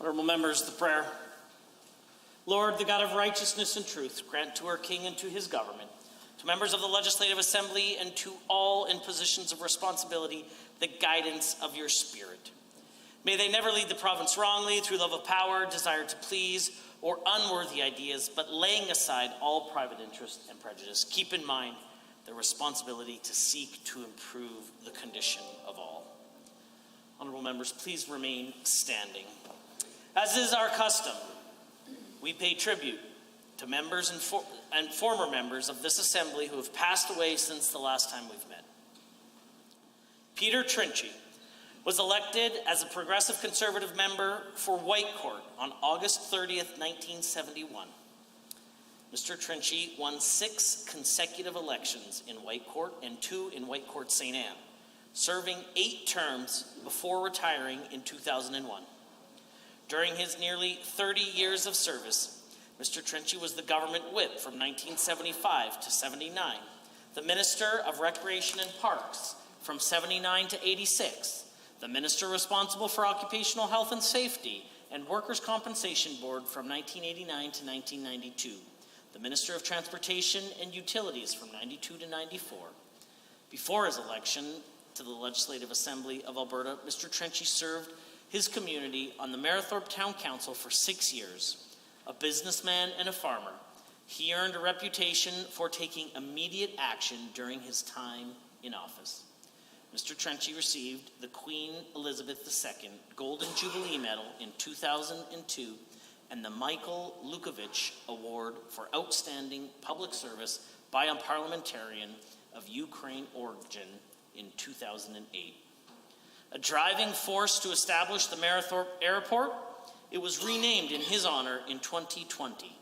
Honorable members, the prayer. Lord, the God of righteousness and truth, grant to our King and to his government, to members of the Legislative Assembly, and to all in positions of responsibility, the guidance of your Spirit. May they never lead the province wrongly through love of power, desire to please, or unworthy ideas, but laying aside all private interest and prejudice, keep in mind their responsibility to seek to improve the condition of all. Honorable members, please remain standing. As is our custom, we pay tribute to members and former members of this assembly who have passed away since the last time we've met. Peter Trinchy was elected as a Progressive Conservative member for Whitecourt on August 30th, 1971. Mr. Trinchy won 6 consecutive elections in Whitecourt and 2 in Whitecourt St. Anne, serving 8 terms before retiring in 2001. During his nearly 30 years of service, Mr. Trinchy was the government whip from 1975 to 79, the Minister of Recreation and Parks from 79 to 86, the Minister responsible for Occupational Health and Safety and Workers' Compensation Board from 1989 to 1992, the Minister of Transportation and Utilities from 92 to 94. Before his election to the Legislative Assembly of Alberta, Mr. Trinchy served his community on the Marathorpe Town Council for 6 years. A businessman and a farmer, he earned a reputation for taking immediate action during his time in office. Mr. Trinchy received the Queen Elizabeth II Golden Jubilee Medal in 2002 and the Michael Lukovich Award for Outstanding Public Service by a Parliamentarian of Ukraine origin in 2008. A driving force to establish the Marathorpe Airport, it was renamed in his honor in 2020.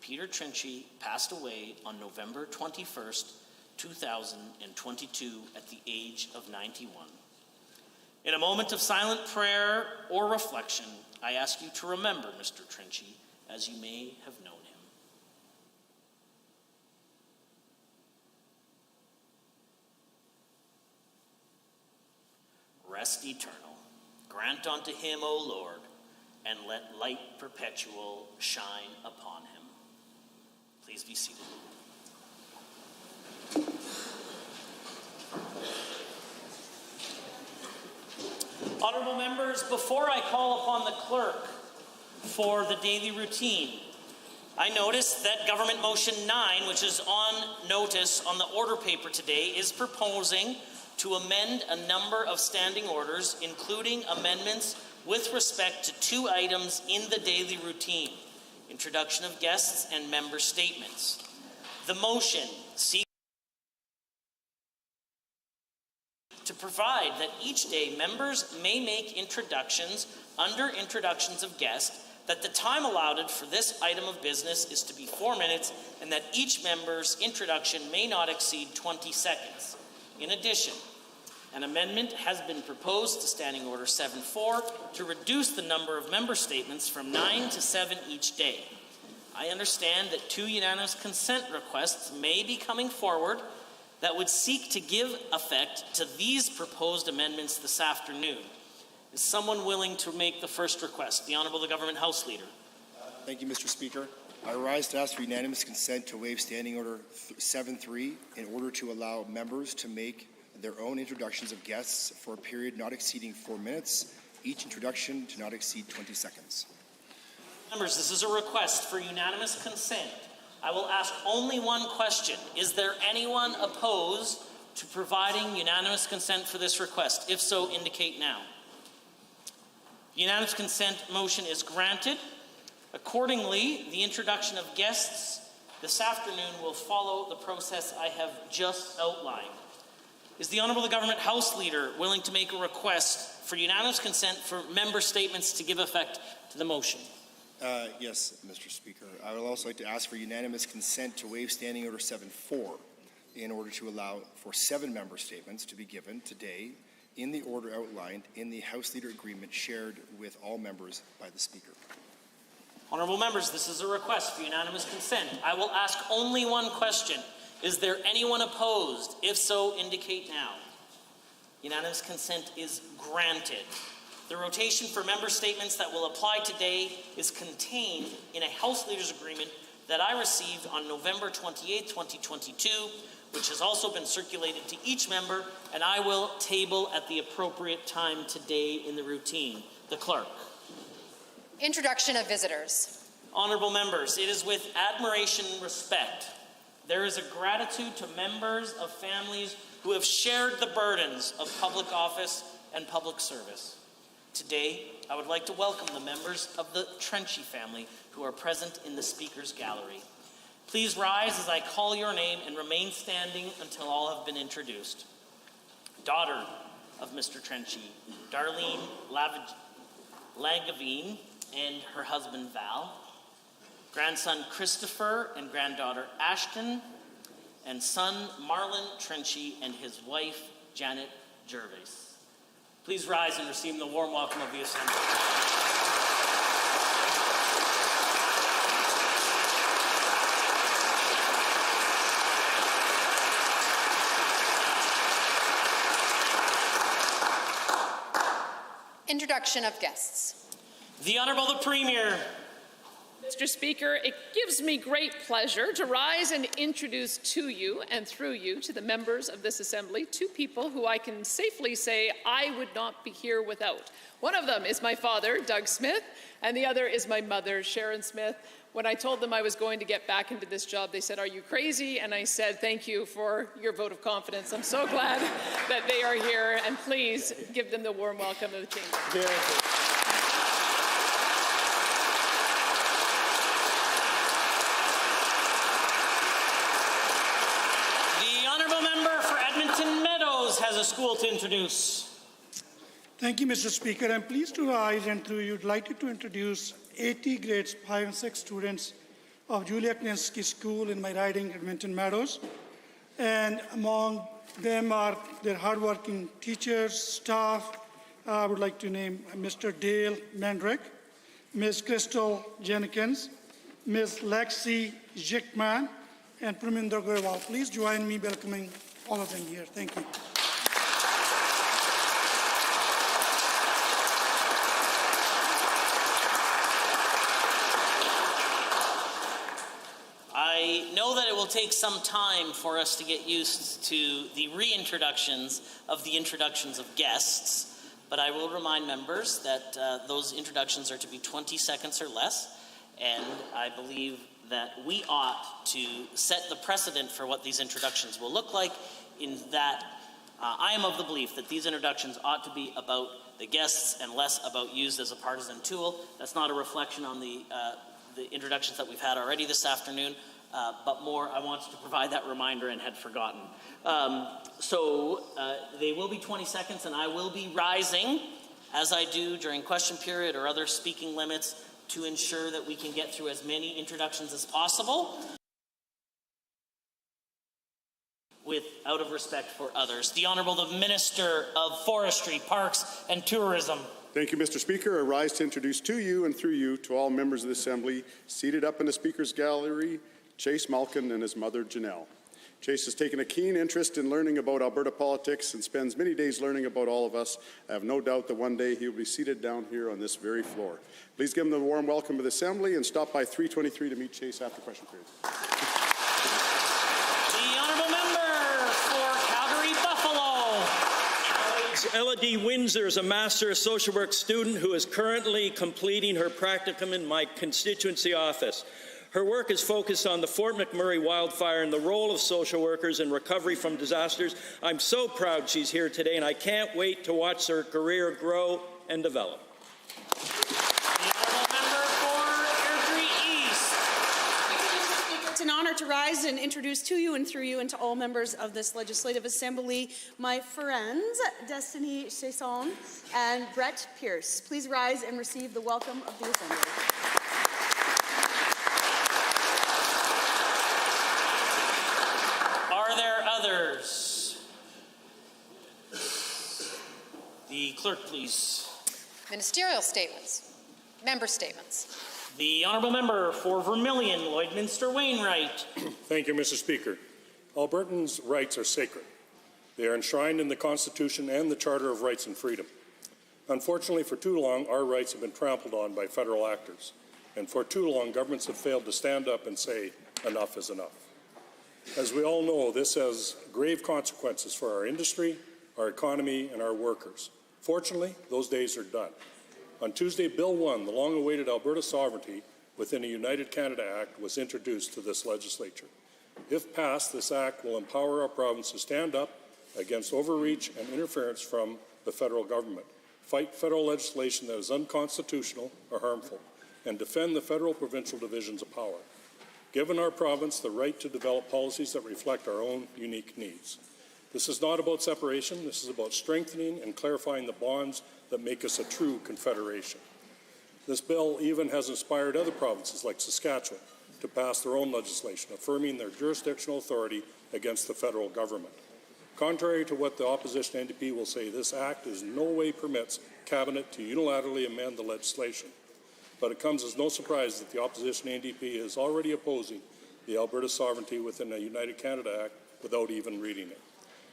Peter Trinchy passed away on November 21st, 2022 at the age of 91. In a moment of silent prayer or reflection, I ask you to remember Mr. Trinchy as you may have known him. Rest eternal. Grant unto him, O Lord, and let light perpetual shine upon him. Please be seated. Honorable members, before I call upon the clerk for the daily routine, I notice that Government Motion 9, which is on notice on the order paper today, is proposing to amend a number of standing orders, including amendments with respect to 2 items in the daily routine, introduction of guests and member statements. The motion seeks to provide that each day members may make introductions under introductions of guests, that the time allotted for this item of business is to be 4 minutes, and that each member's introduction may not exceed 20 seconds. In addition, an amendment has been proposed to Standing Order 7.4 to reduce the number of member statements from 9 to 7 each day. I understand that 2 unanimous consent requests may be coming forward that would seek to give effect to these proposed amendments this afternoon. Is someone willing to make the first request? The Honourable Government House Leader. Thank you, Mr. Speaker. I rise to ask for unanimous consent to waive Standing Order 7.3 in order to allow members to make their own introductions of guests for a period not exceeding 4 minutes, each introduction to not exceed 20 seconds. Members, this is a request for unanimous consent. I will ask only one question. Is there anyone opposed to providing unanimous consent for this request? If so, indicate now. Unanimous consent motion is granted. Accordingly, the introduction of guests this afternoon will follow the process I have just outlined. Is the Honourable Government House Leader willing to make a request for unanimous consent for member statements to give effect to the motion? Yes, Mr. Speaker. I would also like to ask for unanimous consent to waive Standing Order 7.4 in order to allow for 7 member statements to be given today in the order outlined in the House Leader Agreement shared with all members by the Speaker. Honourable members, this is a request for unanimous consent. I will ask only one question. Is there anyone opposed? If so, indicate now. Unanimous consent is granted. The rotation for member statements that will apply today is contained in a House Leaders Agreement that I received on November 28, 2022, which has also been circulated to each member, and I will table at the appropriate time today in the routine. The Clerk. Introduction of visitors. Honourable members, it is with admiration and respect. There is a gratitude to members of families who have shared the burdens of public office and public service. Today, I would like to welcome the members of the Trenchy family who are present in the Speaker's Gallery. Please rise as I call your name and remain standing until all have been introduced. Daughter of Mr. Trenchy, Darlene Langevine and her husband Val. Grandson Christopher and granddaughter Ashton. And son Marlon Trenchy and his wife Janet Gervais. Please rise and receive the warm welcome of the Assembly. Introduction of guests. The Honourable the Premier. Mr. Speaker, it gives me great pleasure to rise and introduce to you and through you to the members of this Assembly two people who I can safely say I would not be here without. One of them is my father, Doug Smith, and the other is my mother, Sharon Smith. When I told them I was going to get back into this job, they said, "Are you crazy?" And I said, "Thank you for your vote of confidence." I'm so glad that they are here, and please give them the warm welcome of the Chamber. Very good. Has a school to introduce. Thank you, Mr. Speaker. I'm pleased to rise and through you delighted to introduce 80 grades 5 and 6 students of Julia Kninsky School in my riding, Edmonton Meadows. And among them are their hardworking teachers, staff. I would like to name Mr. Dale Mendrick, Ms. Crystal Jenkins, Ms. Lexi Jickman, and Praminder Goyal. Please join me welcoming all of them here. Thank you. I know that it will take some time for us to get used to the reintroductions of the introductions of guests, but I will remind members that those introductions are to be 20 seconds or less, and I believe that we ought to set the precedent for what these introductions will look like, in that I am of the belief that these introductions ought to be about the guests and less about used as a partisan tool. That's not a reflection on the introductions that we've had already this afternoon, but more I wanted to provide that reminder and had forgotten. So they will be 20 seconds, and I will be rising, as I do during question period or other speaking limits, to ensure that we can get through as many introductions as possible, out of respect for others. The Honourable the Minister of Forestry, Parks and Tourism. Thank you, Mr. Speaker. I rise to introduce to you and through you to all members of the Assembly seated up in the Speaker's Gallery, Chase Malkin and his mother, Janelle. Chase has taken a keen interest in learning about Alberta politics and spends many days learning about all of us. I have no doubt that one day he will be seated down here on this very floor. Please give him the warm welcome of the Assembly and stop by 323 to meet Chase after question period. The Honourable Member for Calgary-Buffalo. Ella D. Windsor is a Master of Social Work student who is currently completing her practicum in my constituency office. Her work is focused on the Fort McMurray wildfire and the role of social workers in recovery from disasters. I'm so proud she's here today, and I can't wait to watch her career grow and develop. The Honourable Member for Airdrie East. It's an honour to rise and introduce to you and through you and to all members of this Legislative Assembly my friends, Destiny Chasson and Brett Pierce. Please rise and receive the welcome of the Assembly. Are there others? The Clerk, please. Ministerial statements. Member statements. The Honourable Member for Vermilion, Lloydminster Wainwright. Thank you, Mr. Speaker. Albertans' rights are sacred. They are enshrined in the Constitution and the Charter of Rights and Freedom. Unfortunately, for too long, our rights have been trampled on by federal actors. And for too long, governments have failed to stand up and say, enough is enough. As we all know, this has grave consequences for our industry, our economy, and our workers. Fortunately, those days are done. On Tuesday, Bill 1, the long-awaited Alberta sovereignty within a United Canada Act, was introduced to this legislature. If passed, this act will empower our province to stand up against overreach and interference from the federal government, fight federal legislation that is unconstitutional or harmful, and defend the federal-provincial divisions of power, giving our province the right to develop policies that reflect our own unique needs. This is not about separation. This is about strengthening and clarifying the bonds that make us a true confederation. This bill even has inspired other provinces like Saskatchewan to pass their own legislation, affirming their jurisdictional authority against the federal government. Contrary to what the opposition NDP will say, this act in no way permits Cabinet to unilaterally amend the legislation. But it comes as no surprise that the opposition NDP is already opposing the Alberta sovereignty within the United Canada Act without even reading it.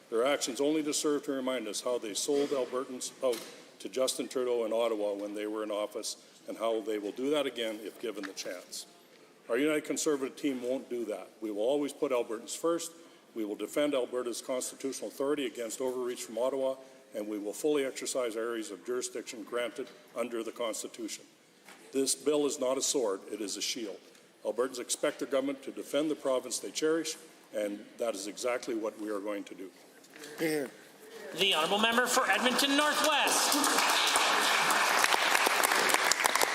Their actions only to serve to remind us how they sold Albertans out to Justin Trudeau in Ottawa when they were in office, and how they will do that again if given the chance. Our United Conservative team won't do that. We will always put Albertans first. We will defend Alberta's constitutional authority against overreach from Ottawa, and we will fully exercise areas of jurisdiction granted under the Constitution. This bill is not a sword, it is a shield. Albertans expect their government to defend the province they cherish, and that is exactly what we are going to do. Here. The honourable member for Edmonton Northwest.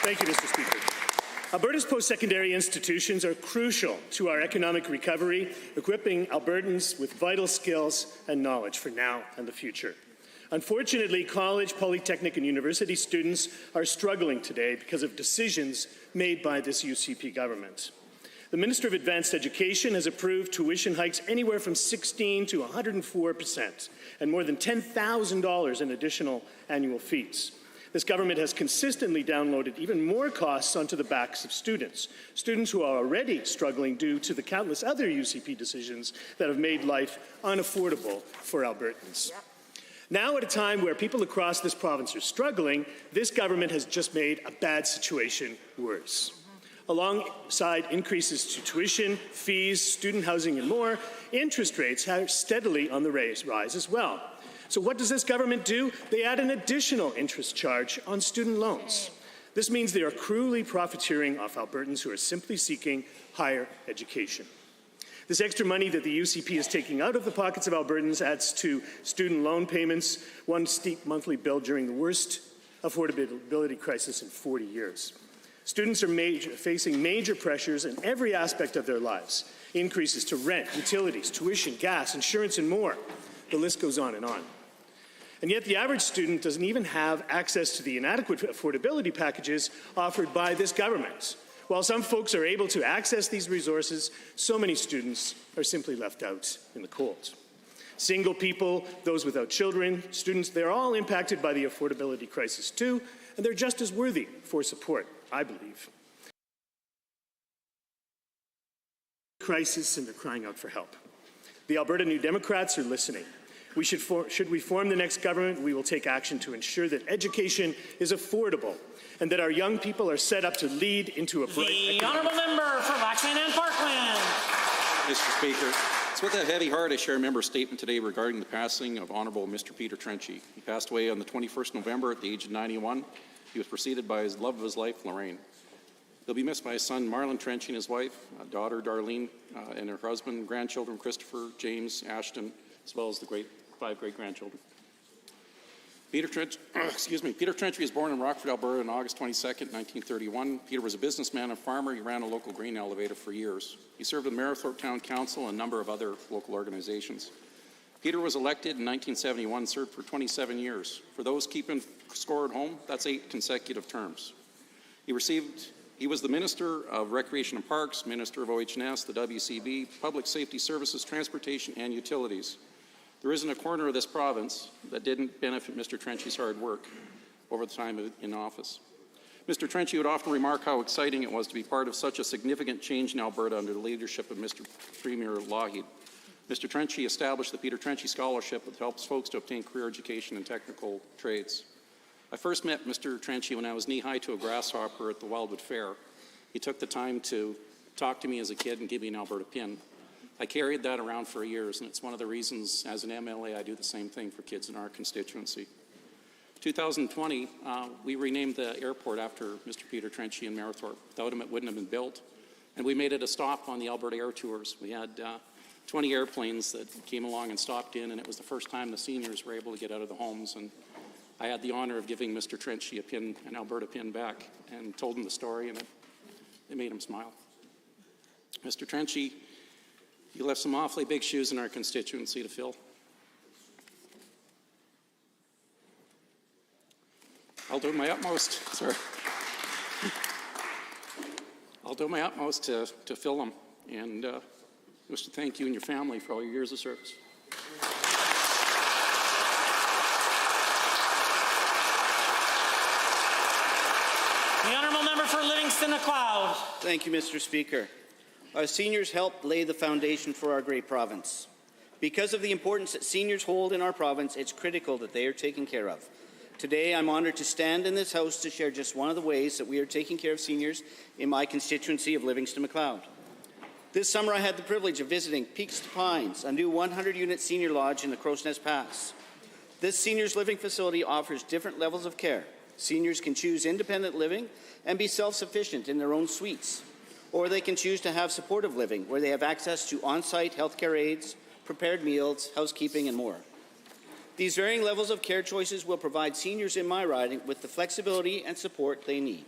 Thank you, Mr. Speaker. Alberta's post-secondary institutions are crucial to our economic recovery, equipping Albertans with vital skills and knowledge for now and the future. Unfortunately, college, polytechnic, and university students are struggling today because of decisions made by this UCP government. The Minister of Advanced Education has approved tuition hikes anywhere from 16% to 104%, and more than $10,000 in additional annual fees. This government has consistently downloaded even more costs onto the backs of students who are already struggling due to the countless other UCP decisions that have made life unaffordable for Albertans. Now, at a time where people across this province are struggling, this government has just made a bad situation worse. Alongside increases to tuition, fees, student housing, and more, interest rates are steadily on the rise as well. So what does this government do? They add an additional interest charge on student loans. This means they are cruelly profiteering off Albertans who are simply seeking higher education. This extra money that the UCP is taking out of the pockets of Albertans adds to student loan payments, one steep monthly bill during the worst affordability crisis in 40 years. Students are facing major pressures in every aspect of their lives. Increases to rent, utilities, tuition, gas, insurance, and more. The list goes on and on. And yet the average student doesn't even have access to the inadequate affordability packages offered by this government. While some folks are able to access these resources, so many students are simply left out in the cold. Single people, those without children, students, they're all impacted by the affordability crisis too, and they're just as worthy for support, I believe. Crisis, and they're crying out for help. The Alberta New Democrats are listening. Should we form the next government, we will take action to ensure that education is affordable and that our young people are set up to lead into a bright The honourable member for Lackland and Parkland. Mr. Speaker, it's with a heavy heart I share a member's statement today regarding the passing of Honourable Mr. Peter Trenchy. He passed away on the 21st November at the age of 91. He was preceded by his love of his life, Lorraine. He'll be missed by his son, Marlon Trenchy, and his wife, daughter, Darlene, and her husband, grandchildren, Christopher, James, Ashton, as well as the 5 great-grandchildren. Peter Trenchy was born in Rockford, Alberta on August 22nd, 1931. Peter was a businessman and farmer. He ran a local grain elevator for years. He served with Marythorpe Town Council and a number of other local organizations. Peter was elected in 1971, served for 27 years. For those keeping score at home, that's 8 consecutive terms. He was the Minister of Recreation and Parks, Minister of OH&S, the WCB, Public Safety Services, Transportation, and Utilities. There isn't a corner of this province that didn't benefit Mr. Trenchy's hard work over the time in office. Mr. Trenchy would often remark how exciting it was to be part of such a significant change in Alberta under the leadership of Mr. Premier Lougheed. Mr. Trenchy established the Peter Trenchy Scholarship that helps folks to obtain career education in technical trades. I first met Mr. Trenchy when I was knee-high to a grasshopper at the Wildwood Fair. He took the time to talk to me as a kid and give me an Alberta pin. I carried that around for years, and it's one of the reasons as an MLA I do the same thing for kids in our constituency. 2020, we renamed the airport after Mr. Peter Trenchy in Merithorpe. Without him, it wouldn't have been built. And we made it a stop on the Alberta Air Tours. We had 20 airplanes that came along and stopped in, and it was the first time the seniors were able to get out of the homes. And I had the honor of giving Mr. Trenchy a pin, an Alberta pin back, and told him the story, and it made him smile. Mr. Trenchy, you left some awfully big shoes in our constituency to fill. I'll do my utmost, sir. I'll do my utmost to fill them, and wish to thank you and your family for all your years of service. The honourable member for Livingston-Macleod. Thank you, Mr. Speaker. Our seniors helped lay the foundation for our great province. Because of the importance that seniors hold in our province, it's critical that they are taken care of. Today, I'm honoured to stand in this House to share just one of the ways that we are taking care of seniors in my constituency of Livingston-Macleod. This summer, I had the privilege of visiting Peaks to Pines, a new 100-unit senior lodge in the Crow's Nest Pass. This seniors living facility offers different levels of care. Seniors can choose independent living and be self-sufficient in their own suites, or they can choose to have supportive living, where they have access to on-site healthcare aides, prepared meals, housekeeping, and more. These varying levels of care choices will provide seniors in my riding with the flexibility and support they need.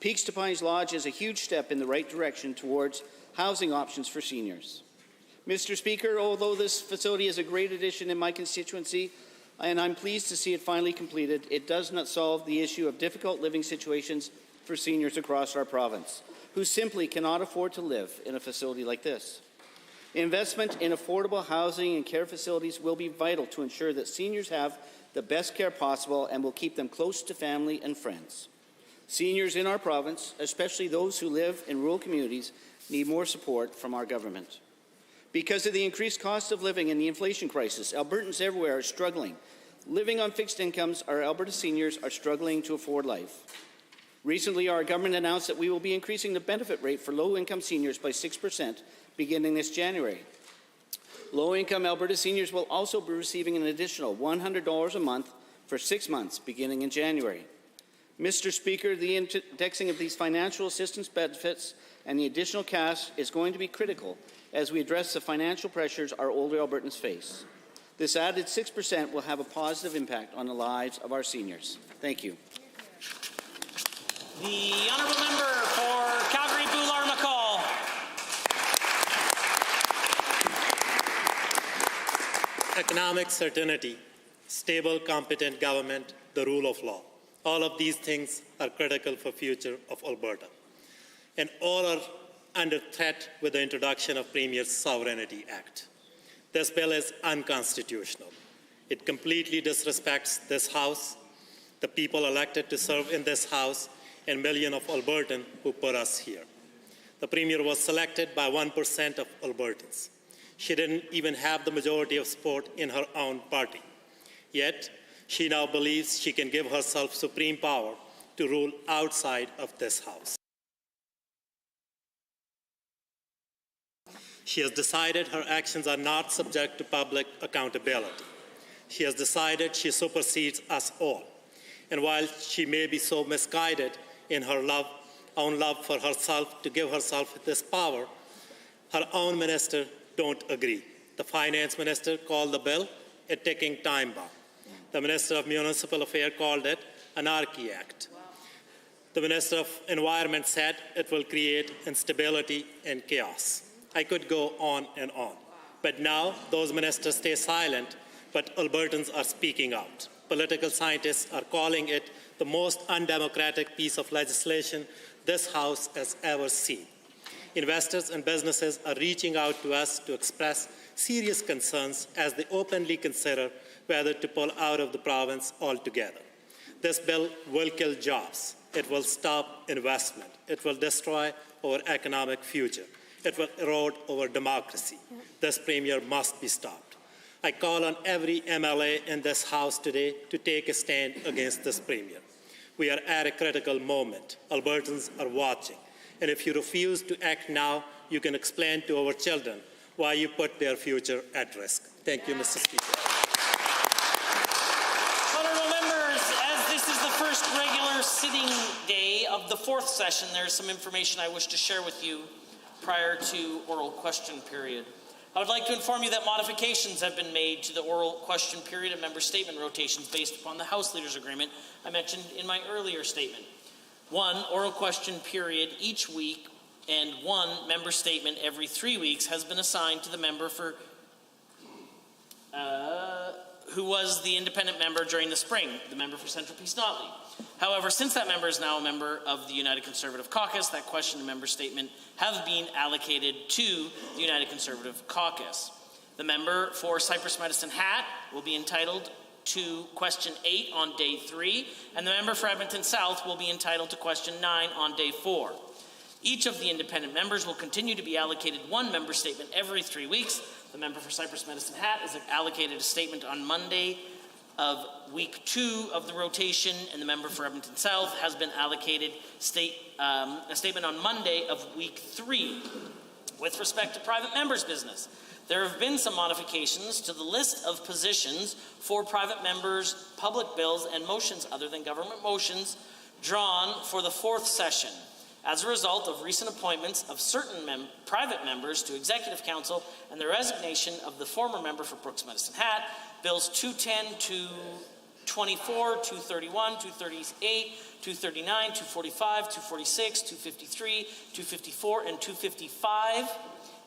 Peaks to Pines Lodge is a huge step in the right direction towards housing options for seniors. Mr. Speaker, although this facility is a great addition in my constituency, and I'm pleased to see it finally completed, it does not solve the issue of difficult living situations for seniors across our province, who simply cannot afford to live in a facility like this. Investment in affordable housing and care facilities will be vital to ensure that seniors have the best care possible and will keep them close to family and friends. Seniors in our province, especially those who live in rural communities, need more support from our government. Because of the increased cost of living and the inflation crisis, Albertans everywhere are struggling. Living on fixed incomes, our Alberta seniors are struggling to afford life. Recently, our government announced that we will be increasing the benefit rate for low-income seniors by 6% beginning this January. Low-income Alberta seniors will also be receiving an additional $100 a month for 6 months beginning in January. Mr. Speaker, the indexing of these financial assistance benefits and the additional cash is going to be critical as we address the financial pressures our older Albertans face. This added 6% will have a positive impact on the lives of our seniors. Thank you. The honourable member for Calgary-Boular-McCall. Economic certainty, stable, competent government, the rule of law. All of these things are critical for the future of Alberta. And all are under threat with the introduction of Premier's Sovereignty Act. This bill is unconstitutional. It completely disrespects this House, the people elected to serve in this House, and millions of Albertans who put us here. The Premier was selected by 1% of Albertans. She didn't even have the majority of support in her own party. Yet, she now believes she can give herself supreme power to rule outside of this House. She has decided her actions are not subject to public accountability. She has decided she supersedes us all. And while she may be so misguided in her own love for herself to give herself this power, her own minister don't agree. The finance minister called the bill a ticking time bomb. The Minister of Municipal Affairs called it an Anarchy Act. The Minister of Environment said it will create instability and chaos. I could go on and on. But now those ministers stay silent, but Albertans are speaking out. Political scientists are calling it the most undemocratic piece of legislation this House has ever seen. Investors and businesses are reaching out to us to express serious concerns as they openly consider whether to pull out of the province altogether. This bill will kill jobs. It will stop investment. It will destroy our economic future. It will erode our democracy. This Premier must be stopped. I call on every MLA in this House today to take a stand against this Premier. We are at a critical moment. Albertans are watching. And if you refuse to act now, you can explain to our children why you put their future at risk. Thank you, Mr. Speaker. Honourable members, as this is the first regular sitting day of the fourth session, there's some information I wish to share with you prior to oral question period. I would like to inform you that modifications have been made to the oral question period and member statement rotations based upon the House Leaders Agreement I mentioned in my earlier statement. 1 oral question period each week and 1 member statement every 3 weeks has been assigned to the member for who was the independent member during the spring, the member for Central Peace Notley. However, since that member is now a member of the United Conservative Caucus, that question and member statement have been allocated to the United Conservative Caucus. The member for Cypress Medicine Hat will be entitled to question 8 on day 3, and the member for Edmonton South will be entitled to question 9 on day 4. Each of the independent members will continue to be allocated 1 member statement every 3 weeks. The member for Cypress Medicine Hat is allocated a statement on Monday of week 2 of the rotation, and the member for Edmonton South has been allocated a statement on Monday of week 3. With respect to private members' business, there have been some modifications to the list of positions for private members, public bills, and motions other than government motions drawn for the 4th session. As a result of recent appointments of certain private members to Executive Council and the resignation of the former member for Brooks Medicine Hat, Bills 210, 224, 231, 238, 239, 245, 246, 253, 254, and 255,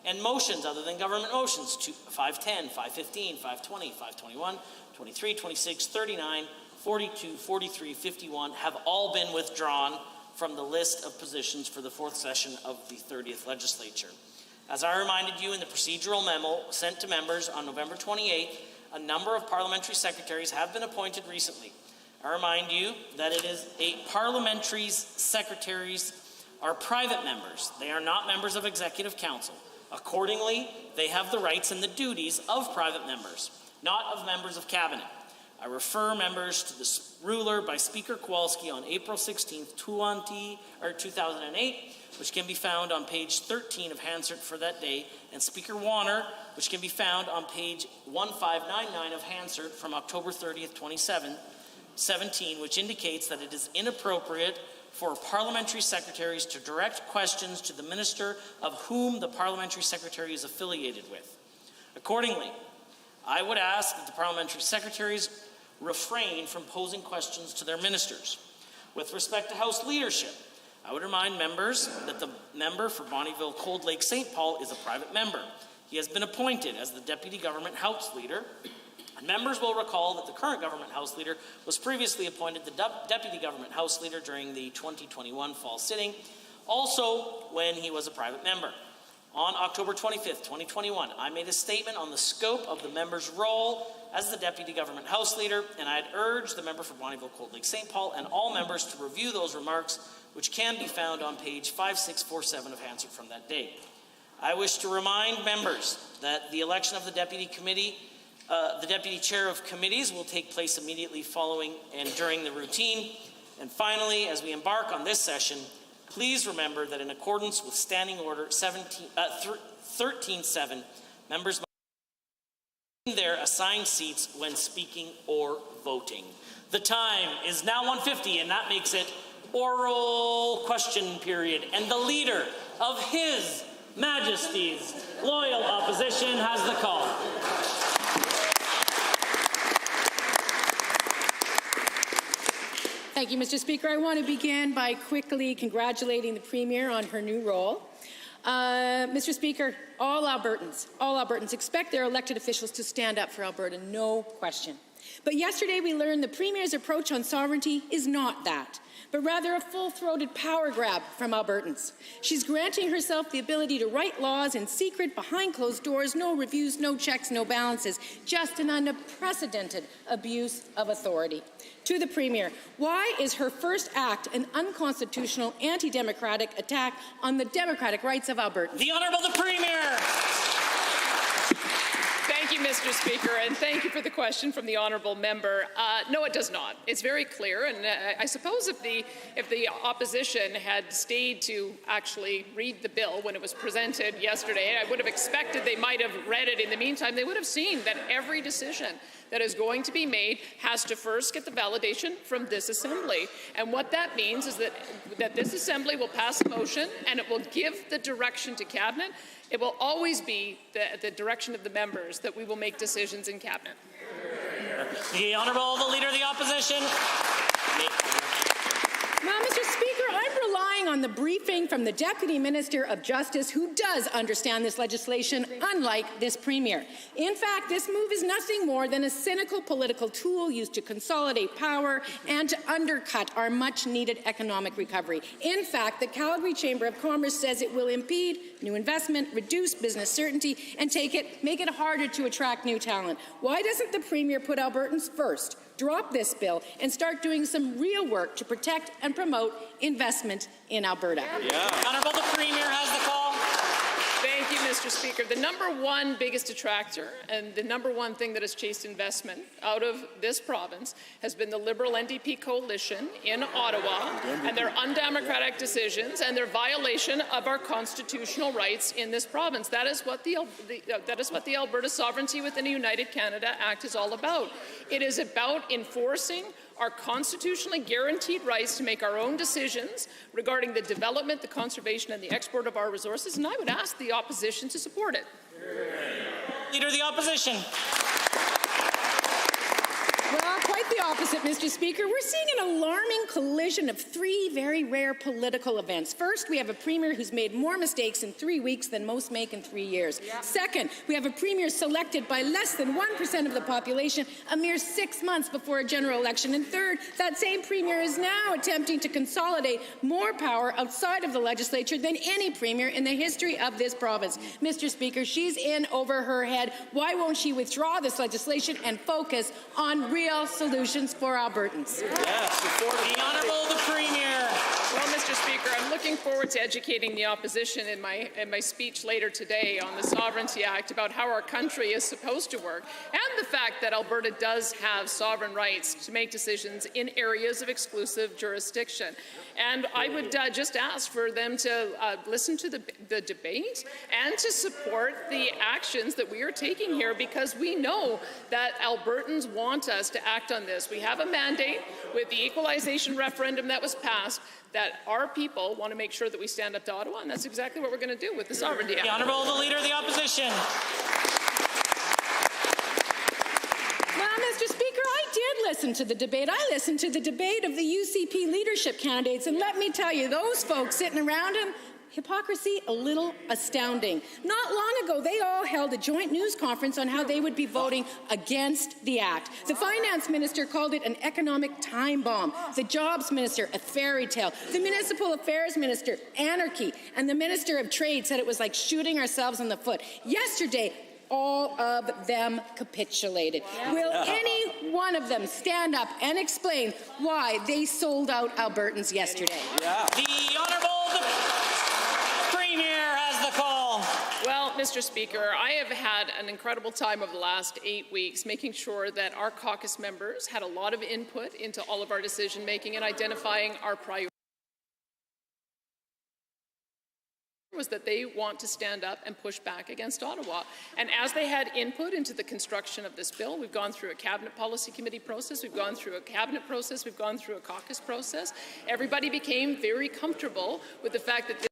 and motions other than government motions, 510, 515, 520, 521, 23, 26, 39, 42, 43, 51 have all been withdrawn from the list of positions for the 4th session of the 30th Legislature. As I reminded you in the procedural memo sent to members on November 28th, a number of parliamentary secretaries have been appointed recently. I remind you that it is parliamentary secretaries are private members. They are not members of Executive Council. Accordingly, they have the rights and the duties of private members, not of members of Cabinet. I refer members to the ruler by Speaker Kowalski on April 16, 2008, which can be found on page 13 of Hansard for that day, and Speaker Warner, which can be found on page 1599 of Hansard from October 30th, 2017, which indicates that it is inappropriate for parliamentary secretaries to direct questions to the minister of whom the parliamentary secretary is affiliated with. Accordingly, I would ask that the parliamentary secretaries refrain from posing questions to their ministers. With respect to House leadership, I would remind members that the member for Bonnyville Cold Lake St. Paul is a private member. He has been appointed as the Deputy Government House Leader, and members will recall that the current Government House Leader was previously appointed the Deputy Government House Leader during the 2021 fall sitting, also when he was a private member. On October 25th, 2021, I made a statement on the scope of the member's role as the Deputy Government House Leader, and I had urged the member for Bonnyville Cold Lake St. Paul and all members to review those remarks, which can be found on page 5647 of Hansard from that day. I wish to remind members that the election of the Deputy Chair of Committees will take place immediately following and during the routine. And finally, as we embark on this session, please remember that in accordance with Standing Order 13.7, members must in their assigned seats when speaking or voting. The time is now 1:50, and that makes it oral question period. And the leader of His Majesty's loyal opposition has the call. Thank you, Mr. Speaker. I want to begin by quickly congratulating the Premier on her new role. Mr. Speaker, all Albertans expect their elected officials to stand up for Alberta, no question. But yesterday we learned the Premier's approach on sovereignty is not that, but rather a full-throated power grab from Albertans. She's granting herself the ability to write laws in secret, behind closed doors, no reviews, no checks, no balances, just an unprecedented abuse of authority. To the Premier, why is her first act an unconstitutional, anti-democratic attack on the democratic rights of Albertans? The Honourable the Premier. Thank Thank you, Mr. Speaker, and thank you for the question from the honourable member. No, it does not. It's very clear, and I suppose if the opposition had stayed to actually read the bill when it was presented yesterday, I would have expected they might have read it in the meantime. They would have seen that every decision that is going to be made has to first get the validation from this Assembly. And what that means is that this Assembly will pass a motion and it will give the direction to Cabinet. It will always be the direction of the members that we will make decisions in Cabinet. The Honourable Leader of the Opposition. Now, Mr. Speaker, I'm relying on the briefing from the Deputy Minister of Justice, who does understand this legislation, unlike this Premier. In fact, this move is nothing more than a cynical political tool used to consolidate power and to undercut our much-needed economic recovery. In fact, the Calgary Chamber of Commerce says it will impede new investment, reduce business certainty, and make it harder to attract new talent. Why doesn't the Premier put Albertans first? Drop this bill and start doing some real work to protect and promote investment in Alberta. Honourable, the Premier has the call. Thank you, Mr. Speaker. The number one biggest attractor and the number one thing that has chased investment out of this province has been the Liberal NDP coalition in Ottawa and their undemocratic decisions and their violation of our constitutional rights in this province. That is what the Alberta Sovereignty within a United Canada Act is all about. It is about enforcing our constitutionally guaranteed rights to make our own decisions regarding the development, the conservation, and the export of our resources, and I would ask the opposition to support it. Leader of the Opposition. Well, quite the opposite, Mr. Speaker. We're seeing an alarming collision of three very rare political events. First, we have a Premier who's made more mistakes in 3 weeks than most make in 3 years. Second, we have a Premier selected by less than 1% of the population a mere 6 months before a general election. And third, that same Premier is now attempting to consolidate more power outside of the legislature than any Premier in the history of this province. Mr. Speaker, she's in over her head. Why won't she withdraw this legislation and focus on real solutions for Albertans? The Honourable the Premier. Well, Mr. Speaker, I'm looking forward to educating the opposition in my speech later today on the Sovereignty Act about how our country is supposed to work and the fact that Alberta does have sovereign rights to make decisions in areas of exclusive jurisdiction. And I would just ask for them to listen to the debate and to support the actions that we are taking here, because we know that Albertans want us to act on this. We have a mandate with the equalization referendum that was passed that our people want to make sure that we stand up to Ottawa, and that's exactly what we're going to do with the Sovereignty Act. The Honourable the Leader of the Opposition. Well, Mr. Speaker, I did listen to the debate. I listened to the debate of the UCP leadership candidates, and let me tell you, those folks sitting around him, hypocrisy a little astounding. Not long ago, they all held a joint news conference on how they would be voting against the act. The finance minister called it an economic time bomb. The jobs minister, a fairy tale. The municipal affairs minister, anarchy. And the minister of trade said it was like shooting ourselves in the foot. Yesterday, all of them capitulated. Will any one of them stand up and explain why they sold out Albertans yesterday? The Honourable the Premier has the call. Well, Mr. Speaker, I have had an incredible time over the last 8 weeks making sure that our caucus members had a lot of input into all of our decision-making and identifying our priorities. Was that they want to stand up and push back against Ottawa. And as they had input into the construction of this bill, we've gone through a Cabinet Policy Committee process, we've gone through a Cabinet process, we've gone through a caucus process. Everybody became very comfortable with the fact that this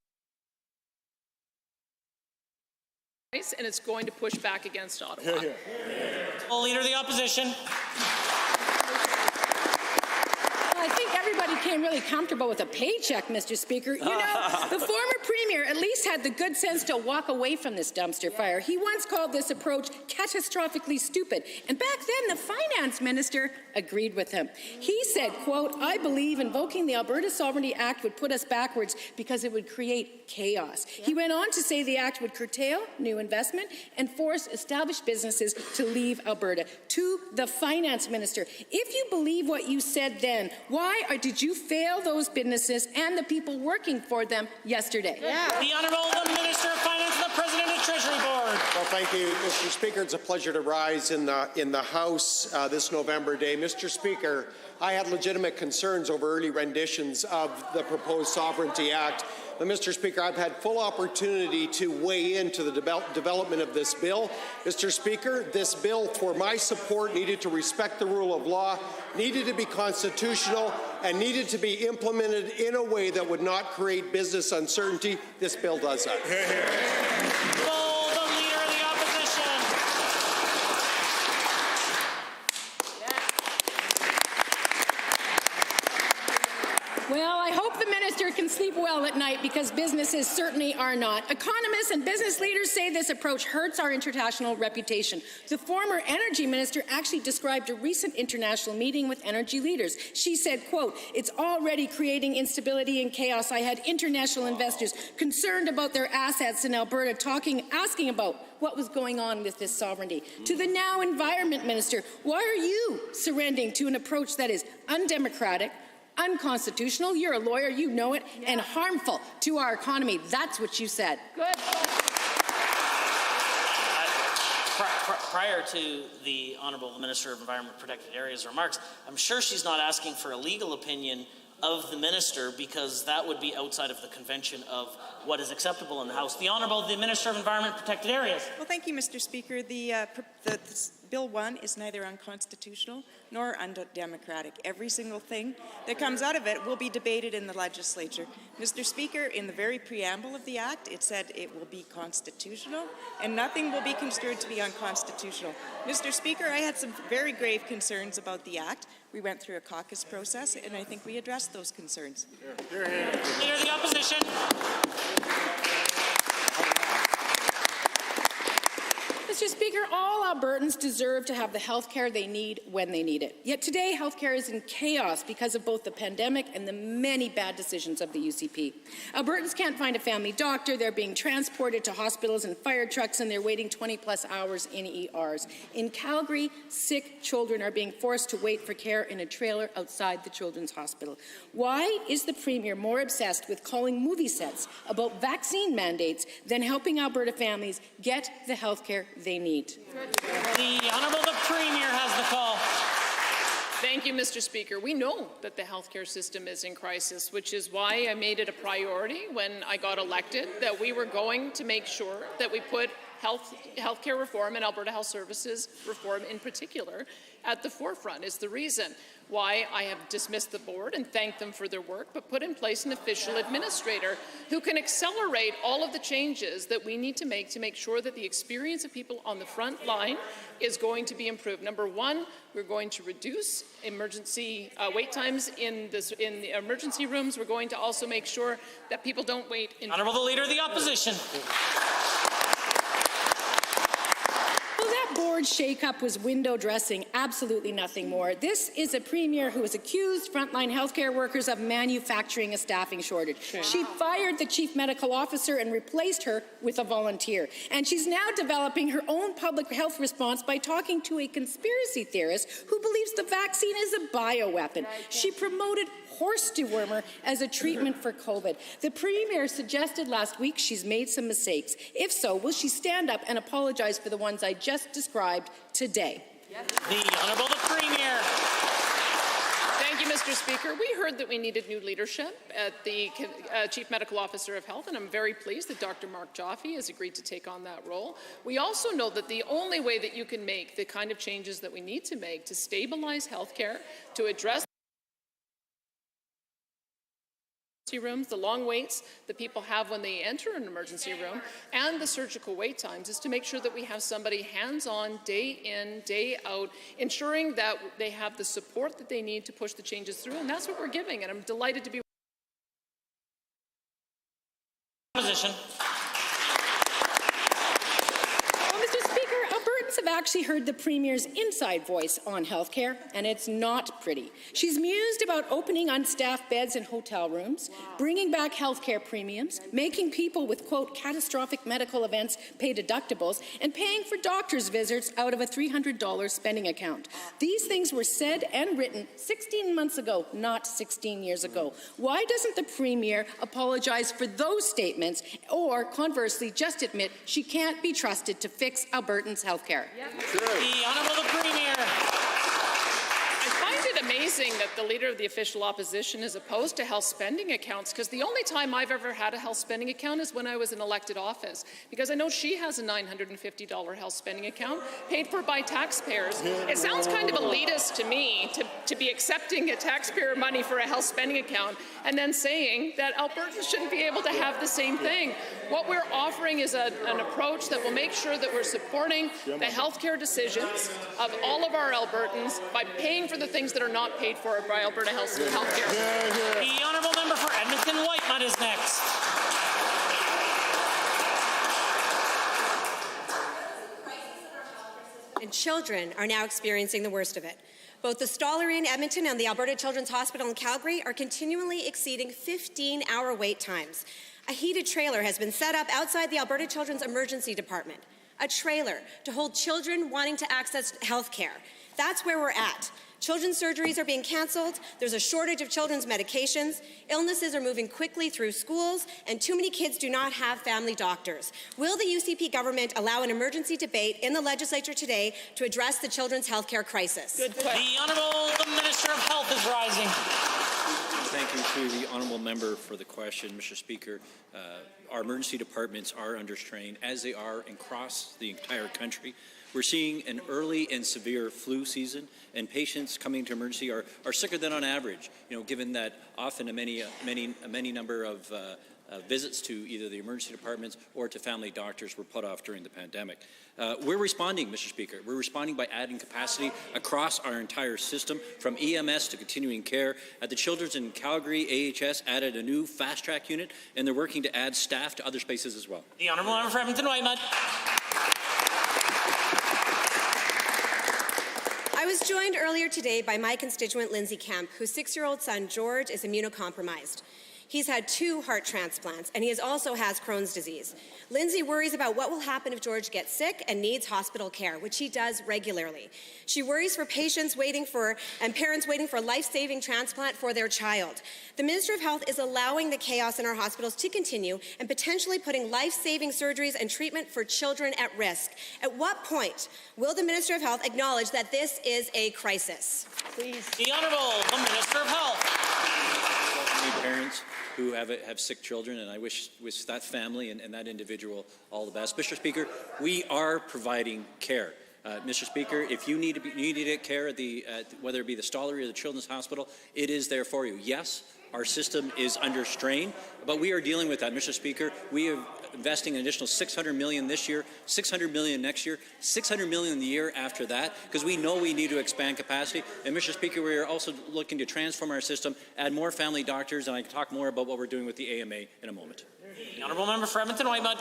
and it's going to push back against Ottawa. Leader of the Opposition. I think everybody became really comfortable with a paycheck, Mr. Speaker. You know, the former Premier at least had the good sense to walk away from this dumpster fire. He once called this approach catastrophically stupid. And back then, the finance minister agreed with him. He said, quote, "I believe invoking the Alberta Sovereignty Act would put us backwards because it would create chaos." He went on to say the act would curtail new investment and force established businesses to leave Alberta. To the finance minister, if you believe what you said then, why did you fail those businesses and the people working for them yesterday? The Honourable the Minister of Finance and the President of the Treasury Board. Well, thank you, Mr. Speaker. It's a pleasure to rise in the House this November day. Mr. Speaker, I had legitimate concerns over early renditions of the proposed Sovereignty Act. But, Mr. Speaker, I've had full opportunity to weigh into the development of this bill. Mr. Speaker, this bill, for my support, needed to respect the rule of law, needed to be constitutional, and needed to be implemented in a way that would not create business uncertainty. This bill does that. Well, I hope the minister can sleep well at night, because businesses certainly are not. Economists and business leaders say this approach hurts our international reputation. The former energy minister actually described a recent international meeting with energy leaders. She said, quote, "It's already creating instability and chaos. I had international investors concerned about their assets in Alberta asking about what was going on with this sovereignty." To the now environment minister, why are you surrendering to an approach that is undemocratic, unconstitutional, you're a lawyer, you know it, and harmful to our economy? That's what you said. Good. Prior to the Honourable Minister of Environment Protected Areas remarks, I'm sure she's not asking for a legal opinion of the minister, because that would be outside of the convention of what is acceptable in the House. The Honourable Minister of Environment Protected Areas. Well, thank you, Mr. Speaker. The Bill 1 is neither unconstitutional nor undemocratic. Every single thing that comes out of it will be debated in the legislature. Mr. Speaker, in the very preamble of the Act, it said it will be constitutional and nothing will be construed to be unconstitutional. Mr. Speaker, I had some very grave concerns about the Act. We went through a caucus process, and I think we addressed those concerns. Leader of the Opposition. Mr. Speaker, all Albertans deserve to have the health care they need when they need it. Yet today, health care is in chaos because of both the pandemic and the many bad decisions of the UCP. Albertans can't find a family doctor, they're being transported to hospitals and fire trucks, and they're waiting 20-plus hours in ERs. In Calgary, sick children are being forced to wait for care in a trailer outside the Children's Hospital. Why is the Premier more obsessed with calling movie sets about vaccine mandates than helping Alberta families get the health care they need? The Honourable Premier has the call. Thank you, Mr. Speaker. We know that the healthcare system is in crisis, which is why I made it a priority when I got elected that we were going to make sure that we put healthcare reform and Alberta Health Services reform in particular at the forefront. Is the reason why I have dismissed the board and thanked them for their work, but put in place an official administrator who can accelerate all of the changes that we need to make sure that the experience of people on the front line is going to be improved. Number one, we're going to reduce emergency wait times in the emergency rooms. We're going to also make sure that people don't wait. Honourable the Leader of the Opposition. Board shake-up was window dressing, absolutely nothing more. This is a premier who has accused frontline healthcare workers of manufacturing a staffing shortage. She fired the chief medical officer and replaced her with a volunteer. And she's now developing her own public health response by talking to a conspiracy theorist who believes the vaccine is a bioweapon. She promoted horse dewormer as a treatment for COVID. The Premier suggested last week she's made some mistakes. If so, will she stand up and apologize for the ones I just described today? The Honourable the Premier. Thank you, Mr. Speaker. We heard that we needed new leadership at the Chief Medical Officer of Health, and I'm very pleased that Dr. Mark Joffe has agreed to take on that role. We also know that the only way that you can make the kind of changes that we need to make to stabilize healthcare, to address rooms, the long waits that people have when they enter an emergency room, and the surgical wait times, is to make sure that we have somebody hands-on, day in, day out, ensuring that they have the support that they need to push the changes through, and that's what we're giving, and I'm delighted to be Well, Mr. Speaker, Albertans have actually heard the Premier's inside voice on healthcare, and it's not pretty. She's mused about opening unstaffed beds in hotel rooms, bringing back healthcare premiums, making people with, quote, catastrophic medical events pay deductibles, and paying for doctor's visits out of a $300 spending account. These things were said and written 16 months ago, not 16 years ago. Why doesn't the Premier apologize for those statements, or conversely, just admit she can't be trusted to fix Albertans' health care? The Honourable the Premier. I find it amazing that the Leader of the Official Opposition is opposed to health spending accounts, because the only time I've ever had a health spending account is when I was in elected office, because I know she has a $950 health spending account paid for by taxpayers. It sounds kind of elitist to me to be accepting a taxpayer money for a health spending account and then saying that Albertans shouldn't be able to have the same thing. What we're offering is an approach that will make sure that we're supporting the healthcare decisions of all of our Albertans by paying for the things that are not paid for by Alberta healthcare. The Honourable Member for Edmonton-Whitemud is next. And children are now experiencing the worst of it. Both the Stollery in Edmonton and the Alberta Children's Hospital in Calgary are continually exceeding 15-hour wait times. A heated trailer has been set up outside the Alberta Children's Emergency Department. A trailer to hold children wanting to access health care. That's where we're at. Children's surgeries are being cancelled, there's a shortage of children's medications, illnesses are moving quickly through schools, and too many kids do not have family doctors. Will the UCP government allow an emergency debate in the legislature today to address the children's health care crisis? The Honourable the Minister of Health is rising. Thank you to the honourable member for the question, Mr. Speaker. Our emergency departments are under strain, as they are across the entire country. We're seeing an early and severe flu season, and patients coming to emergency are sicker than on average. You know, given that often a many number of visits to either the emergency departments or to family doctors were put off during the pandemic. We're responding, Mr. Speaker. We're responding by adding capacity across our entire system, from EMS to continuing care. At the Children's in Calgary, AHS added a new fast-track unit, and they're working to add staff to other spaces as well. The Honourable Member for Edmonton-Whitemud. I was joined earlier today by my constituent Lindsay Kemp, whose 6-year-old son George is immunocompromised. He's had 2 heart transplants, and he also has Crohn's disease. Lindsay worries about what will happen if George gets sick and needs hospital care, which he does regularly. She worries for patients and parents waiting for a life-saving transplant for their child. The Minister of Health is allowing the chaos in our hospitals to continue and potentially putting life-saving surgeries and treatment for children at risk. At what point will the Minister of Health acknowledge that this is a crisis? Please. The Honourable the Minister of Health. Parents who have sick children, and I wish that family and that individual all the best. Mr. Speaker, we are providing care. Mr. Speaker, if you need to get care at whether it be the Stollery or the Children's Hospital, it is there for you. Yes, our system is under strain, but we are dealing with that. Mr. Speaker, we are investing an additional $600 million this year, $600 million next year, $600 million the year after that, because we know we need to expand capacity. And Mr. Speaker, we are also looking to transform our system, add more family doctors, and I can talk more about what we're doing with the AMA in a moment. The Honourable Member for Edmonton-Whitemud.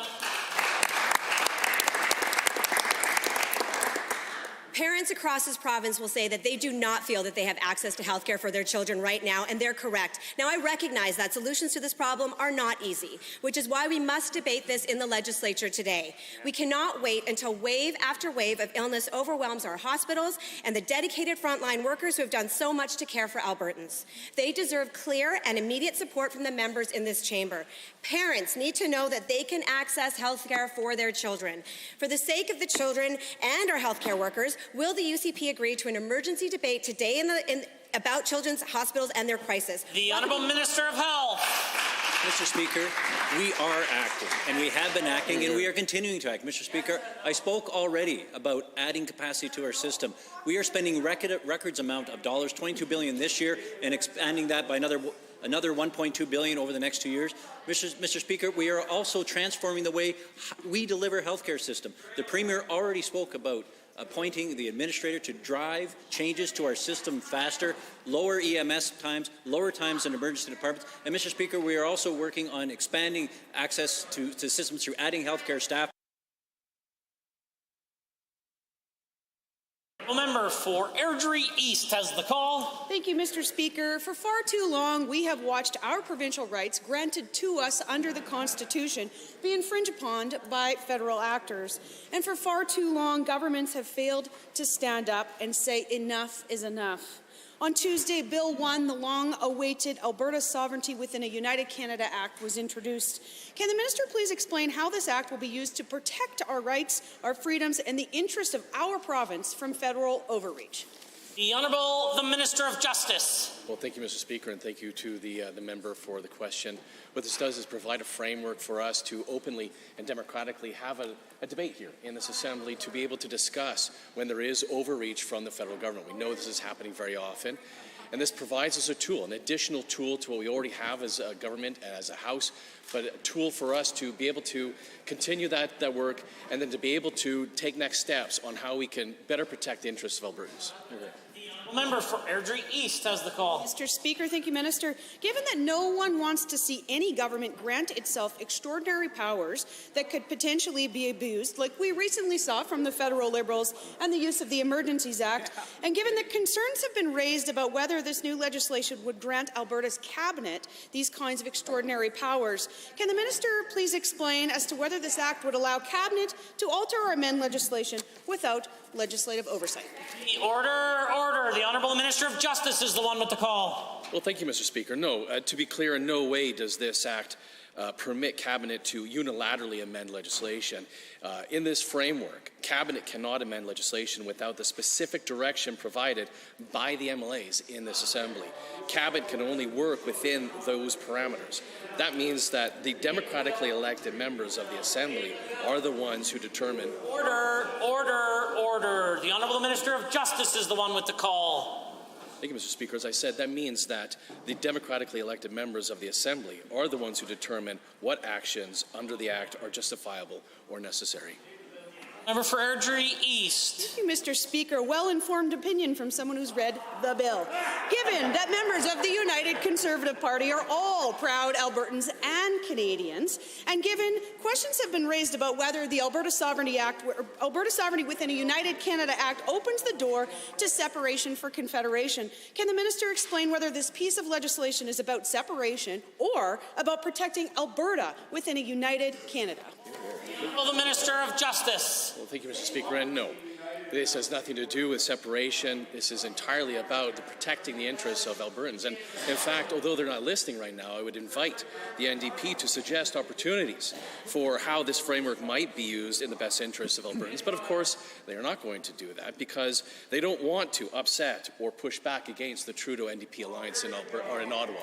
Parents across this province will say that they do not feel that they have access to health care for their children right now, and they're correct. Now, I recognize that solutions to this problem are not easy, which is why we must debate this in the legislature today. We cannot wait until wave after wave of illness overwhelms our hospitals and the dedicated frontline workers who have done so much to care for Albertans. They deserve clear and immediate support from the members in this chamber. Parents need to know that they can access health care for their children. For the sake of the children and our healthcare workers, will the UCP agree to an emergency debate today about children's hospitals and their crisis? The Honourable Minister of Health. Mr. Speaker, we are acting, and we have been acting, and we are continuing to act. Mr. Speaker, I spoke already about adding capacity to our system. We are spending records amount of dollars, $22 billion this year, and expanding that by another $1.2 billion over the next 2 years. Mr. Speaker, we are also transforming the way we deliver healthcare system. The Premier already spoke about appointing the administrator to drive changes to our system faster, lower EMS times, lower times in emergency departments. And Mr. Speaker, we are also working on expanding access to systems through adding healthcare staff. Member for Airdrie East has the call. Thank you, Mr. Speaker. For far too long, we have watched our provincial rights granted to us under the Constitution be infringed upon by federal actors. And for far too long, governments have failed to stand up and say enough is enough. On Tuesday, Bill 1, the long-awaited Alberta Sovereignty Within a United Canada Act, was introduced. Can the minister please explain how this act will be used to protect our rights, our freedoms, and the interests of our province from federal overreach? The Honourable the Minister of Justice. Well, thank you, Mr. Speaker, and thank you to the member for the question. What this does is provide a framework for us to openly and democratically have a debate here in this Assembly to be able to discuss when there is overreach from the federal government. We know this is happening very often, and this provides us a tool, an additional tool to what we already have as a government and as a House, but a tool for us to be able to continue that work and then to be able to take next steps on how we can better protect the interests of Albertans. Member for Airdrie East has the call. Mr. Speaker, thank you, Minister. Given that no one wants to see any government grant itself extraordinary powers that could potentially be abused, like we recently saw from the federal Liberals and the use of the Emergencies Act, and given that concerns have been raised about whether this new legislation would grant Alberta's cabinet these kinds of extraordinary powers, can the minister please explain as to whether this act would allow cabinet to alter or amend legislation without legislative oversight? Order. The Honourable Minister of Justice is the one with the call. Well, thank you, Mr. Speaker. No, to be clear, in no way does this act permit Cabinet to unilaterally amend legislation. In this framework, Cabinet cannot amend legislation without the specific direction provided by the MLAs in this Assembly. Cabinet can only work within those parameters. That means that the democratically elected members of the Assembly are the ones who determine. Order. The Honourable Minister of Justice is the one with the call. Thank you, Mr. Speaker. As I said, that means that the democratically elected members of the Assembly are the ones who determine what actions under the Act are justifiable or necessary. Member for Airdrie East. Thank you, Mr. Speaker. Well-informed opinion from someone who's read the bill. Given that members of the United Conservative Party are all proud Albertans and Canadians, and given questions have been raised about whether the Alberta Sovereignty Act, Alberta Sovereignty Within a United Canada Act, opens the door to separation for confederation, can the minister explain whether this piece of legislation is about separation or about protecting Alberta within a united Canada? The Minister of Justice. Well, thank you, Mr. Speaker, and no. This has nothing to do with separation. This is entirely about protecting the interests of Albertans. And in fact, although they're not listening right now, I would invite the NDP to suggest opportunities for how this framework might be used in the best interests of Albertans. But of course, they are not going to do that because they don't want to upset or push back against the Trudeau-NDP alliance in Alberta or in Ottawa.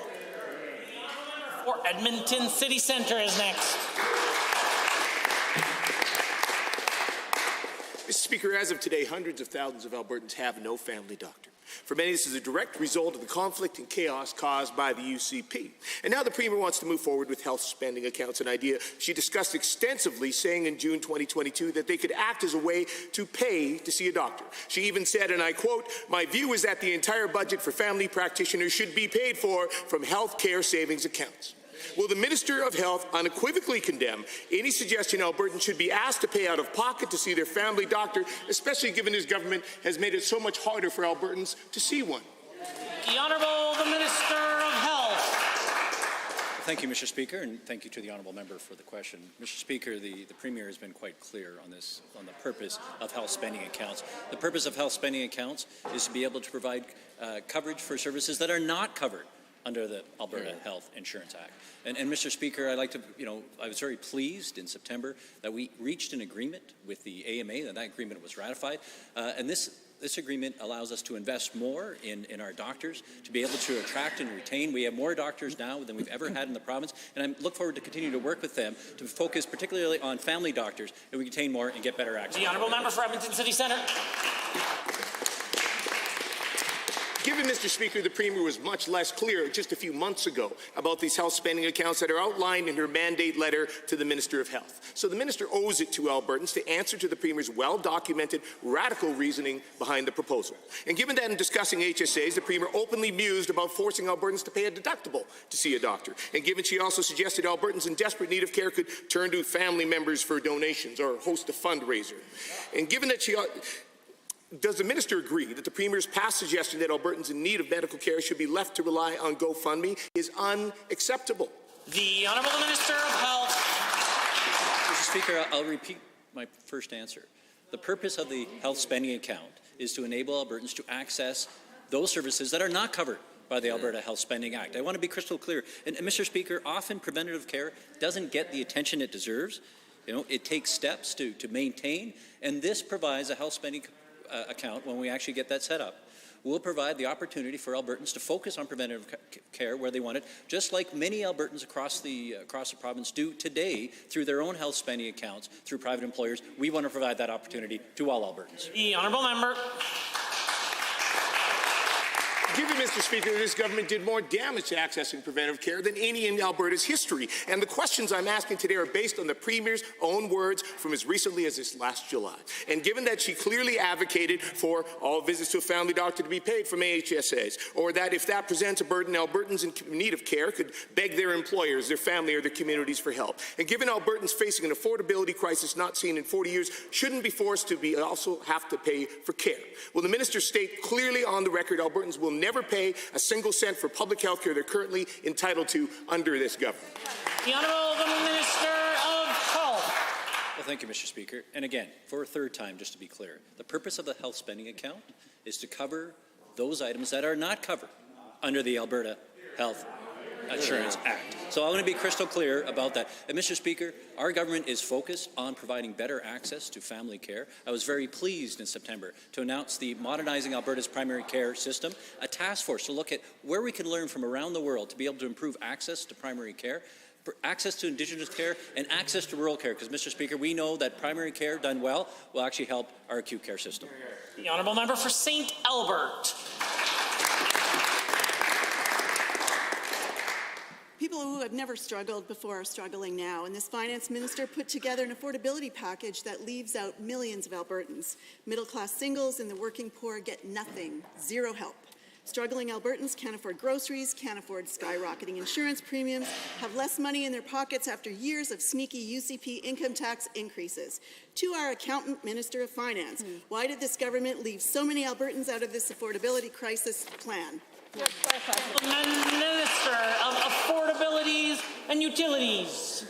For Edmonton City Centre is next. Mr. Speaker, as of today, hundreds of thousands of Albertans have no family doctor. For many, this is a direct result of the conflict and chaos caused by the UCP. And now the Premier wants to move forward with health spending accounts, an idea she discussed extensively, saying in June 2022 that they could act as a way to pay to see a doctor. She even said, and I quote, "My view is that the entire budget for family practitioners should be paid for from health care savings accounts." Will the Minister of Health unequivocally condemn any suggestion Albertans should be asked to pay out of pocket to see their family doctor, especially given his government has made it so much harder for Albertans to see one? The Honourable the Minister of Health. Thank you, Mr. Speaker, and thank you to the Honourable Member for the question. Mr. Speaker, the Premier has been quite clear on this, on the purpose of health spending accounts. The purpose of health spending accounts is to be able to provide coverage for services that are not covered under the Alberta Health Insurance Act. And Mr. Speaker, I'd like to, I was very pleased in September that we reached an agreement with the AMA, and that agreement was ratified. And this agreement allows us to invest more in our doctors, to be able to attract and retain. We have more doctors now than we've ever had in the province, and I look forward to continuing to work with them to focus particularly on family doctors, and we retain more and get better access. The Honourable Member for Edmonton City Centre. Given, Mr. Speaker, the Premier was much less clear just a few months ago about these health spending accounts that are outlined in her mandate letter to the Minister of Health. So the Minister owes it to Albertans to answer to the Premier's well-documented radical reasoning behind the proposal. And given that in discussing HSAs, the Premier openly mused about forcing Albertans to pay a deductible to see a doctor. And given she also suggested Albertans in desperate need of care could turn to family members for donations or host a fundraiser. And given that Does the minister agree that the Premier's past suggestion that Albertans in need of medical care should be left to rely on GoFundMe is unacceptable? The Honourable Minister of Health. Mr. Speaker, I'll repeat my first answer. The purpose of the health spending account is to enable Albertans to access those services that are not covered by the Alberta Health Spending Act. I want to be crystal clear. And Mr. Speaker, often preventative care doesn't get the attention it deserves. You know, it takes steps to maintain, and this provides a health spending account when we actually get that set up. Will provide the opportunity for Albertans to focus on preventative care where they want it, just like many Albertans across the province do today through their own health spending accounts, through private employers. We want to provide that opportunity to all Albertans. The honourable member. Given, Mr. Speaker, that this government did more damage to accessing preventive care than any in Alberta's history, and the questions I'm asking today are based on the Premier's own words from as recently as this last July. And given that she clearly advocated for all visits to a family doctor to be paid from AHSAs, or that if that presents a burden, Albertans in need of care could beg their employers, their family, or their communities for help. And given Albertans facing an affordability crisis not seen in 40 years shouldn't be forced to also have to pay for care, will the minister state clearly on the record Albertans will never pay a single cent for public health care they're currently entitled to under this government? The Honourable Minister of Health. Well, thank you, Mr. Speaker. And again, for a third time, just to be clear, the purpose of the health spending account is to cover those items that are not covered under the Alberta Health Insurance Act. So I want to be crystal clear about that. And Mr. Speaker, our government is focused on providing better access to family care. I was very pleased in September to announce the Modernizing Alberta's Primary Care System, a task force to look at where we can learn from around the world to be able to improve access to primary care, access to Indigenous care, and access to rural care. Because, Mr. Speaker, we know that primary care done well will actually help our acute care system. The honourable member for St. Albert. People who have never struggled before are struggling now, and this finance minister put together an affordability package that leaves out millions of Albertans. Middle-class singles and the working poor get nothing, zero help. Struggling Albertans can't afford groceries, can't afford skyrocketing insurance premiums, have less money in their pockets after years of sneaky UCP income tax increases. To our accountant minister of finance, why did this government leave so many Albertans out of this affordability crisis plan? Minister of Affordabilities and Utilities.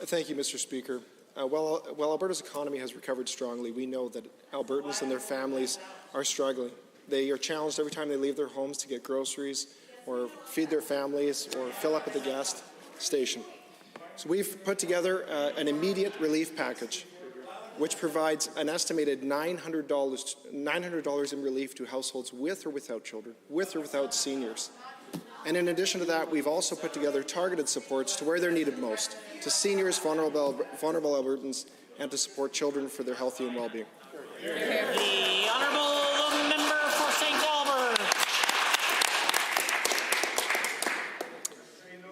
Thank you, Mr. Speaker. While Alberta's economy has recovered strongly, we know that Albertans and their families are struggling. They are challenged every time they leave their homes to get groceries or feed their families or fill up at the gas station. So we've put together an immediate relief package which provides an estimated $900 in relief to households with or without children, with or without seniors. And in addition to that, we've also put together targeted supports to where they're needed most, to seniors, vulnerable Albertans, and to support children for their health and well-being. The honourable member for St. Albert.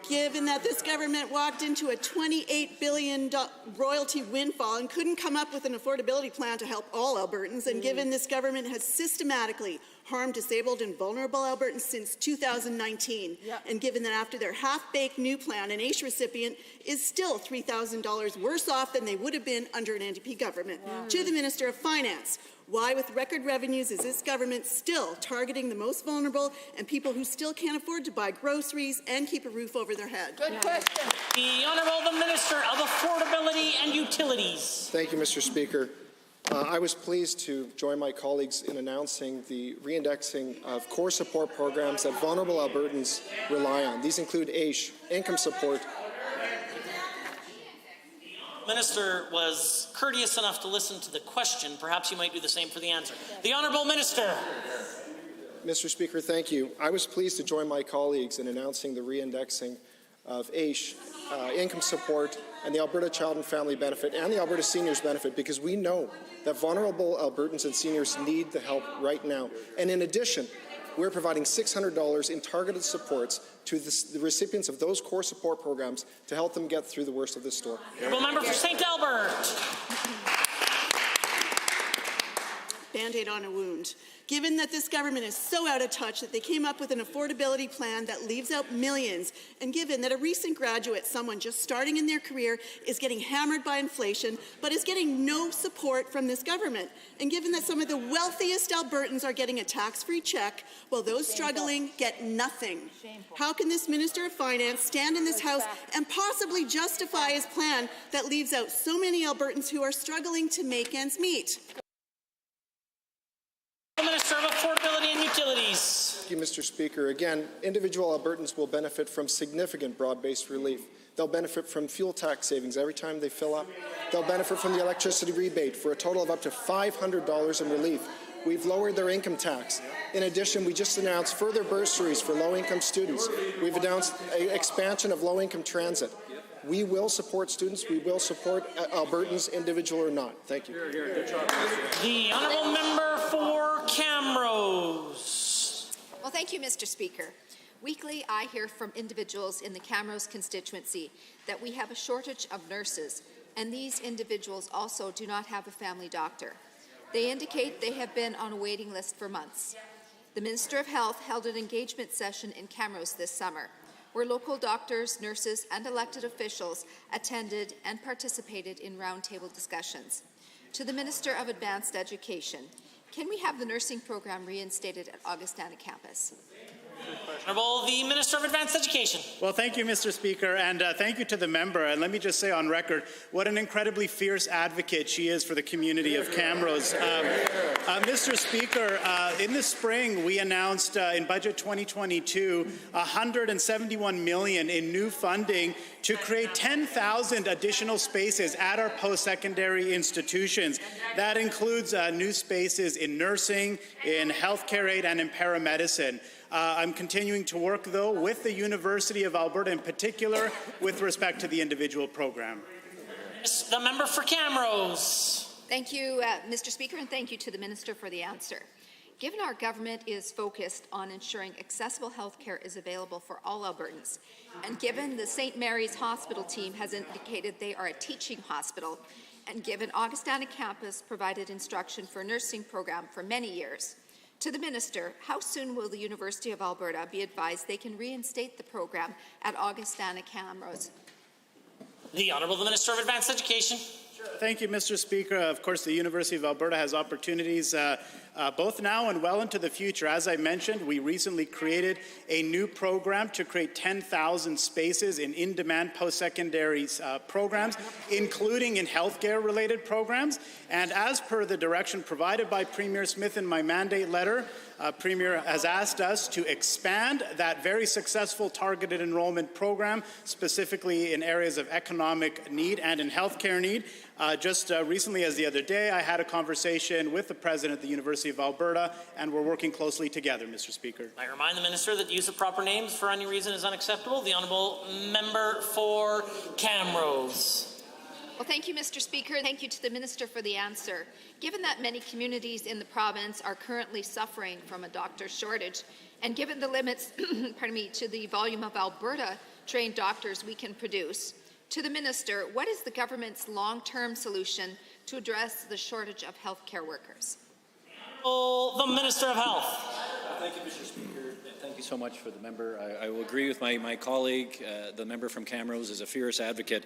Given that this government walked into a $28 billion royalty windfall and couldn't come up with an affordability plan to help all Albertans, and given this government has systematically harmed disabled and vulnerable Albertans since 2019, and given that after their half-baked new plan, an AISH recipient is still $3,000 worse off than they would have been under an NDP government. To the Minister of Finance, why, with record revenues, is this government still targeting the most vulnerable and people who still can't afford to buy groceries and keep a roof over their head? Good question. The Honourable Minister of Affordability and Utilities. Thank you, Mr. Speaker. I was pleased to join my colleagues in announcing the reindexing of core support programs that vulnerable Albertans rely on. These include AISH, income support. Minister was courteous enough to listen to the question. Perhaps you might do the same for the answer. The Honourable Minister. Mr. Speaker, thank you. I was pleased to join my colleagues in announcing the reindexing of AISH, income support, and the Alberta Child and Family Benefit and the Alberta Seniors Benefit, because we know that vulnerable Albertans and seniors need the help right now. And in addition, we're providing $600 in targeted supports to the recipients of those core support programs to help them get through the worst of this storm. Member for St. Albert. Band-Aid on a wound. Given that this government is so out of touch that they came up with an affordability plan that leaves out millions, and given that a recent graduate, someone just starting in their career, is getting hammered by inflation, but is getting no support from this government, and given that some of the wealthiest Albertans are getting a tax-free check, while those struggling get nothing. How can this Minister of Finance stand in this House and possibly justify his plan that leaves out so many Albertans who are struggling to make ends meet? The Minister of Affordability and Utilities. Thank you, Mr. Speaker. Again, individual Albertans will benefit from significant broad-based relief. They'll benefit from fuel tax savings every time they fill up. They'll benefit from the electricity rebate for a total of up to $500 in relief. We've lowered their income tax. In addition, we just announced further bursaries for low-income students. We've announced an expansion of low-income transit. We will support students. We will support Albertans, individual or not. Thank you. The honourable member for Camrose. Well, thank you, Mr. Speaker. Weekly, I hear from individuals in the Camrose constituency that we have a shortage of nurses, and these individuals also do not have a family doctor. They indicate they have been on a waiting list for months. The Minister of Health held an engagement session in Camrose this summer, where local doctors, nurses, and elected officials attended and participated in roundtable discussions. To the Minister of Advanced Education, can we have the nursing program reinstated at Augustana campus? Honourable the Minister of Advanced Education. Well, thank you, Mr. Speaker, and thank you to the member. And let me just say on record what an incredibly fierce advocate she is for the community of Camrose. Mr. Speaker, in the spring, we announced in Budget 2022 $171 million in new funding to create 10,000 additional spaces at our post-secondary institutions. That includes new spaces in nursing, in healthcare aid, and in paramedicine. I'm continuing to work, though, with the University of Alberta in particular with respect to the individual program. The member for Camrose. Thank you, Mr. Speaker, and thank you to the Minister for the answer. Given our government is focused on ensuring accessible health care is available for all Albertans, and given the St. Mary's Hospital team has indicated they are a teaching hospital, and given Augustana campus provided instruction for a nursing program for many years, to the Minister, how soon will the University of Alberta be advised they can reinstate the program at Augustana Camrose? The Honourable the Minister of Advanced Education. Thank you, Mr. Speaker. Of course, the University of Alberta has opportunities both now and well into the future. As I mentioned, we recently created a new program to create 10,000 spaces in in-demand post-secondary programs, including in healthcare-related programs. And as per the direction provided by Premier Smith in my mandate letter, Premier has asked us to expand that very successful targeted enrollment program, specifically in areas of economic need and in healthcare need. Just recently, as the other day, I had a conversation with the President of the University of Alberta, and we're working closely together, Mr. Speaker. I remind the Minister that use of proper names for any reason is unacceptable. The Honourable member for Camrose. Well, thank you, Mr. Speaker. Thank you to the Minister for the answer. Given that many communities in the province are currently suffering from a doctor shortage, and given the limits to the volume of Alberta-trained doctors we can produce, to the Minister, what is the government's long-term solution to address the shortage of healthcare workers? The Minister of Health. Thank you, Mr. Speaker. Thank you so much for the member. I will agree with my colleague. The member from Camrose is a fierce advocate.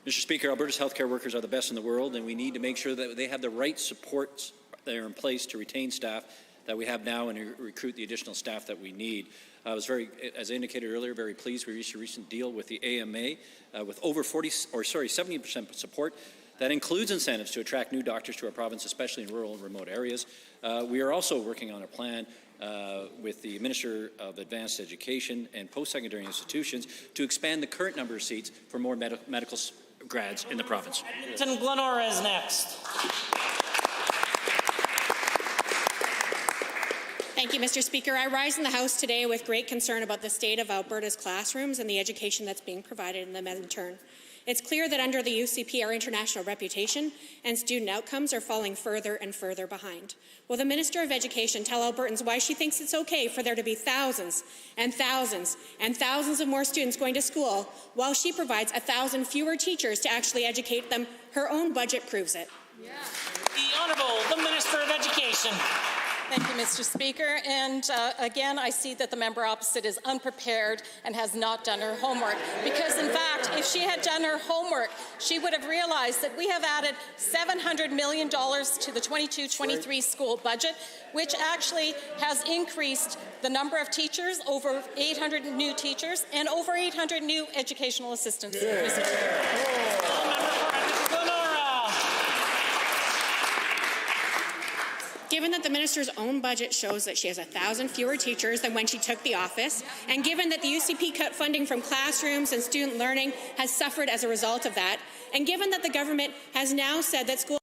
Mr. Speaker, Alberta's healthcare workers are the best in the world, and we need to make sure that they have the right supports that are in place to retain staff that we have now and recruit the additional staff that we need. I was as I indicated earlier, very pleased we reached a recent deal with the AMA with over 70% support. That includes incentives to attract new doctors to our province, especially in rural and remote areas. We are also working on a plan with the Minister of Advanced Education and post-secondary institutions to expand the current number of seats for more medical grads in the province. Edmonton Glenora is next. Thank you, Mr. Speaker. I rise in the House today with great concern about the state of Alberta's classrooms and the education that's being provided in them in turn. It's clear that under the UCP, our international reputation and student outcomes are falling further and further behind. Will the Minister of Education tell Albertans why she thinks it's okay for there to be thousands and thousands and thousands of more students going to school while she provides 1,000 fewer teachers to actually educate them? Her own budget proves it. The Honourable, the Minister of Education. Thank you, Mr. Speaker. And again, I see that the member opposite is unprepared and has not done her homework. Because, in fact, if she had done her homework, she would have realized that we have added $700 million to the 22-23 school budget, which actually has increased the number of teachers, over 800 new teachers, and over 800 new educational assistants. Mr. Given that the minister's own budget shows that she has 1,000 fewer teachers than when she took the office, and given that the UCP cut funding from classrooms and student learning has suffered as a result of that, and given that the government has now said that schools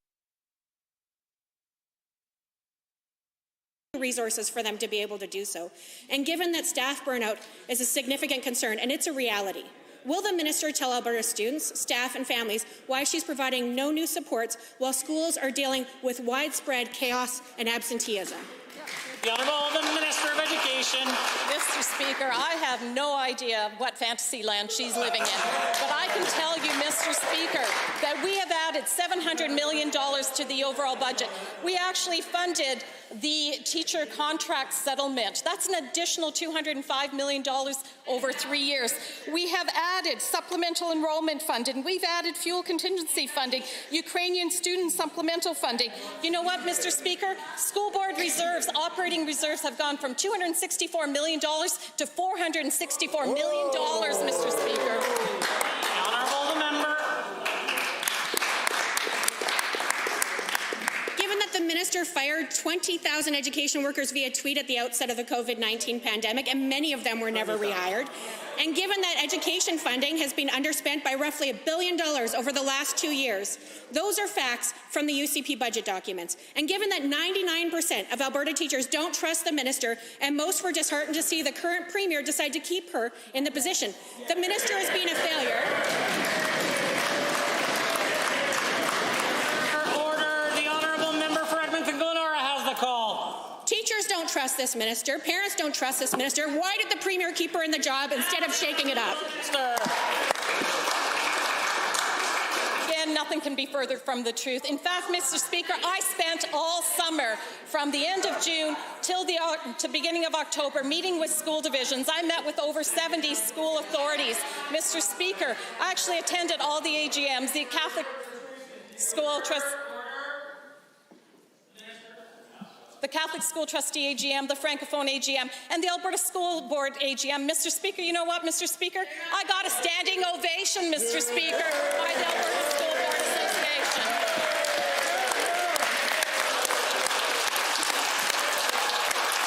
resources for them to be able to do so, and given that staff burnout is a significant concern, and it's a reality, will the minister tell Alberta students, staff and families why she's providing no new supports while schools are dealing with widespread chaos and absenteeism? The Honourable, the Minister of Education. Mr. Speaker, I have no idea what fantasy land she's living in, but I can tell you, Mr. Speaker, that we have added $700 million to the overall budget. We actually funded the teacher contract settlement. That's an additional $205 million over 3 years. We have added supplemental enrollment funding. We've added fuel contingency funding, Ukrainian student supplemental funding. You know what, Mr. Speaker? School board reserves, operating reserves have gone from $264 million to $464 million, Mr. Speaker. Honourable the member. Given that the minister fired 20,000 education workers via tweet at the outset of the COVID-19 pandemic, and many of them were never rehired, and given that education funding has been underspent by roughly $1 billion over the last 2 years, those are facts from the UCP budget documents. And given that 99% of Alberta teachers don't trust the minister, and most were disheartened to see the current premier decide to keep her in the position, the minister has been a failure. Teachers don't trust this minister. Parents don't trust this minister. Why did the premier keep her in the job instead of shaking it up? Again, nothing can be further from the truth. In fact, Mr. Speaker, I spent all summer from the end of June till the beginning of October meeting with school divisions. I met with over 70 school authorities. Mr. Speaker, I actually attended all the AGMs, the Catholic School Trust, the Catholic School Trustee AGM, the Francophone AGM, and the Alberta School Board AGM. Mr. Speaker, you know what, Mr. Speaker? I got a standing ovation, Mr. Speaker, by the Alberta School Board Association.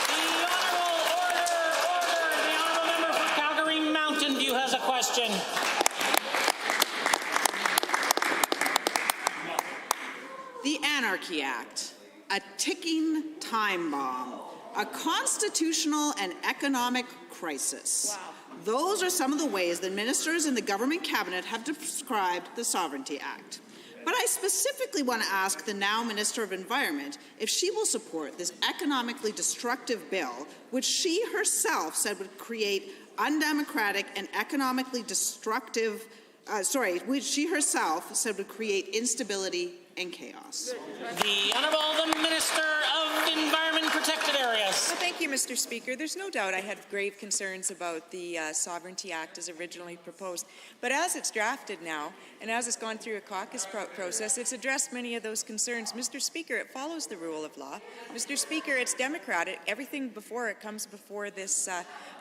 The Honourable member for Calgary Mountain View has a question. The Anarchy Act. A ticking time bomb, a constitutional and economic crisis. Wow. Those are some of the ways that ministers in the government cabinet have described the Sovereignty Act. But I specifically want to ask the now Minister of Environment if she will support this economically destructive bill, which she herself said would create undemocratic and economically destructive, which she herself said would create instability and chaos. The Honourable the Minister of Environment and Protected Areas. Well, thank you, Mr. Speaker. There's no doubt I had grave concerns about the Sovereignty Act as originally proposed. But as it's drafted now, and as it's gone through a caucus process, it's addressed many of those concerns. Mr. Speaker, it follows the rule of law. Mr. Speaker, it's democratic. Everything before it comes before this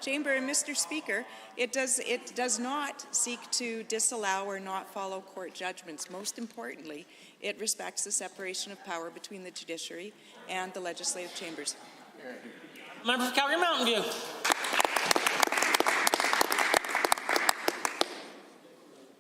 chamber. And Mr. Speaker, it does not seek to disallow or not follow court judgments. Most importantly, it respects the separation of power between the judiciary and the legislative chambers. Member for Calgary Mountain View.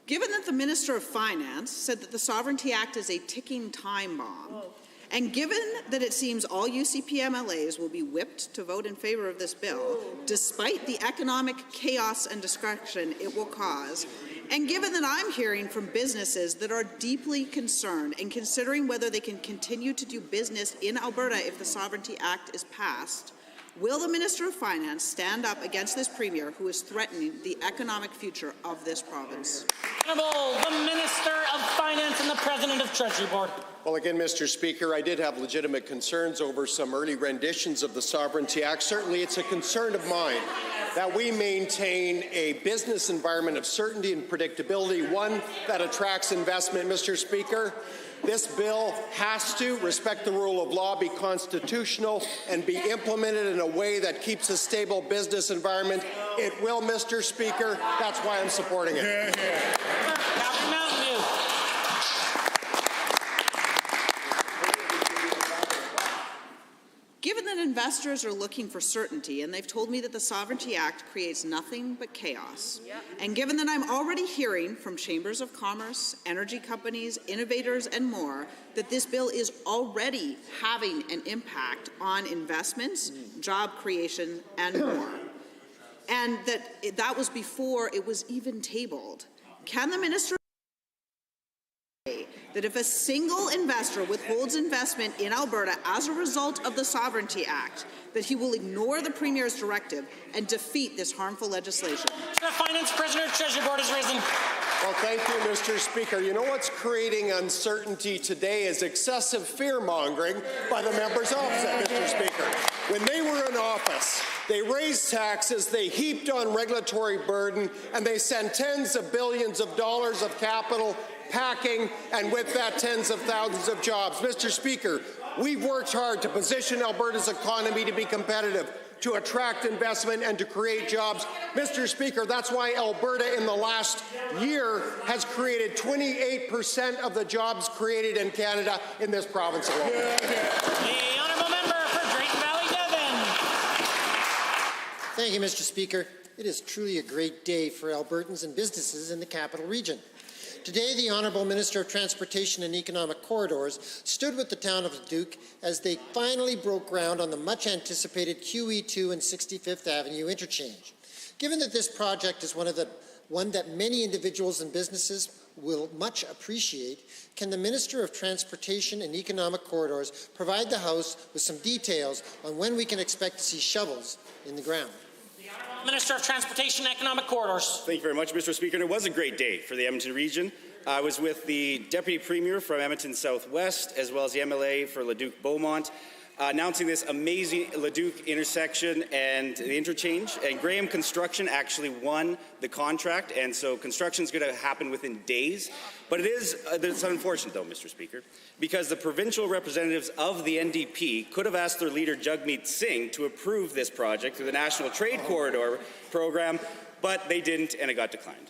Given that the Minister of Finance said that the Sovereignty Act is a ticking time bomb, and given that it seems all UCP MLAs will be whipped to vote in favour of this bill, despite the economic chaos and destruction it will cause, and given that I'm hearing from businesses that are deeply concerned and considering whether they can continue to do business in Alberta if the Sovereignty Act is passed, Will the Minister of Finance stand up against this Premier who is threatening the economic future of this province? Honourable the Minister of Finance and the President of Treasury Board. Well, again, Mr. Speaker, I did have legitimate concerns over some early renditions of the Sovereignty Act. Certainly, it's a concern of mine that we maintain a business environment of certainty and predictability, one that attracts investment. Mr. Speaker, this bill has to respect the rule of law, be constitutional, and be implemented in a way that keeps a stable business environment. It will, Mr. Speaker. That's why I'm supporting it. Given that investors are looking for certainty, and they've told me that the Sovereignty Act creates nothing but chaos, and given that I'm already hearing from chambers of commerce, energy companies, innovators, and more, that this bill is already having an impact on investments, job creation, and more, and that was before it was even tabled, can the Minister that if a single investor withholds investment in Alberta as a result of the Sovereignty Act, that he will ignore the Premier's directive and defeat this harmful legislation? The Finance President of Treasury Board has risen. Well, thank you, Mr. Speaker. You know what's creating uncertainty today is excessive fear-mongering by the members opposite, Mr. Speaker. When they were in office, they raised taxes, they heaped on regulatory burden, and they sent tens of billions of dollars of capital packing, and with that, tens of thousands of jobs. Mr. Speaker, we've worked hard to position Alberta's economy to be competitive, to attract investment, and to create jobs. Mr. Speaker, that's why Alberta in the last year has created 28% of the jobs created in Canada in this province alone. The honourable member for Drayton Valley Devon. Thank you, Mr. Speaker. It is truly a great day for Albertans and businesses in the Capital Region. Today, the Honourable Minister of Transportation and Economic Corridors stood with the town of Leduc as they finally broke ground on the much-anticipated QE2 and 65th Avenue interchange. Given that this project is one that many individuals and businesses will much appreciate, can the Minister of Transportation and Economic Corridors provide the House with some details on when we can expect to see shovels in the ground? Minister of Transportation and Economic Corridors. Thank you very much, Mr. Speaker. It was a great day for the Edmonton region. I was with the Deputy Premier from Edmonton Southwest, as well as the MLA for Leduc Beaumont, announcing this amazing Leduc intersection and the interchange. And Graham Construction actually won the contract, and so construction is going to happen within days. But it's unfortunate, though, Mr. Speaker, because the provincial representatives of the NDP could have asked their leader, Jagmeet Singh, to approve this project through the National Trade Corridor program, but they didn't, and it got declined.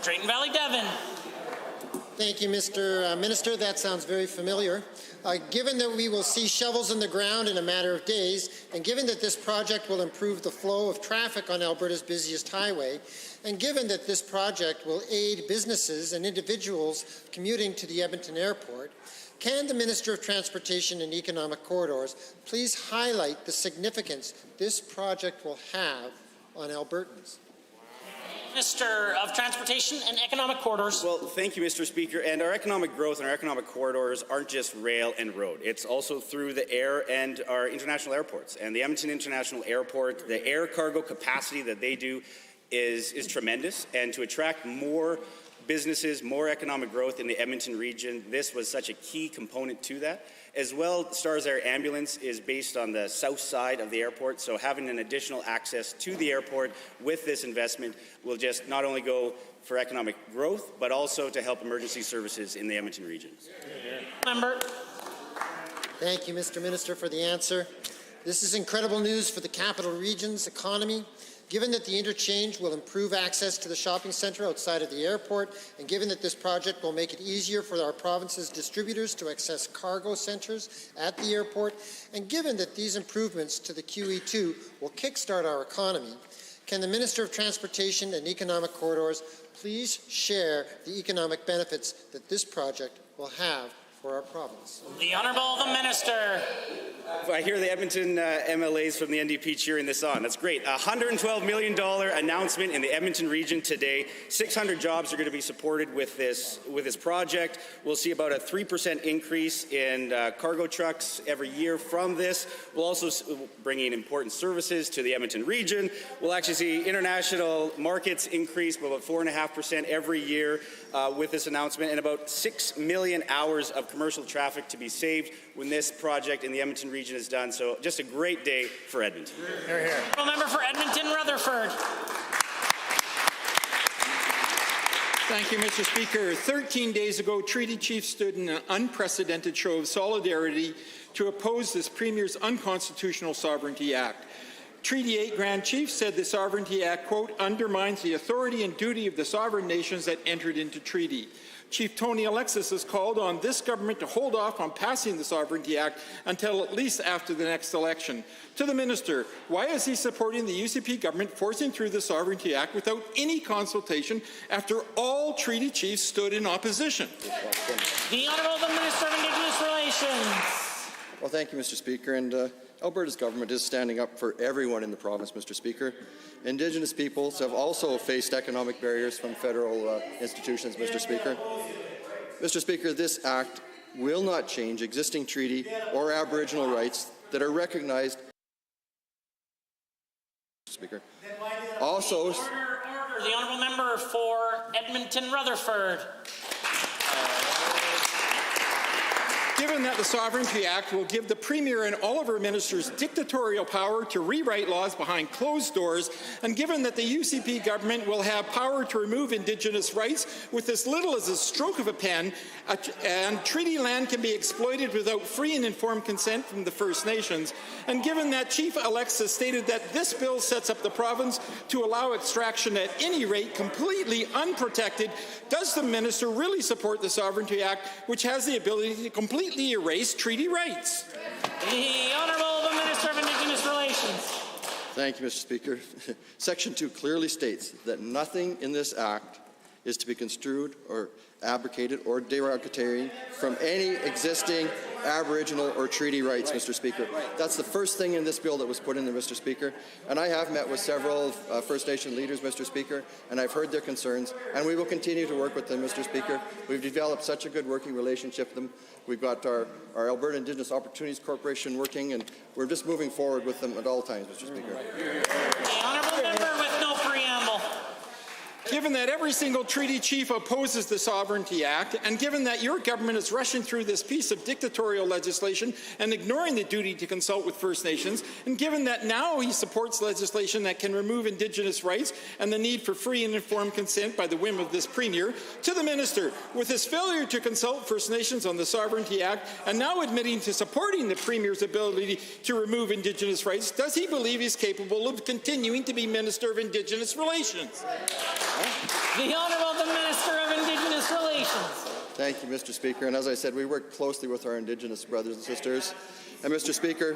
Drayton Valley Devon. Thank you, Mr. Minister. That sounds very familiar. Given that we will see shovels in the ground in a matter of days, and given that this project will improve the flow of traffic on Alberta's busiest highway, and given that this project will aid businesses and individuals commuting to the Edmonton Airport, can the Minister of Transportation and Economic Corridors please highlight the significance this project will have on Albertans? Minister of Transportation and Economic Corridors. Well, thank you, Mr. Speaker. And our economic growth and our economic corridors aren't just rail and road. It's also through the air and our international airports. And the Edmonton International Airport, the air cargo capacity that they do is tremendous. And to attract more businesses, more economic growth in the Edmonton region, this was such a key component to that. As well, Stars Air Ambulance is based on the south side of the airport, so having an additional access to the airport with this investment will just not only go for economic growth, but also to help emergency services in the Edmonton region. Member. Thank you, Mr. Minister, for the answer. This is incredible news for the Capital Region's economy. Given that the interchange will improve access to the shopping centre outside of the airport, and given that this project will make it easier for our province's distributors to access cargo centres at the airport, and given that these improvements to the QE2 will kickstart our economy, can the Minister of Transportation and Economic Corridors please share the economic benefits that this project will have for our province. The Honourable the Minister. I hear the Edmonton MLAs from the NDP cheering this on. That's great. A $112 million announcement in the Edmonton region today. 600 jobs are going to be supported with this project. We'll see about a 3% increase in cargo trucks every year from this. We'll also bring in important services to the Edmonton region. We'll actually see international markets increase by about 4.5% every year with this announcement, and about 6 million hours of commercial traffic to be saved when this project in the Edmonton region is done. So just a great day for Edmonton. Hear, hear. Member for Edmonton Rutherford. Thank you, Mr. Speaker. 13 days ago, Treaty Chiefs stood in an unprecedented show of solidarity to oppose this Premier's unconstitutional Sovereignty Act. Treaty 8 Grand Chief said the Sovereignty Act, quote, undermines the authority and duty of the sovereign nations that entered into treaty. Chief Tony Alexis has called on this government to hold off on passing the Sovereignty Act until at least after the next election. To the Minister, why is he supporting the UCP government forcing through the Sovereignty Act without any consultation after all treaty chiefs stood in opposition? The Honourable the Minister of Indigenous Relations. Well, thank you, Mr. Speaker. And Alberta's government is standing up for everyone in the province, Mr. Speaker. Indigenous peoples have also faced economic barriers from federal institutions, Mr. Speaker. Mr. Speaker, this Act will not change existing treaty or Aboriginal rights that are recognized. Mr. Speaker. Also, order. The Honourable Member for Edmonton Rutherford. Given that the Sovereignty Act will give the Premier and all of her ministers dictatorial power to rewrite laws behind closed doors, and given that the UCP government will have power to remove Indigenous rights with as little as a stroke of a pen, and treaty land can be exploited without free and informed consent from the First Nations, and given that Chief Alexis stated that this bill sets up the province to allow extraction at any rate completely unprotected, does the Minister really support the Sovereignty Act, which has the ability to completely erase treaty rights? The Honourable the Minister of Indigenous Relations. Thank you, Mr. Speaker. Section 2 clearly states that nothing in this Act is to be construed or abrogated or derogatory from any existing Aboriginal or treaty rights, Mr. Speaker. That's the first thing in this bill that was put in there, Mr. Speaker. And I have met with several First Nation leaders, Mr. Speaker, and I've heard their concerns, and we will continue to work with them, Mr. Speaker. We've developed such a good working relationship with them. We've got our Alberta Indigenous Opportunities Corporation working, and we're just moving forward with them at all times, Mr. Speaker. The Honourable Member with no preamble. Given that every single treaty chief opposes the Sovereignty Act, and given that your government is rushing through this piece of dictatorial legislation and ignoring the duty to consult with First Nations, and given that now he supports legislation that can remove Indigenous rights and the need for free and informed consent by the whim of this Premier, to the Minister, with his failure to consult First Nations on the Sovereignty Act and now admitting to supporting the Premier's ability to remove Indigenous rights, does he believe he's capable of continuing to be Minister of Indigenous Relations? The Honourable the Minister of Indigenous Relations. Thank you, Mr. Speaker. And as I said, we work closely with our Indigenous brothers and sisters. And Mr. Speaker,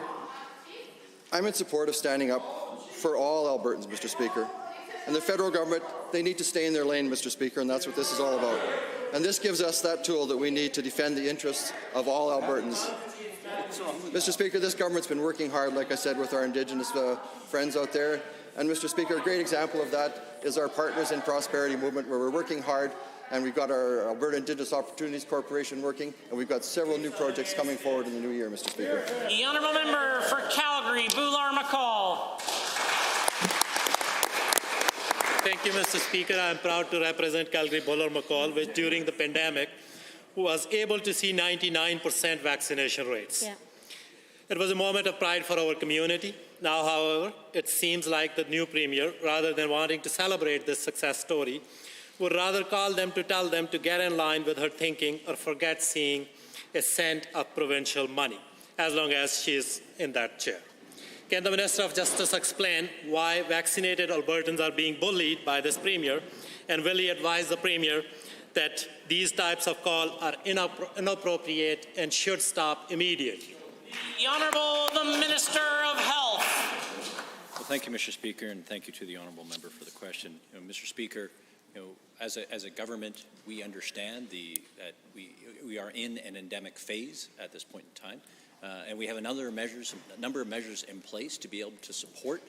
I'm in support of standing up for all Albertans, Mr. Speaker. And the federal government, they need to stay in their lane, Mr. Speaker, and that's what this is all about. And this gives us that tool that we need to defend the interests of all Albertans. Mr. Speaker, this government's been working hard, like I said, with our Indigenous friends out there. And Mr. Speaker, a great example of that is our Partners in Prosperity movement, where we're working hard, and we've got our Alberta Indigenous Opportunities Corporation working, and we've got several new projects coming forward in the new year, Mr. Speaker. The Honourable Member for Calgary, Boular-McCall. Thank you, Mr. Speaker. I am proud to represent Calgary Boular-McCall, which during the pandemic was able to see 99% vaccination rates. Yeah. It was a moment of pride for our community. Now, however, it seems like the new Premier, rather than wanting to celebrate this success story, would rather call them to tell them to get in line with her thinking or forget seeing a cent of provincial money, as long as she is in that chair. Can the Minister of Justice explain why vaccinated Albertans are being bullied by this Premier, and will he advise the Premier that these types of calls are inappropriate and should stop immediately? The Honourable the Minister of Health. Well, thank you, Mr. Speaker, and thank you to the Honourable Member for the question. Mr. Speaker, as a government, we understand that we we are in an endemic phase at this point in time, and we have a number of measures in place to be able to support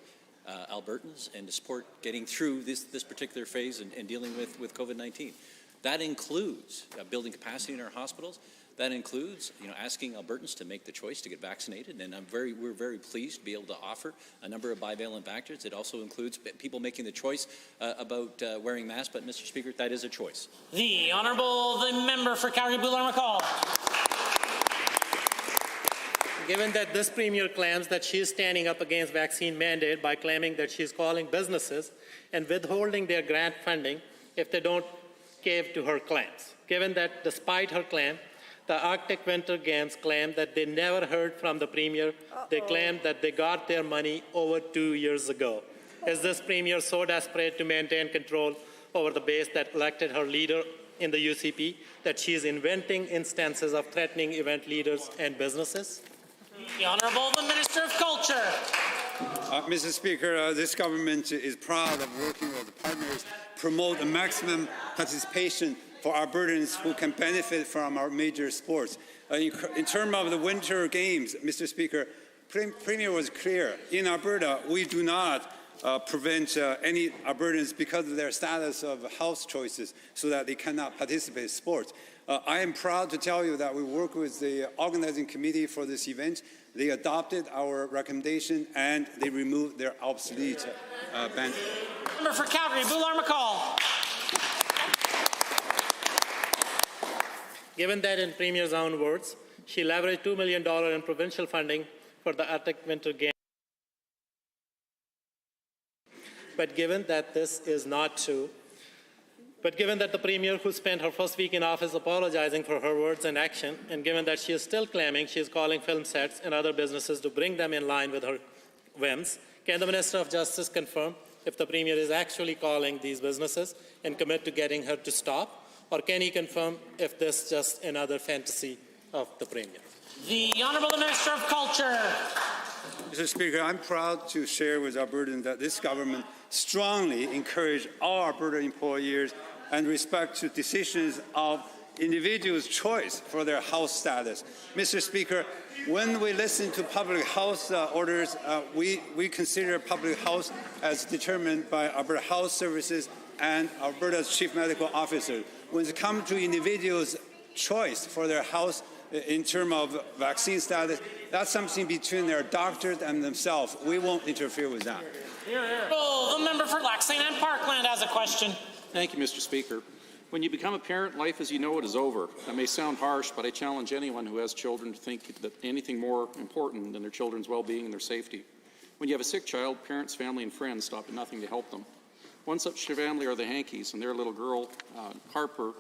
Albertans and to support getting through this particular phase and dealing with COVID-19. That includes building capacity in our hospitals. That includes, asking Albertans to make the choice to get vaccinated, and we're very pleased to be able to offer a number of bivalent vaccines. It also includes people making the choice about wearing masks, but Mr. Speaker, that is a choice. The member for Calgary-Boulogne-McCall. Given that this Premier claims that she is standing up against vaccine mandate by claiming that she is calling businesses and withholding their grant funding if they don't cave to her claims. Given that despite her claim, the Arctic Winter Games claimed that they never heard from the Premier. They claimed that they got their money over 2 years ago. Is this Premier so desperate to maintain control over the base that elected her leader in the UCP that she is inventing instances of threatening event leaders and businesses? The Honourable the Minister of Culture. Mr. Speaker, this government is proud of working with partners to promote the maximum participation for Albertans who can benefit from our major sports. In terms of the Winter Games, Mr. Speaker, Premier was clear. In Alberta, we do not prevent any Albertans because of their status of health choices so that they cannot participate in sports. I am proud to tell you that we work with the organizing committee for this event. They adopted our recommendation and they removed their obsolete ban. Member for Calgary-Boulogne-McCall. Given that, in Premier's own words, she leveraged $2 million in provincial funding for the Arctic Winter Games. But given that this is not true, given that the Premier, who spent her first week in office apologizing for her words and action, and given that she is still claiming she is calling film sets and other businesses to bring them in line with her whims, can the Minister of Justice confirm if the Premier is actually calling these businesses and commit to getting her to stop? Or can he confirm if this is just another fantasy of the Premier? The Honourable Minister of Culture. Mr. Speaker, I'm proud to share with Albertans that this government strongly encourages all Alberta employers and respect to decisions of individuals' choice for their health status. Mr. Speaker, when we listen to public health orders, we consider public health as determined by Alberta Health Services and Alberta's Chief Medical Officer. When it comes to individuals' choice for their health in terms of vaccine status, that's something between their doctors and themselves. We won't interfere with that. The member for Lac St. Anne Parkland has a question. Thank you, Mr. Speaker. When you become a parent, life as you know it is over. That may sound harsh, but I challenge anyone who has children to think that anything more important than their children's well-being and their safety. When you have a sick child, parents, family, and friends stop at nothing to help them. One such family are the Hankies, and their little girl, Harper,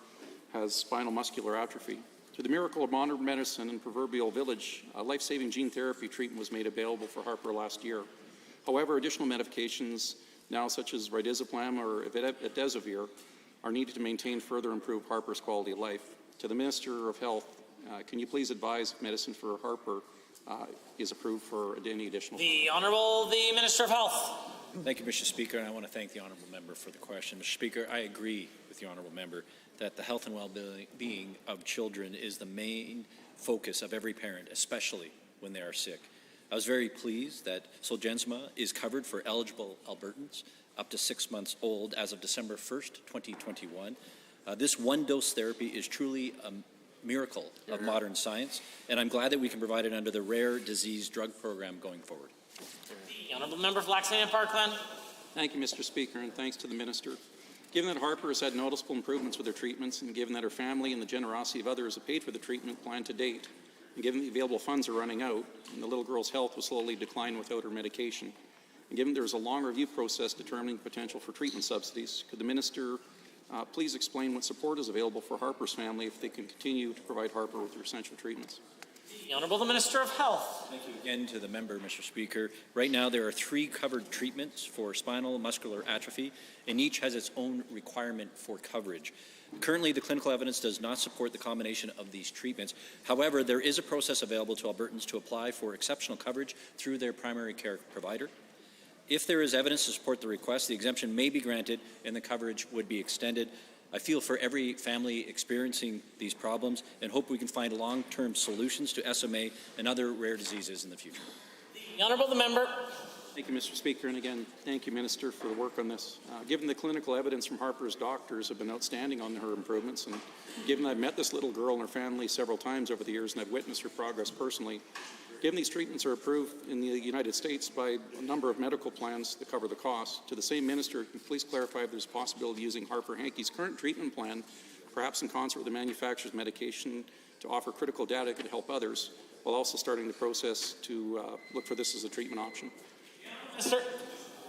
has spinal muscular atrophy. Through the miracle of modern medicine and proverbial village, a life-saving gene therapy treatment was made available for Harper last year. However, additional medications now, such as Ridizeplam or Idezavir, are needed to maintain further improve Harper's quality of life. To the Minister of Health, can you please advise if medicine for Harper is approved for any additional? The Honourable the Minister of Health. Thank you, Mr. Speaker, and I want to thank the Honourable Member for the question. Mr. Speaker, I agree with the Honourable Member that the health and well-being of children is the main focus of every parent, especially when they are sick. I was very pleased that Zolgensma is covered for eligible Albertans up to 6 months old as of December 1st, 2021. This one-dose therapy is truly a miracle of modern science, and I'm glad that we can provide it under the Rare Disease Drug Program going forward. The Honourable Member for Lac St. Anne Parkland. Thank you, Mr. Speaker, and thanks to the Minister. Given that Harper has had noticeable improvements with her treatments, and given that her family and the generosity of others have paid for the treatment plan to date, and given the available funds are running out, and the little girl's health will slowly decline without her medication, and given there is a long review process determining potential for treatment subsidies, could the Minister please explain what support is available for Harper's family if they can continue to provide Harper with her essential treatments? The Honourable the Minister of Health. Thank you again to the member, Mr. Speaker. Right now there are 3 covered treatments for spinal muscular atrophy, and each has its own requirement for coverage. Currently, the clinical evidence does not support the combination of these treatments. However, there is a process available to Albertans to apply for exceptional coverage through their primary care provider. If there is evidence to support the request, the exemption may be granted and the coverage would be extended. I feel for every family experiencing these problems and hope we can find long-term solutions to SMA and other rare diseases in the future. The Honourable the Member. Thank you, Mr. Speaker, and again, thank you, Minister, for the work on this. Given the clinical evidence from Harper's doctors have been outstanding on her improvements, and given I've met this little girl and her family several times over the years and I've witnessed her progress personally, given these treatments are approved in the United States by a number of medical plans that cover the cost, to the same minister, can you please clarify if there's a possibility of using Harper Hankey's current treatment plan, perhaps in concert with the manufacturer's medication, to offer critical data that could help others, while also starting the process to look for this as a treatment option? Sir.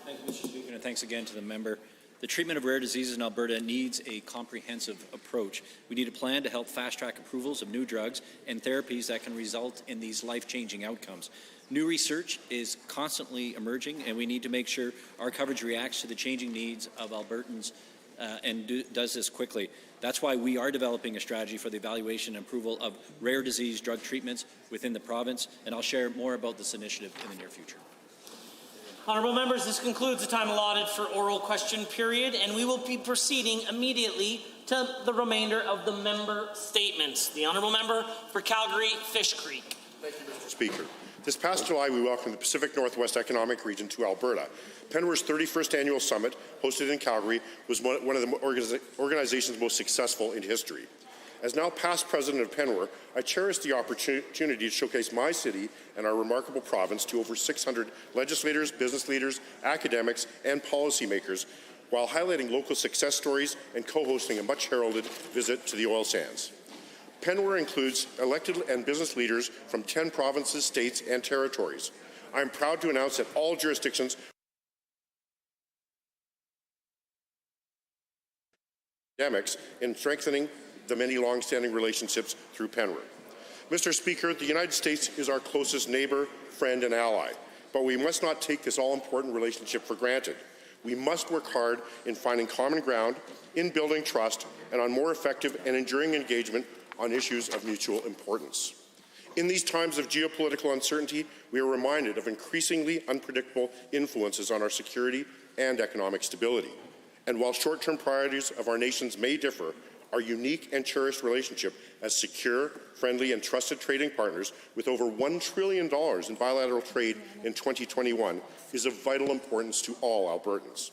Thank you, Mr. Speaker, and thanks again to the member. The treatment of rare diseases in Alberta needs a comprehensive approach. We need a plan to help fast-track approvals of new drugs and therapies that can result in these life-changing outcomes. New research is constantly emerging, and we need to make sure our coverage reacts to the changing needs of Albertans and does this quickly. That's why we are developing a strategy for the evaluation and approval of rare disease drug treatments within the province, and I'll share more about this initiative in the near future. Honourable members, this concludes the time allotted for oral question period, and we will be proceeding immediately to the remainder of the member statements. The Honourable Member for Calgary Fish Creek. Thank you, Mr. Speaker. This past July, we welcomed the Pacific Northwest Economic Region to Alberta. Penware's 31st annual summit, hosted in Calgary, was one of the organization's most successful in history. As now past president of Penware, I cherish the opportunity to showcase my city and our remarkable province to over 600 legislators, business leaders, academics, and policymakers, while highlighting local success stories and co-hosting a much-heralded visit to the oil sands. Penware includes elected and business leaders from 10 provinces, states, and territories. I am proud to announce that all jurisdictions academics in strengthening the many long-standing relationships through Penware. Mr. Speaker, the United States is our closest neighbor, friend, and ally, but we must not take this all-important relationship for granted. We must work hard in finding common ground, in building trust, and on more effective and enduring engagement on issues of mutual importance. In these times of geopolitical uncertainty, we are reminded of increasingly unpredictable influences on our security and economic stability. And while short-term priorities of our nations may differ, our unique and cherished relationship as secure, friendly, and trusted trading partners with over $1 trillion in bilateral trade in 2021 is of vital importance to all Albertans.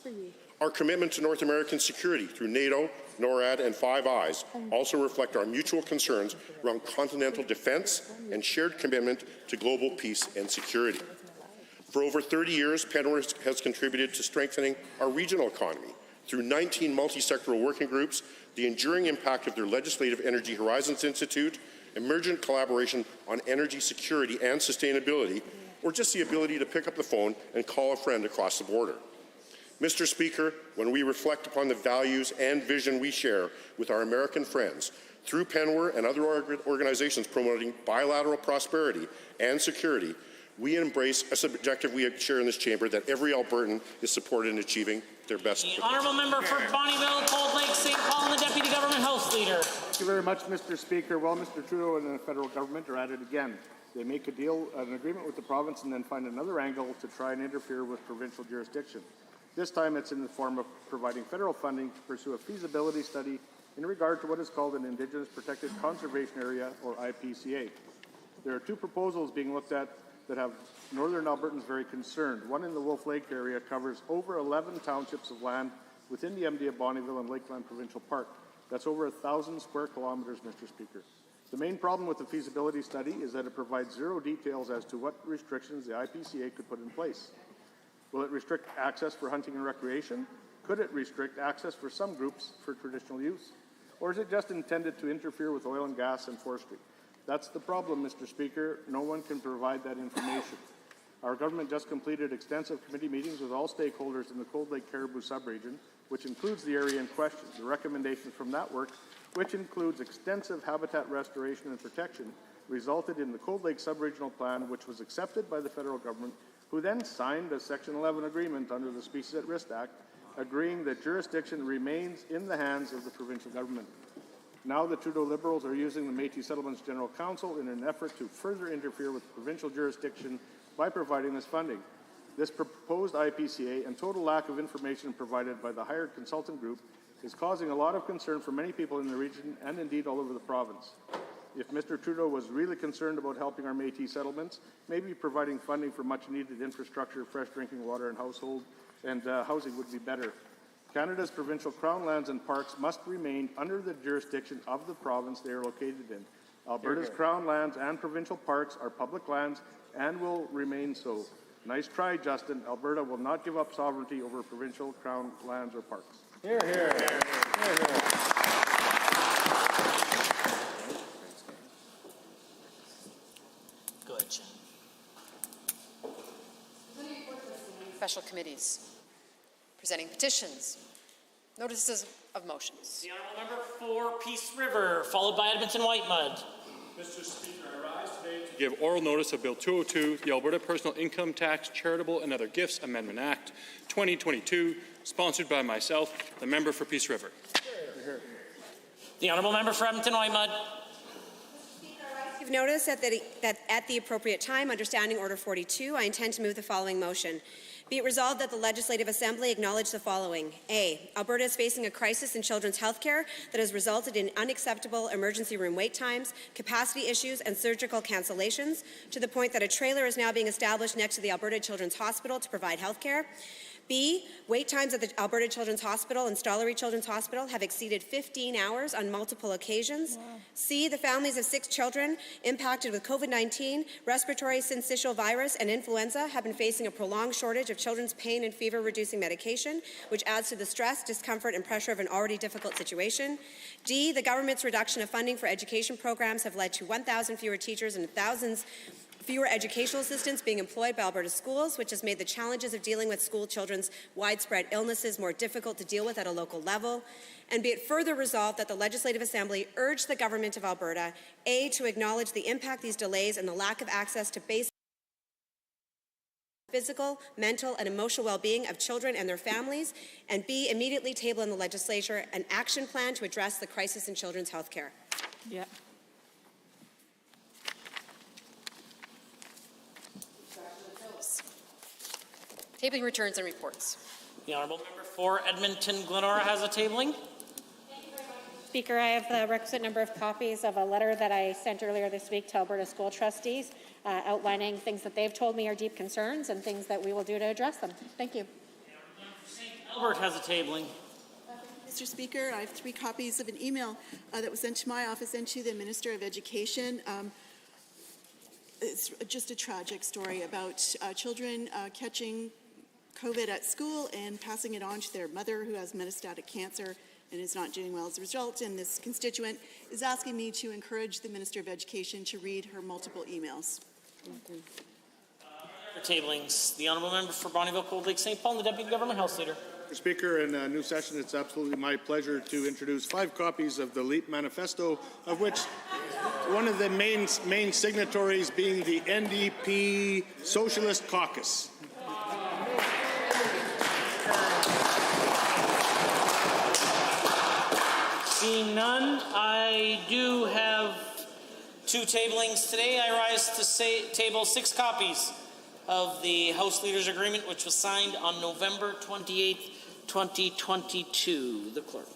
Our commitment to North American security through NATO, NORAD, and Five Eyes also reflect our mutual concerns around continental defense and shared commitment to global peace and security. For over 30 years, Penware has contributed to strengthening our regional economy through 19 multi-sectoral working groups, the enduring impact of their legislative Energy Horizons Institute, emergent collaboration on energy security and sustainability, or just the ability to pick up the phone and call a friend across the border. Mr. Speaker, when we reflect upon the values and vision we share with our American friends, through Penware and other organizations promoting bilateral prosperity and security, we embrace a objective we share in this chamber that every Albertan is supported in achieving their best. The Honourable Member for Bonnyville, Cold Lake, St. Paul, and the Deputy Government House Leader. Thank you very much, Mr. Speaker. Well, Mr. Trudeau and the federal government are at it again. They make a deal, an agreement with the province, and then find another angle to try and interfere with provincial jurisdiction. This time it's in the form of providing federal funding to pursue a feasibility study in regard to what is called an Indigenous Protected Conservation Area, or IPCA. There are two proposals being looked at that have Northern Albertans very concerned. One in the Wolf Lake area covers over 11 townships of land within the MD of Bonnyville and Lakeland Provincial Park. That's over 1,000 square kilometers, Mr. Speaker. The main problem with the feasibility study is that it provides zero details as to what restrictions the IPCA could put in place. Will it restrict access for hunting and recreation? Could it restrict access for some groups for traditional use? Or is it just intended to interfere with oil and gas and forestry? That's the problem, Mr. Speaker. No one can provide that information. Our government just completed extensive committee meetings with all stakeholders in the Cold Lake Caribou subregion, which includes the area in question. The recommendations from that work, which includes extensive habitat restoration and protection, resulted in the Cold Lake Subregional Plan, which was accepted by the federal government, who then signed a Section 11 agreement under the Species at Risk Act, agreeing that jurisdiction remains in the hands of the provincial government. Now the Trudeau Liberals are using the Métis Settlements General Council in an effort to further interfere with provincial jurisdiction by providing this funding. This proposed IPCA and total lack of information provided by the hired consultant group is causing a lot of concern for many people in the region and indeed all over the province. If Mr. Trudeau was really concerned about helping our Métis settlements, maybe providing funding for much-needed infrastructure, fresh drinking water, and housing would be better. Canada's provincial crown lands and parks must remain under the jurisdiction of the province they are located in. Alberta's crown lands and provincial parks are public lands and will remain so. Nice try, Justin. Alberta will not give up sovereignty over provincial crown lands or parks. Hear, hear. Hear, hear. Good. Special committees. Presenting petitions. Notices of motions. The Honourable Member for Peace River, followed by Edmonton Whitemud. Mr. Speaker, I rise today to give oral notice of Bill 202, the Alberta Personal Income Tax, Charitable and Other Gifts Amendment Act 2022, sponsored by myself, the member for Peace River. The Honourable Member for Edmonton Whitemud. Give notice that at the appropriate time, under Standing Order 42, I intend to move the following motion. Be it resolved that the Legislative Assembly acknowledge the following. A. Alberta is facing a crisis in children's health care that has resulted in unacceptable emergency room wait times, capacity issues, and surgical cancellations, to the point that a trailer is now being established next to the Alberta Children's Hospital to provide health care. B. Wait times at the Alberta Children's Hospital and Stollery Children's Hospital have exceeded 15 hours on multiple occasions. Wow. C. The families of 6 children impacted with COVID-19, respiratory syncytial virus, and influenza have been facing a prolonged shortage of children's pain and fever-reducing medication, which adds to the stress, discomfort, and pressure of an already difficult situation. D. The government's reduction of funding for education programs have led to 1,000 fewer teachers and thousands fewer educational assistants being employed by Alberta schools, which has made the challenges of dealing with school children's widespread illnesses more difficult to deal with at a local level. And be it further resolved that the Legislative Assembly urge the Government of Alberta, A, to acknowledge the impact these delays and the lack of access to basic physical, mental, and emotional well-being of children and their families, and B, immediately table in the legislature an action plan to address the crisis in children's health care. Yeah. Tabling returns and reports. The Honourable Member for Edmonton Glenora has a tabling. Speaker, I have the requisite number of copies of a letter that I sent earlier this week to Alberta school trustees outlining things that they've told me are deep concerns and things that we will do to address them. Thank you. Albert has a tabling. Mr. Speaker, I have 3 copies of an email that was sent to my office and to the Minister of Education. It's just a tragic story about children catching COVID at school and passing it on to their mother, who has metastatic cancer and is not doing well as a result. And this constituent is asking me to encourage the Minister of Education to read her multiple emails. For tablings, the Honourable Member for Bonnyville, Cold Lake, St. Paul, and the Deputy Government House Leader. Mr. Speaker, in a new session, it's absolutely my pleasure to introduce 5 copies of the LEAP Manifesto, of which one of the main signatories being the NDP Socialist Caucus. Seeing none, I do have 2 tablings today. I rise to table 6 copies of the House Leaders Agreement, which was signed on November 28th, 2022. The Clerk.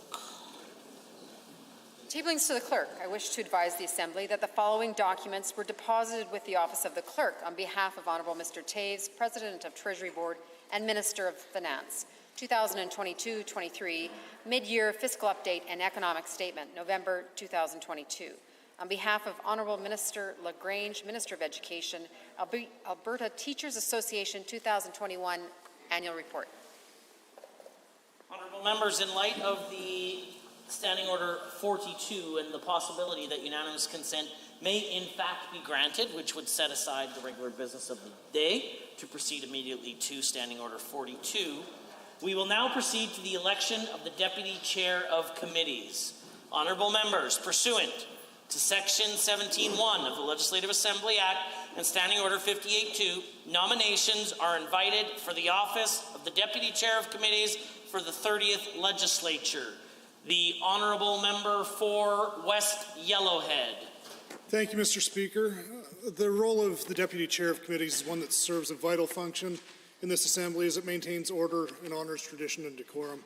Tablings to the Clerk. I wish to advise the Assembly that the following documents were deposited with the Office of the Clerk on behalf of Honourable Mr. Taves, President of Treasury Board and Minister of Finance. 2022-23 Mid-Year Fiscal Update and Economic Statement, November 2022. On behalf of Honourable Minister LaGrange, Minister of Education, Alberta Teachers Association 2021 Annual Report. Honourable Members, in light of the Standing Order 42 and the possibility that unanimous consent may in fact be granted, which would set aside the regular business of the day to proceed immediately to Standing Order 42, we will now proceed to the election of the Deputy Chair of Committees. Honourable Members, pursuant to Section 17.1 of the Legislative Assembly Act and Standing Order 58.2, nominations are invited for the office of the Deputy Chair of Committees for the 30th Legislature. The Honourable Member for West Yellowhead. Thank you, Mr. Speaker. The role of the Deputy Chair of Committees is one that serves a vital function in this Assembly as it maintains order and honours tradition and decorum.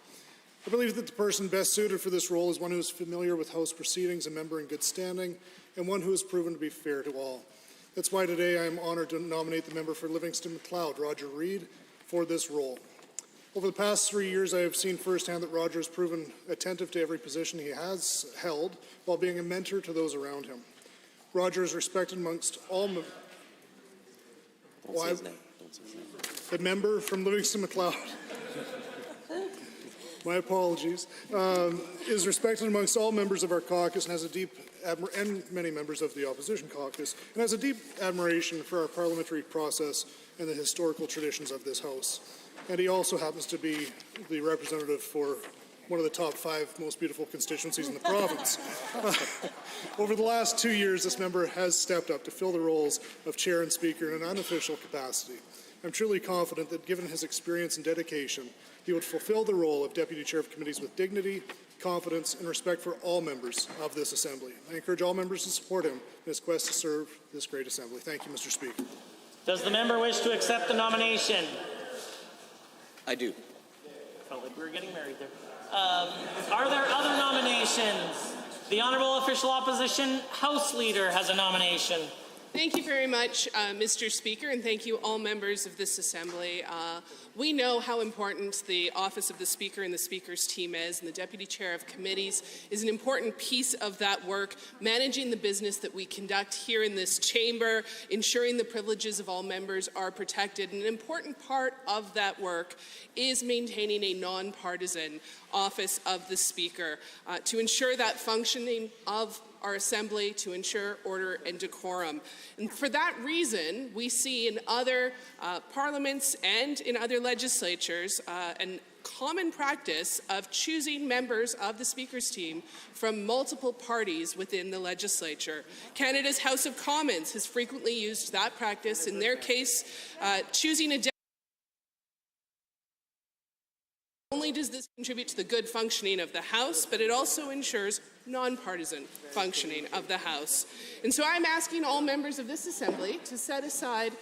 I believe that the person best suited for this role is one who is familiar with House proceedings, a member in good standing, and one who has proven to be fair to all. That's why today I am honored to nominate the member for Livingston-McLeod, Roger Reid, for this role. Over the past 3 years, I have seen firsthand that Roger has proven attentive to every position he has held while being a mentor to those around him. Roger is respected amongst all the member from Livingston-McLeod. My apologies, is respected amongst all members of our caucus and has a deep and many members of the opposition caucus, and has a deep admiration for our parliamentary process and the historical traditions of this House. And he also happens to be the representative for one of the top 5 most beautiful constituencies in the province. Over the last 2 years, this member has stepped up to fill the roles of chair and speaker in an unofficial capacity. I'm truly confident that given his experience and dedication, he would fulfill the role of Deputy Chair of Committees with dignity, confidence, and respect for all members of this Assembly. I encourage all members to support him in his quest to serve this great Assembly. Thank you, Mr. Speaker. Does the member wish to accept the nomination? I do. Felt like we were getting married there. Are there other nominations? The Honourable Official Opposition House Leader has a nomination. Thank you very much, Mr. Speaker, and thank you all members of this Assembly. We know how important the office of the Speaker and the Speaker's team is, and the Deputy Chair of Committees is an important piece of that work, managing the business that we conduct here in this chamber, ensuring the privileges of all members are protected. And an important part of that work is maintaining a nonpartisan office of the Speaker to ensure that functioning of our Assembly, to ensure order and decorum. And for that reason, we see in other parliaments and in other legislatures an common practice of choosing members of the Speaker's team from multiple parties within the legislature. Canada's House of Commons has frequently used that practice. In their case, choosing a not only does this contribute to the good functioning of the House, but it also ensures nonpartisan functioning of the House. And so I'm asking all members of this Assembly to set aside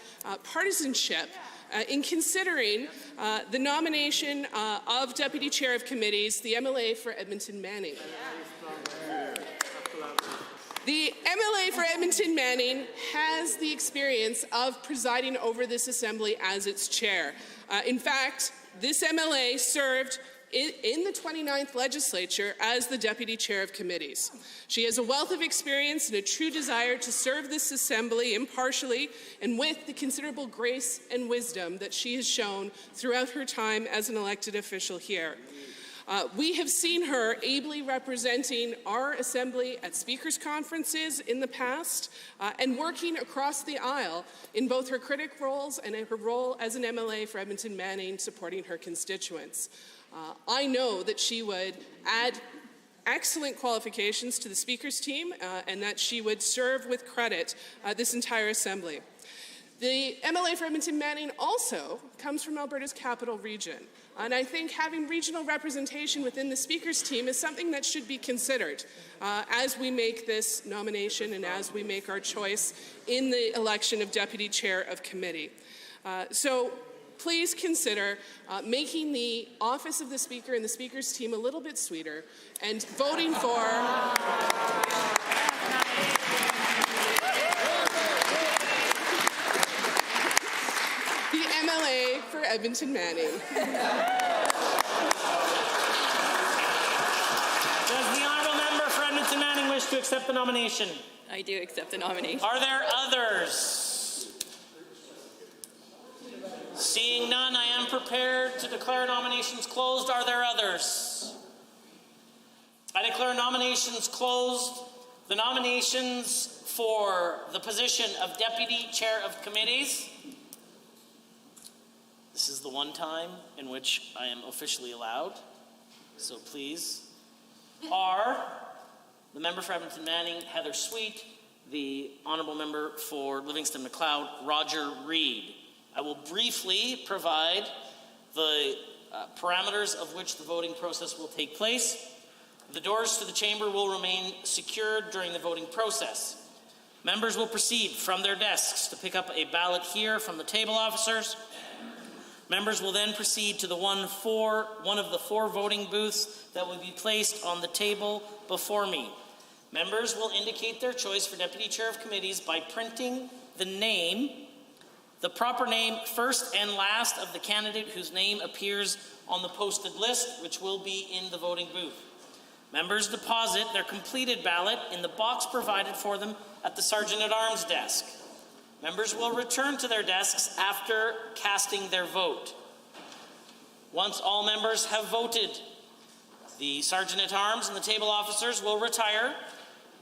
partisanship in considering the nomination of Deputy Chair of Committees, the MLA for Edmonton Manning. The MLA for Edmonton Manning has the experience of presiding over this Assembly as its chair. In fact, this MLA served in the 29th legislature as the Deputy Chair of Committees. She has a wealth of experience and a true desire to serve this Assembly impartially and with the considerable grace and wisdom that she has shown throughout her time as an elected official here. We have seen her ably representing our Assembly at Speakers' Conferences in the past and working across the aisle in both her critic roles and in her role as an MLA for Edmonton Manning supporting her constituents. I know that she would add excellent qualifications to the Speaker's team and that she would serve with credit this entire Assembly. The MLA for Edmonton Manning also comes from Alberta's capital region, and I think having regional representation within the Speaker's team is something that should be considered as we make this nomination and as we make our choice in the election of Deputy Chair of Committee. So please consider making the office of the Speaker and the Speaker's team a little bit sweeter and voting for MLA for Edmonton Manning. Does the honourable member for Edmonton Manning wish to accept the nomination? I do accept the nomination. Are there others? Seeing none, I am prepared to declare nominations closed. Are there others? I declare nominations closed. The nominations for the position of Deputy Chair of Committees. This is the one time in which I am officially allowed, so please, are the member for Edmonton Manning, Heather Sweet, the honourable member for Livingston-McLeod, Roger Reid. I will briefly provide the parameters of which the voting process will take place. The doors to the chamber will remain secured during the voting process. Members will proceed from their desks to pick up a ballot here from the table officers. Members will then proceed to the one of the 4 voting booths that will be placed on the table before me. Members will indicate their choice for Deputy Chair of Committees by printing the proper name first and last of the candidate whose name appears on the posted list, which will be in the voting booth. Members deposit their completed ballot in the box provided for them at the Sergeant-at-Arms desk. Members will return to their desks after casting their vote. Once all members have voted, the Sergeant-at-Arms and the table officers will retire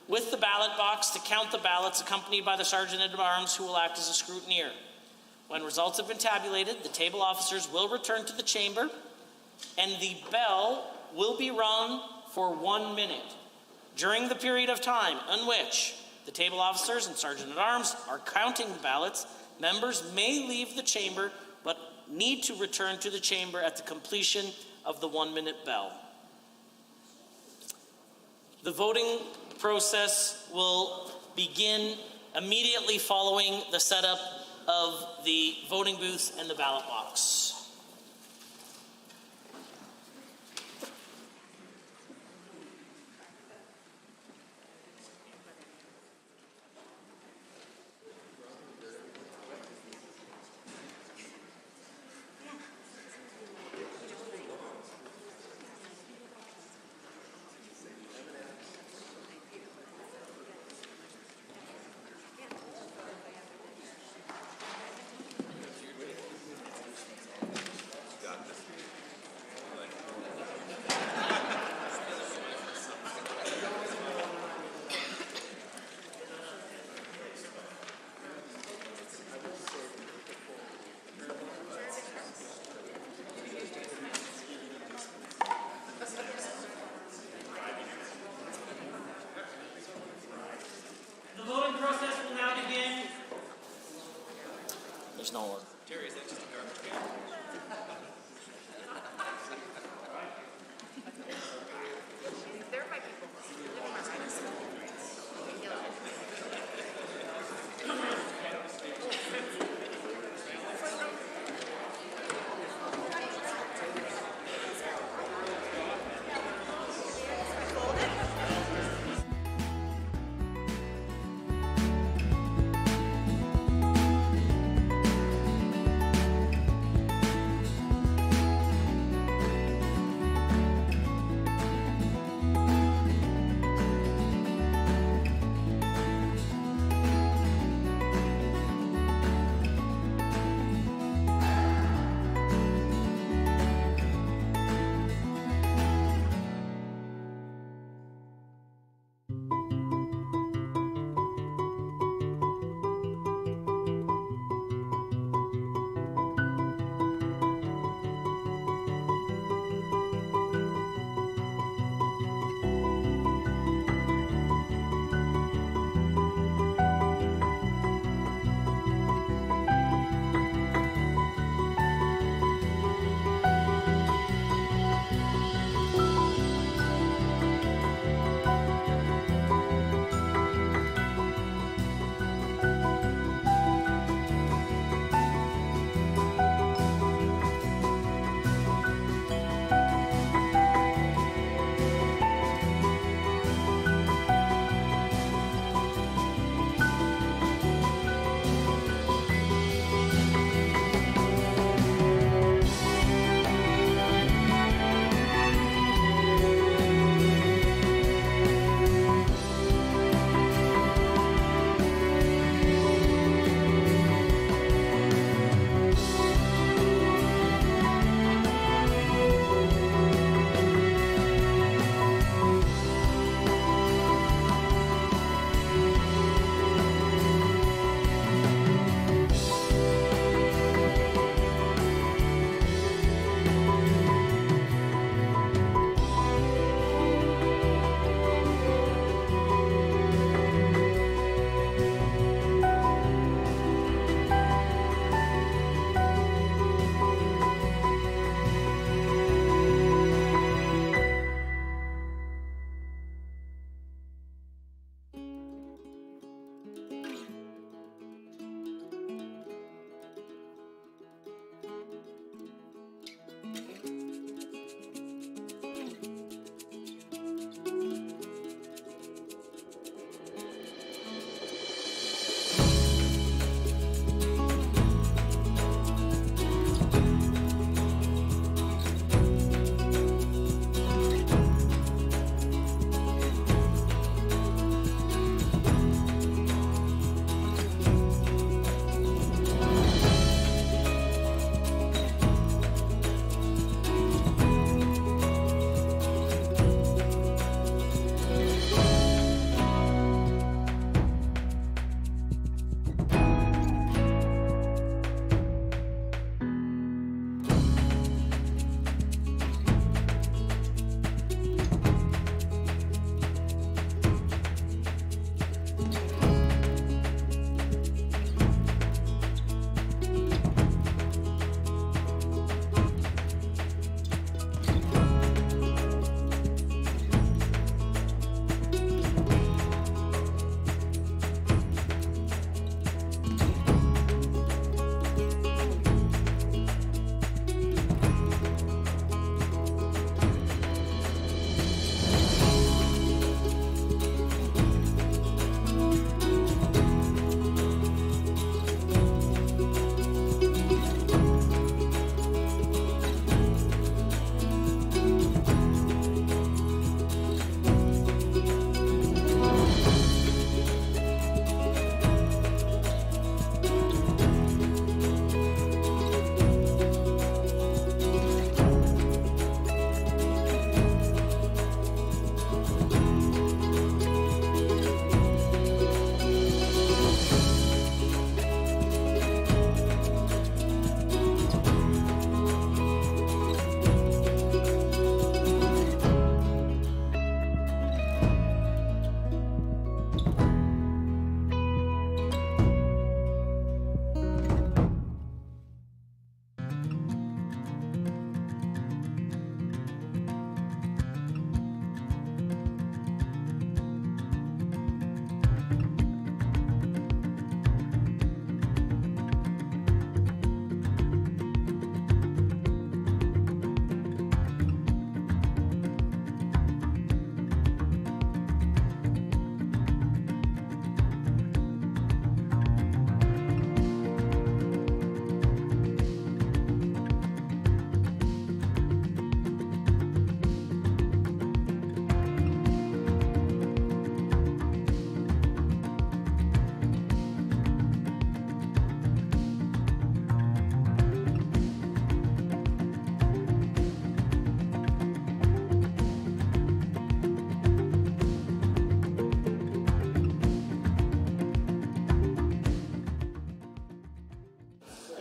with the ballot box to count the ballots, accompanied by the Sergeant-at-Arms, who will act as a scrutineer. When results have been tabulated, the table officers will return to the chamber, and the bell will be rung for 1 minute. During the period of time in which the table officers and Sergeant-at-Arms are counting the ballots, members may leave the chamber but need to return to the chamber at the completion of the 1-minute bell. The voting process will begin immediately following the setup of the voting booths and the ballot box. There's no order. Terry, is that just a garbage can?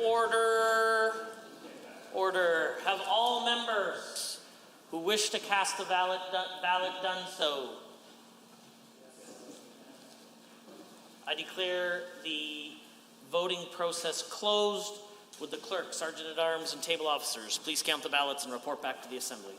order. Order. Have all members who wish to cast a ballot done so? I declare the voting process closed. Would the clerk, sergeant at arms, and table officers please count the ballots and report back to the assembly?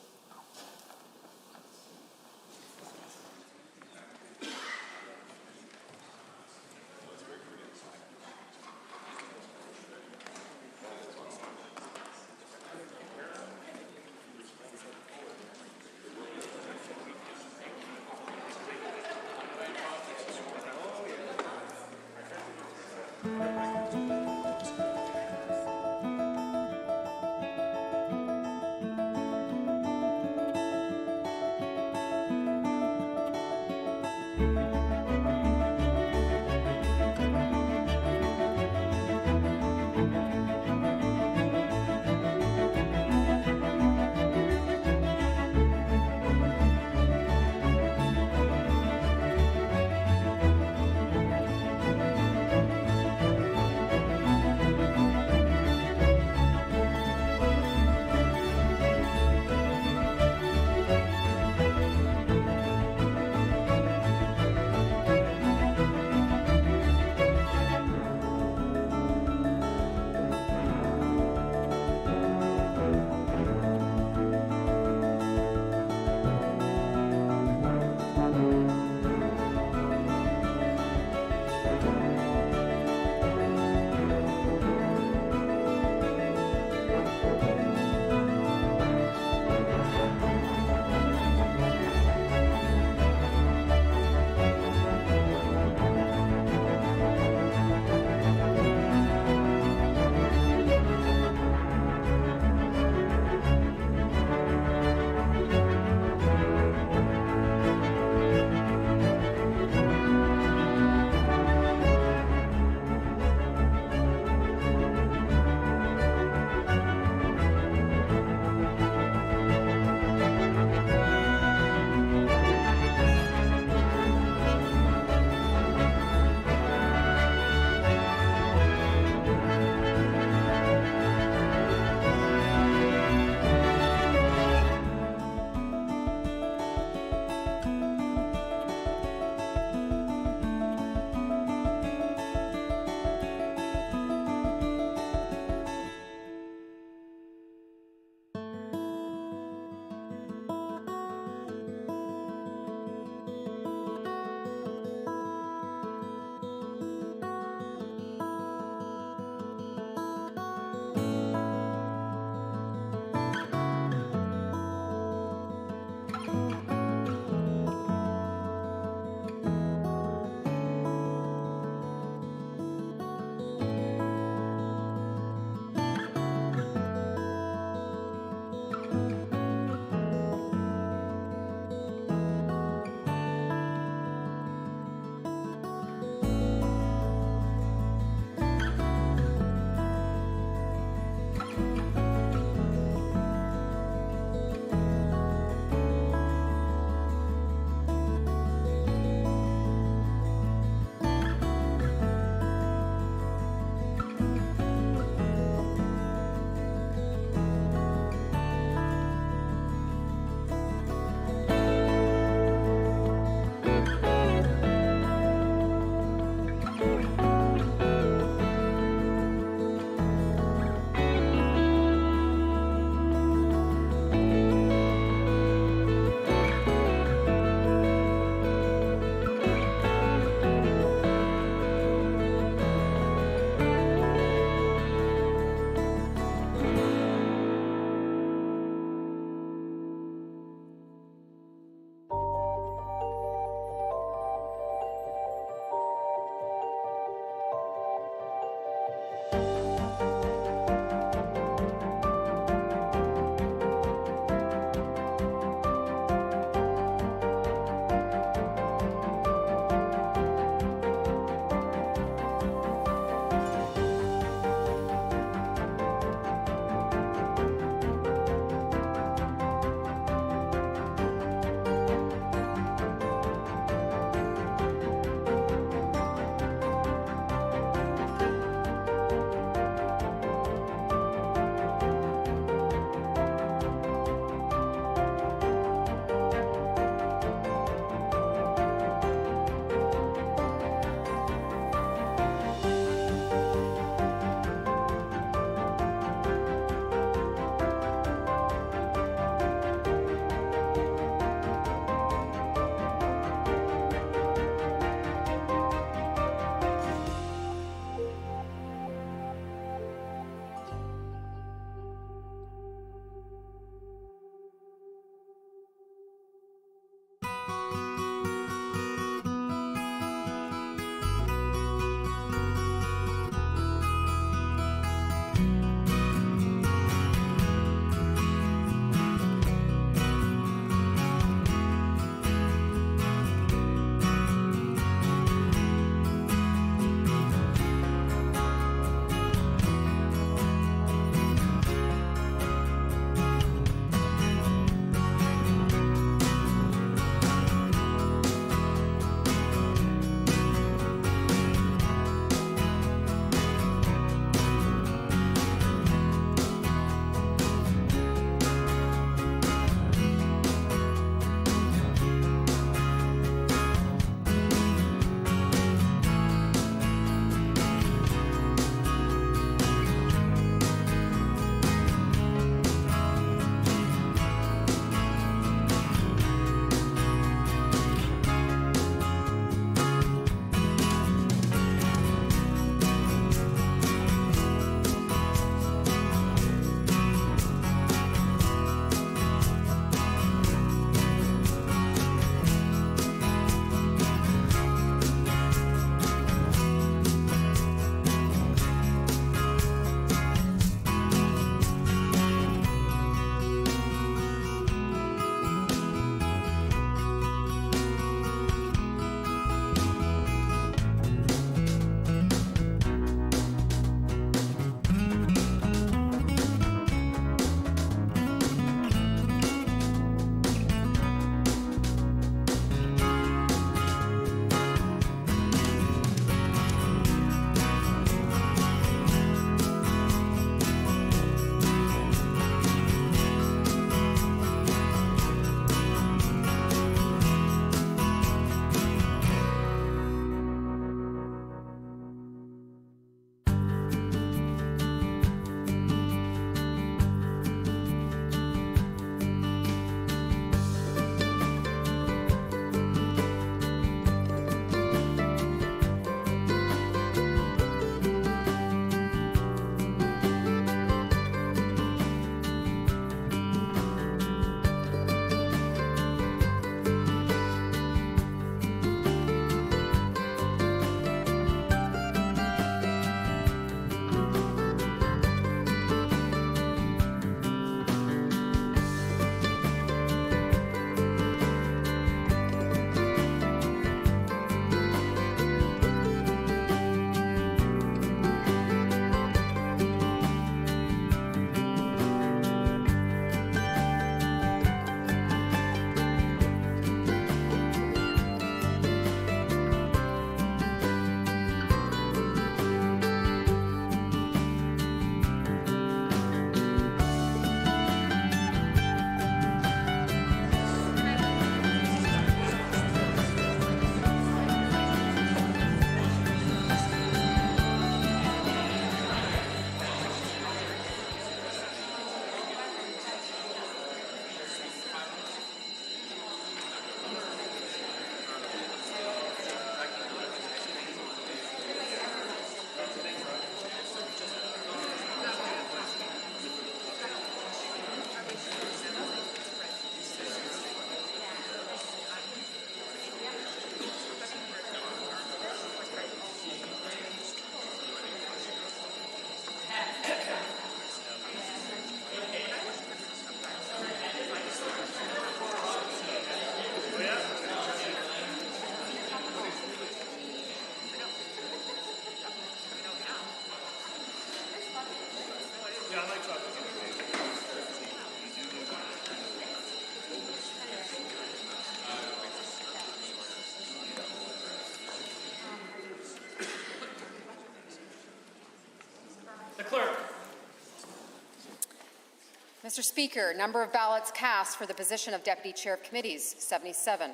Mr. Speaker, number of ballots cast for the position of Deputy Chair of Committees, 77.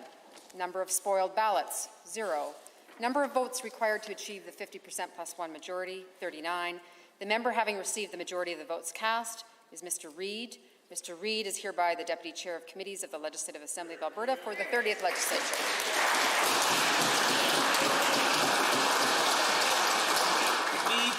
Number of spoiled ballots, 0. Number of votes required to achieve the 50% plus 1 majority, 39. The member having received the majority of the votes cast is Mr. Reid. Mr. Reid is hereby the Deputy Chair of Committees of the Legislative Assembly of Alberta for the 30th Legislature.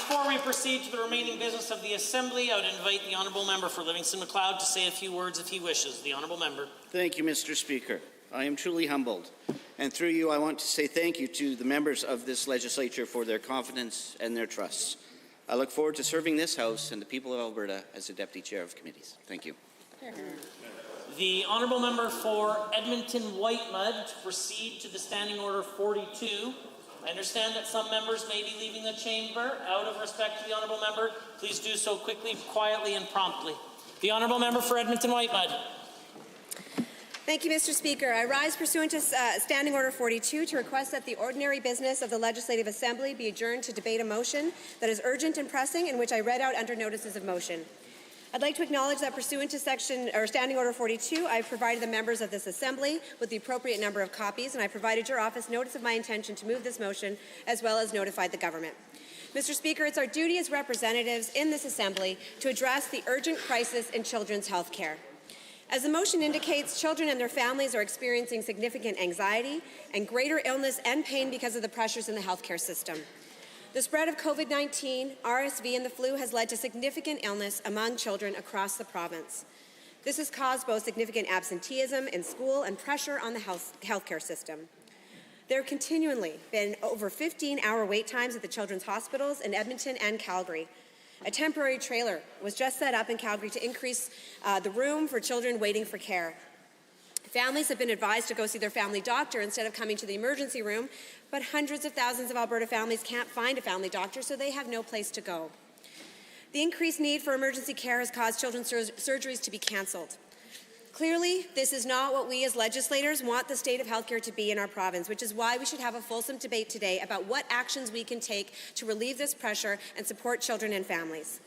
Before we proceed to the remaining business of the Assembly, I would invite the Honourable Member for Livingston-McLeod to say a few words if he wishes. The Honourable Member. Thank you, Mr. Speaker. I am truly humbled, and through you I want to say thank you to the members of this legislature for their confidence and their trust. I look forward to serving this House and the people of Alberta as the Deputy Chair of Committees. Thank you. The Honourable Member for Edmonton-Whitemud to proceed to the Standing Order 42. I understand that some members may be leaving the chamber. Out of respect to the Honourable Member, please do so quickly, quietly, and promptly. The Honourable Member for Edmonton-Whitemud. Thank you, Mr. Speaker. I rise pursuant to Standing Order 42 to request that the ordinary business of the Legislative Assembly be adjourned to debate a motion that is urgent and pressing and which I read out under notices of motion. I'd like to acknowledge that pursuant to Standing Order 42, I've provided the members of this Assembly with the appropriate number of copies, and I provided your office notice of my intention to move this motion, as well as notified the government. Mr. Speaker, it's our duty as representatives in this Assembly to address the urgent crisis in children's health care. As the motion indicates, children and their families are experiencing significant anxiety and greater illness and pain because of the pressures in the healthcare system. The spread of COVID-19, RSV, and the flu has led to significant illness among children across the province. This has caused both significant absenteeism in school and pressure on the healthcare system. There have continually been over 15-hour wait times at the children's hospitals in Edmonton and Calgary. A temporary trailer was just set up in Calgary to increase the room for children waiting for care. Families have been advised to go see their family doctor instead of coming to the emergency room, but hundreds of thousands of Alberta families can't find a family doctor, so they have no place to go. The increased need for emergency care has caused children's surgeries to be cancelled. Clearly, this is not what we as legislators want the state of healthcare to be in our province, which is why we should have a fulsome debate today about what actions we can take to relieve this pressure and support children and families.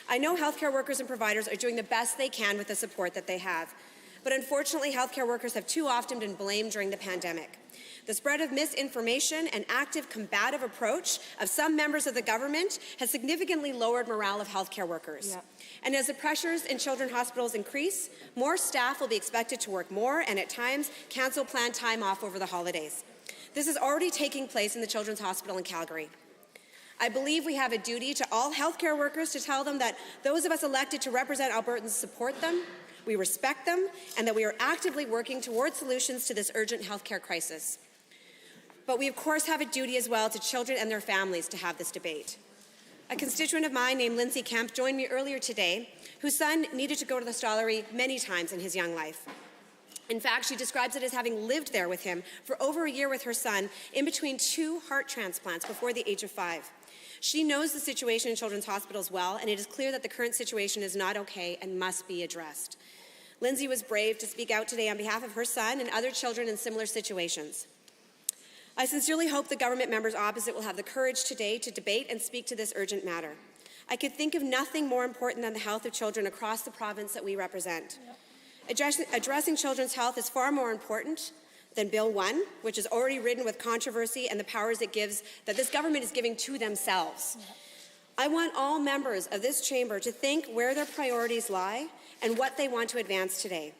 I know healthcare workers and providers are doing the best they can with the support that they have, but unfortunately, healthcare workers have too often been blamed during the pandemic. The spread of misinformation and active combative approach of some members of the government has significantly lowered morale of healthcare workers. Yeah. And as the pressures in children's hospitals increase, more staff will be expected to work more and at times cancel planned time off over the holidays. This is already taking place in the Children's Hospital in Calgary. I believe we have a duty to all healthcare workers to tell them that those of us elected to represent Albertans support them, we respect them, and that we are actively working towards solutions to this urgent healthcare crisis. But we, of course, have a duty as well to children and their families to have this debate. A constituent of mine named Lindsay Kemp joined me earlier today, whose son needed to go to the Stollery many times in his young life. In fact, she describes it as having lived there with him for over a year with her son in between 2 heart transplants before the age of 5. She knows the situation in children's hospitals well, and it is clear that the current situation is not okay and must be addressed. Lindsay was brave to speak out today on behalf of her son and other children in similar situations. I sincerely hope the government members opposite will have the courage today to debate and speak to this urgent matter. I could think of nothing more important than the health of children across the province that we represent. Addressing children's health is far more important than Bill 1, which is already ridden with controversy and the powers it gives that this government is giving to themselves. I want all members of this chamber to think where their priorities lie and what they want to advance today.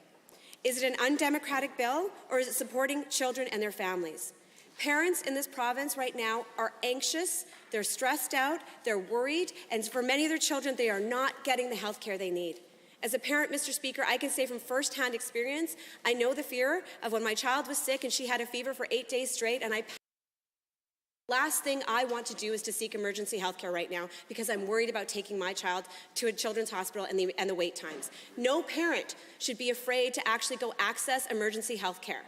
Is it an undemocratic bill, or is it supporting children and their families? Parents in this province right now are anxious, they're stressed out, they're worried, and for many of their children, they are not getting the health care they need. As a parent, Mr. Speaker, I can say from first-hand experience, I know the fear of when my child was sick and she had a fever for 8 days straight, and last thing I want to do is to seek emergency health care right now because I'm worried about taking my child to a children's hospital and the wait times. No parent should be afraid to actually go access emergency health care.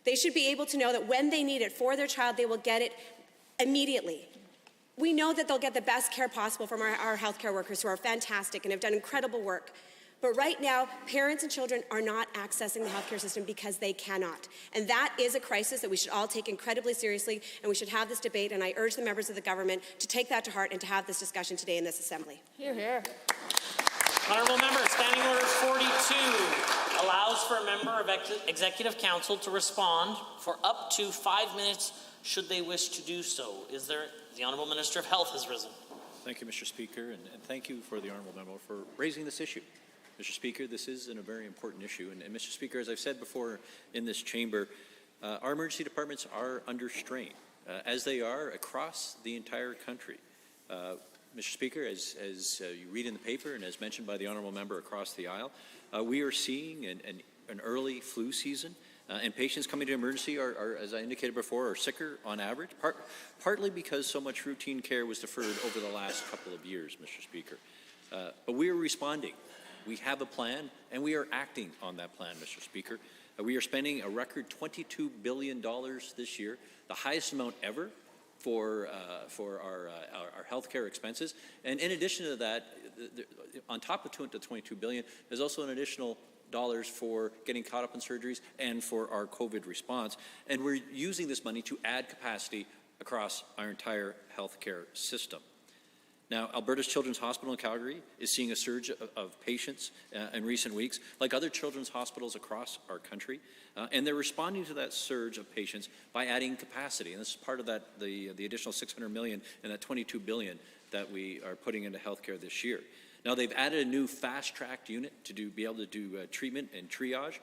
They should be able to know that when they need it for their child, they will get it immediately. We know that they'll get the best care possible from our healthcare workers who are fantastic and have done incredible work. But right now, parents and children are not accessing the healthcare system because they cannot. And that is a crisis that we should all take incredibly seriously, and we should have this debate, and I urge the members of the government to take that to heart and to have this discussion today in this Assembly. Hear, hear. Honourable member, Standing Order 42 allows for a member of Executive Council to respond for up to 5 minutes should they wish to do so. The Honourable Minister of Health has risen. Thank you, Mr. Speaker, and thank you for the Honourable Member for raising this issue. Mr. Speaker, this is a very important issue, and Mr. Speaker, as I've said before in this chamber, our emergency departments are under strain, as they are across the entire country. Mr. Speaker, as you read in the paper and as mentioned by the Honourable Member across the aisle, we are seeing an early flu season, and patients coming to emergency are, as I indicated before, are sicker on average, partly because so much routine care was deferred over the last couple of years, Mr. Speaker. But we are responding. We have a plan, and we are acting on that plan, Mr. Speaker. We are spending a record $22 billion this year, the highest amount ever for our healthcare expenses. And in addition to that, on top of the $22 billion, there's also an additional dollars for getting caught up in surgeries and for our COVID response. And we're using this money to add capacity across our entire healthcare system. Now, Alberta's Children's Hospital in Calgary is seeing a surge of patients in recent weeks, like other children's hospitals across our country, and they're responding to that surge of patients by adding capacity. And this is part of that, the additional $600 million and that $22 billion that we are putting into healthcare this year. Now, they've added a new fast-tracked unit to be able to do treatment and triage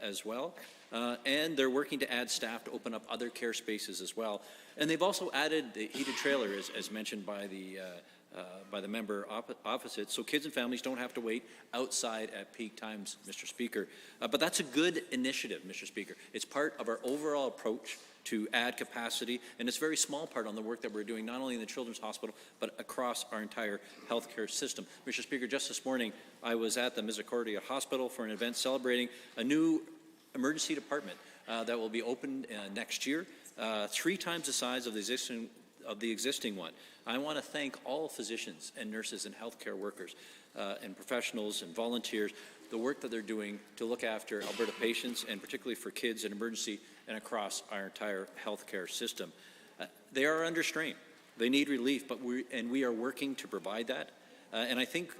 as well, and they're working to add staff to open up other care spaces as well. And they've also added the heated trailer, as mentioned by the member opposite, so kids and families don't have to wait outside at peak times, Mr. Speaker. But that's a good initiative, Mr. Speaker. It's part of our overall approach to add capacity, and it's a very small part on the work that we're doing, not only in the Children's Hospital, but across our entire healthcare system. Mr. Speaker, just this morning, I was at the Misericordia Hospital for an event celebrating a new emergency department that will be opened next year, 3 times the size of the existing one. I want to thank all physicians and nurses and healthcare workers and professionals and volunteers, the work that they're doing to look after Alberta patients, and particularly for kids in emergency and across our entire healthcare system. They are under strain. They need relief, but we are working to provide that. And I think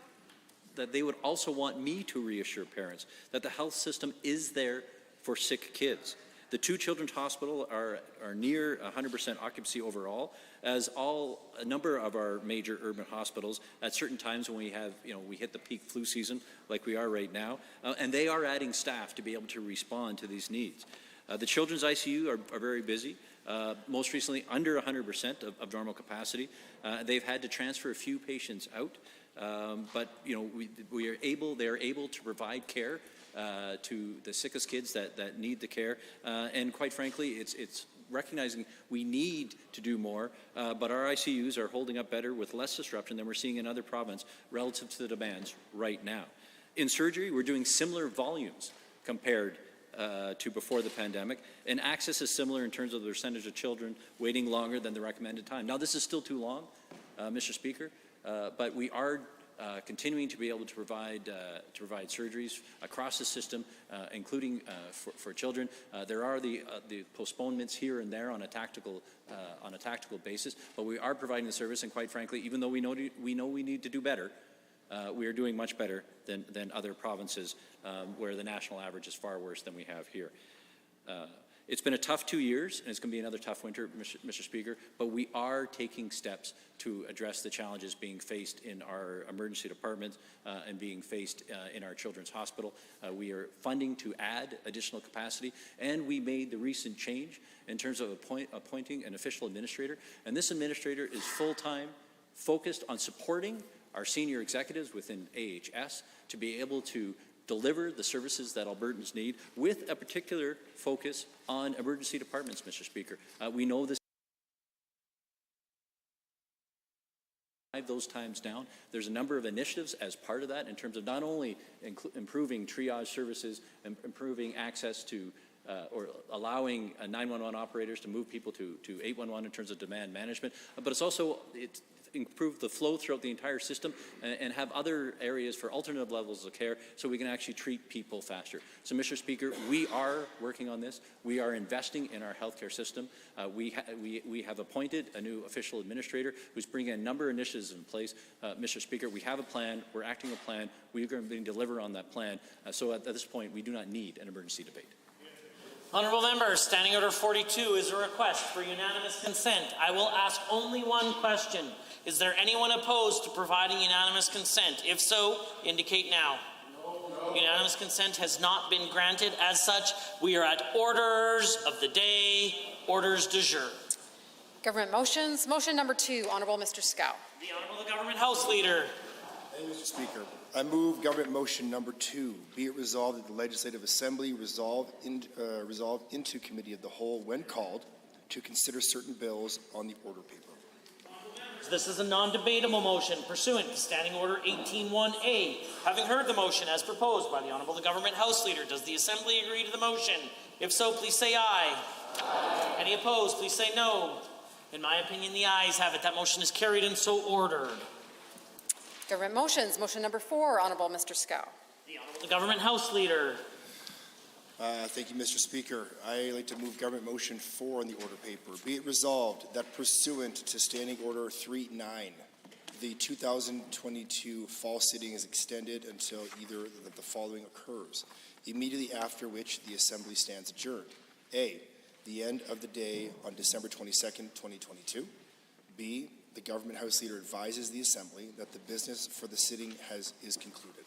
that they would also want me to reassure parents that the health system is there for sick kids. The 2 children's hospitals are near 100% occupancy overall, as a number of our major urban hospitals at certain times when we hit the peak flu season like we are right now, and they are adding staff to be able to respond to these needs. The children's ICU are very busy, most recently under 100% of normal capacity. They've had to transfer a few patients out, but they are able to provide care to the sickest kids that need the care, and quite frankly, it's recognizing we need to do more, but our ICUs are holding up better with less disruption than we're seeing in other provinces relative to the demands right now. In surgery, we're doing similar volumes compared to before the pandemic, and access is similar in terms of the percentage of children waiting longer than the recommended time. Now, this is still too long, Mr. Speaker, but we are continuing to be able to provide surgeries across the system, including for children. There are the postponements here and there on a tactical basis, but we are providing the service. And quite frankly, even though we know we need to do better, we are doing much better than other provinces where the national average is far worse than we have here. It's been a tough 2 years, and it's going to be another tough winter, Mr. Speaker, but we are taking steps to address the challenges being faced in our emergency departments and being faced in our children's hospital. We are funding to add additional capacity, and we made the recent change in terms of appointing an official administrator, and this administrator is full-time, focused on supporting our senior executives within AHS to be able to deliver the services that Albertans need, with a particular focus on emergency departments, Mr. Speaker. We know this. Those times down. There's a number of initiatives as part of that in terms of not only improving triage services, and improving access to or allowing 911 operators to move people to 811 in terms of demand management, but it's also improve the flow throughout the entire system and have other areas for alternative levels of care so we can actually treat people faster. So, Mr. Speaker, we are working on this. We are investing in our healthcare system. We have appointed a new official administrator who's bringing a number of initiatives in place. Mr. Speaker, we have a plan. We're acting on a plan. We're going to deliver on that plan. So at this point, we do not need an emergency debate. Honourable members, Standing Order 42 is a request for unanimous consent. I will ask only one question. Is there anyone opposed to providing unanimous consent? If so, indicate now. No. Unanimous consent has not been granted. As such, we are at orders of the day, orders du jour. Government motions. Motion number 2, Honourable Mr. Scow. The Honourable Government House Leader. Thank you, Mr. Speaker. I move government motion number 2. Be it resolved that the Legislative Assembly resolve into Committee of the Whole when called to consider certain bills on the order paper. This is a non-debatable motion pursuant to Standing Order 18.1a. Having heard the motion as proposed by the Honourable Government House Leader, does the Assembly agree to the motion? If so, please say aye. Aye. Any opposed, please say no. In my opinion, the ayes have it. That motion is carried and so ordered. Government motions. Motion number 4, Honourable Mr. Scow. The Honourable Government House Leader. Thank you, Mr. Speaker. I like to move government motion 4 on the order paper. Be it resolved that pursuant to Standing Order 3.9, the 2022 fall sitting is extended until either the following occurs, immediately after which the Assembly stands adjourned. A, the end of the day on December 22nd, 2022. B, the Government House Leader advises the Assembly that the business for the sitting is concluded.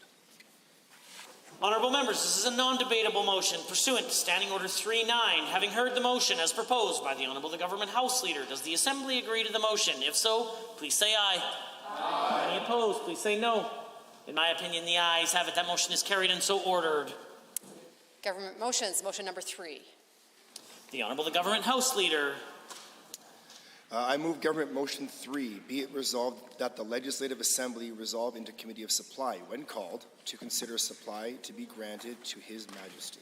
Honourable members, this is a non-debatable motion pursuant to Standing Order 3.9. Having heard the motion as proposed by the Honourable Government House Leader, does the Assembly agree to the motion? If so, please say aye. Aye. Any opposed, please say no. In my opinion, the ayes have it. That motion is carried and so ordered. Government motions. Motion number 3. The Honourable Government House Leader. I move government motion 3. Be it resolved that the Legislative Assembly resolve into Committee of Supply, when called, to consider supply to be granted to His Majesty.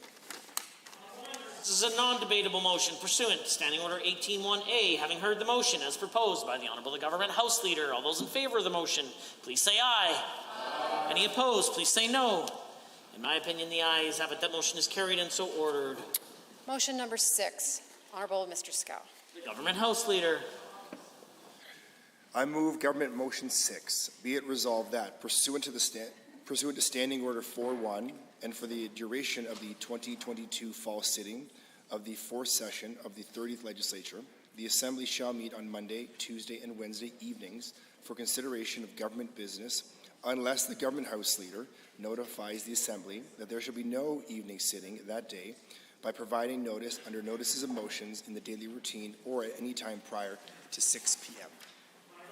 This is a non-debatable motion pursuant to Standing Order 18.1a. Having heard the motion as proposed by the Honourable Government House Leader, all those in favour of the motion, please say aye. Aye. Any opposed, please say no. In my opinion, the ayes have it. That motion is carried and so ordered. Motion number 6, Honourable Mr. Scow. The Government House Leader. I move government motion 6. Be it resolved that pursuant to Standing Order 4.1 and for the duration of the 2022 fall sitting of the 4th session of the 30th Legislature, the Assembly shall meet on Monday, Tuesday, and Wednesday evenings for consideration of government business, unless the Government House Leader notifies the Assembly that there shall be no evening sitting that day by providing notice under notices of motions in the daily routine or at any time prior to 6 p.m.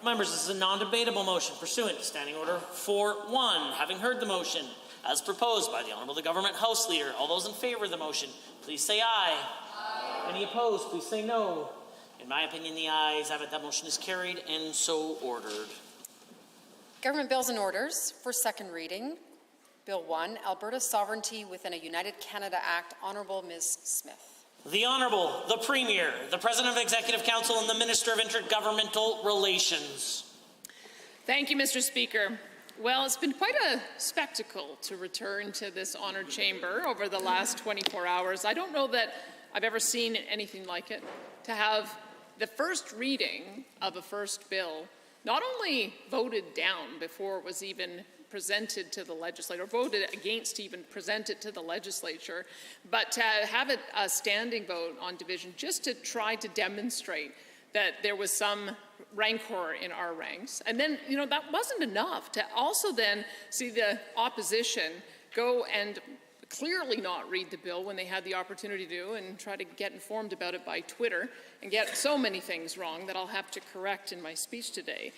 Members, this is a non-debatable motion pursuant to Standing Order 4.1. Having heard the motion as proposed by the Honourable Government House Leader, all those in favour of the motion, please say aye. Aye. Any opposed, please say no. In my opinion, the ayes have it. That motion is carried and so ordered. Government bills and orders for second reading. Bill 1, Alberta Sovereignty Within a United Canada Act. Honourable Ms. Smith. The Honourable, the Premier, the President of Executive Council and the Minister of Intergovernmental Relations. Thank you, Mr. Speaker. Well, it's been quite a spectacle to return to this honoured chamber over the last 24 hours. I don't know that I've ever seen anything like it. To have the first reading of a first bill not only voted down before it was even presented to the legislature, voted against to even present it to the legislature, but to have it a standing vote on division just to try to demonstrate that there was some rancor in our ranks. And then, you know, that wasn't enough to also then see the opposition go and clearly not read the bill when they had the opportunity to and try to get informed about it by Twitter and get so many things wrong that I'll have to correct in my speech today.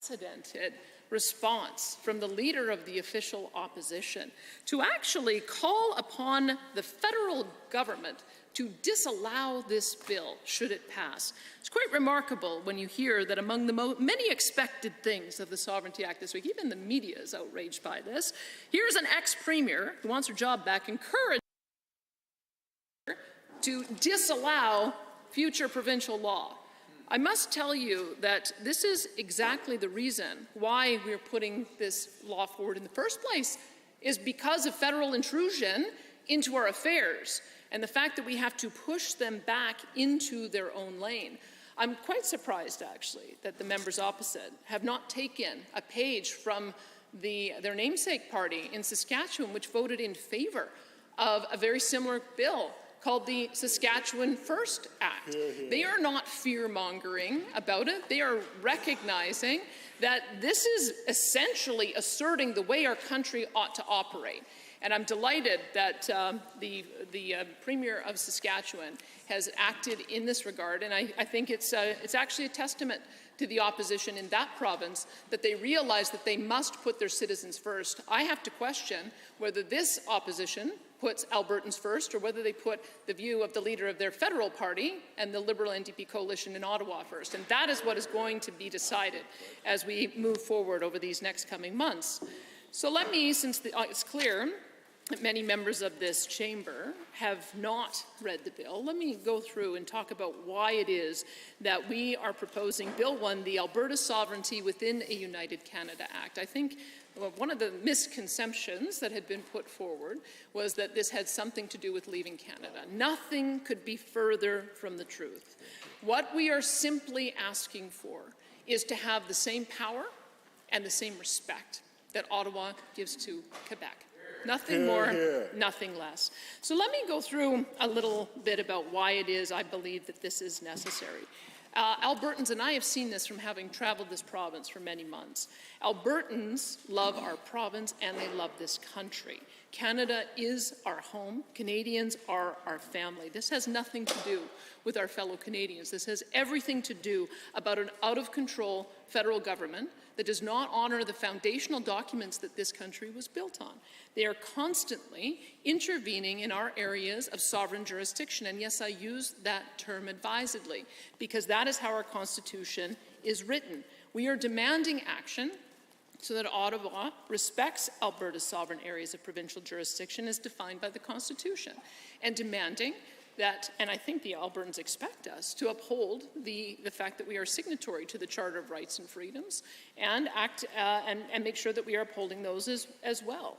Unprecedented response from the leader of the official opposition to actually call upon the federal government to disallow this bill should it pass. It's quite remarkable when you hear that among the many expected things of the Sovereignty Act this week, even the media is outraged by this. Here's an ex-premier who wants her job back, encouraged to disallow future provincial law. I must tell you that this is exactly the reason why we're putting this law forward in the first place, is because of federal intrusion into our affairs and the fact that we have to push them back into their own lane. I'm quite surprised, actually, that the members opposite have not taken a page from their namesake party in Saskatchewan, which voted in favor of a very similar bill called the Saskatchewan First Act. They are not fear-mongering about it. They are recognizing that this is essentially asserting the way our country ought to operate. And I'm delighted that the Premier of Saskatchewan has acted in this regard, and I think it's actually a testament to the opposition in that province that they realize that they must put their citizens first. I have to question whether this opposition puts Albertans first or whether they put the view of the leader of their federal party and the Liberal NDP coalition in Ottawa first. And that is what is going to be decided as we move forward over these next coming months. So let me, since it's clear that many members of this chamber have not read the bill, let me go through and talk about why it is that we are proposing Bill 1, the Alberta Sovereignty Within a United Canada Act. I think one of the misconceptions that had been put forward was that this had something to do with leaving Canada. Nothing could be further from the truth. What we are simply asking for is to have the same power and the same respect that Ottawa gives to Quebec. Nothing more, nothing less. So let me go through a little bit about why it is I believe that this is necessary. Albertans, and I have seen this from having traveled this province for many months, Albertans love our province and they love this country. Canada is our home. Canadians are our family. This has nothing to do with our fellow Canadians. This has everything to do about an out-of-control federal government that does not honor the foundational documents that this country was built on. They are constantly intervening in our areas of sovereign jurisdiction. And yes, I use that term advisedly, because that is how our Constitution is written. We are demanding action so that Ottawa respects Alberta's sovereign areas of provincial jurisdiction as defined by the Constitution, and demanding that, and I think the Albertans expect us to uphold the fact that we are signatory to the Charter of Rights and Freedoms and act and make sure that we are upholding those as well.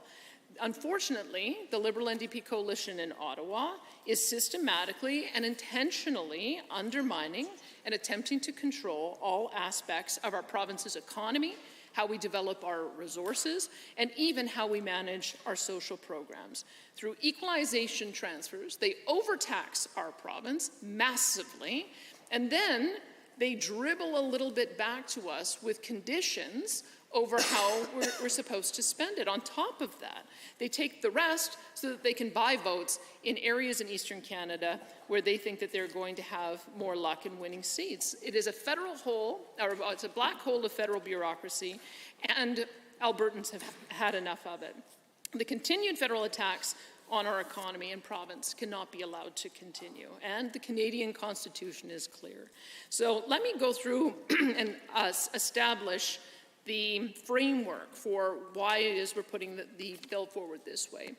Unfortunately, the Liberal NDP coalition in Ottawa is systematically and intentionally undermining and attempting to control all aspects of our province's economy, how we develop our resources, and even how we manage our social programs. Through equalization transfers, they overtax our province massively, and then they dribble a little bit back to us with conditions over how we're supposed to spend it. On top of that, they take the rest so that they can buy votes in areas in Eastern Canada where they think that they're going to have more luck in winning seats. It is a federal hole, or it's a black hole of federal bureaucracy, and Albertans have had enough of it. The continued federal attacks on our economy and province cannot be allowed to continue, and the Canadian Constitution is clear. So let me go through and establish the framework for why it is we're putting the bill forward this way,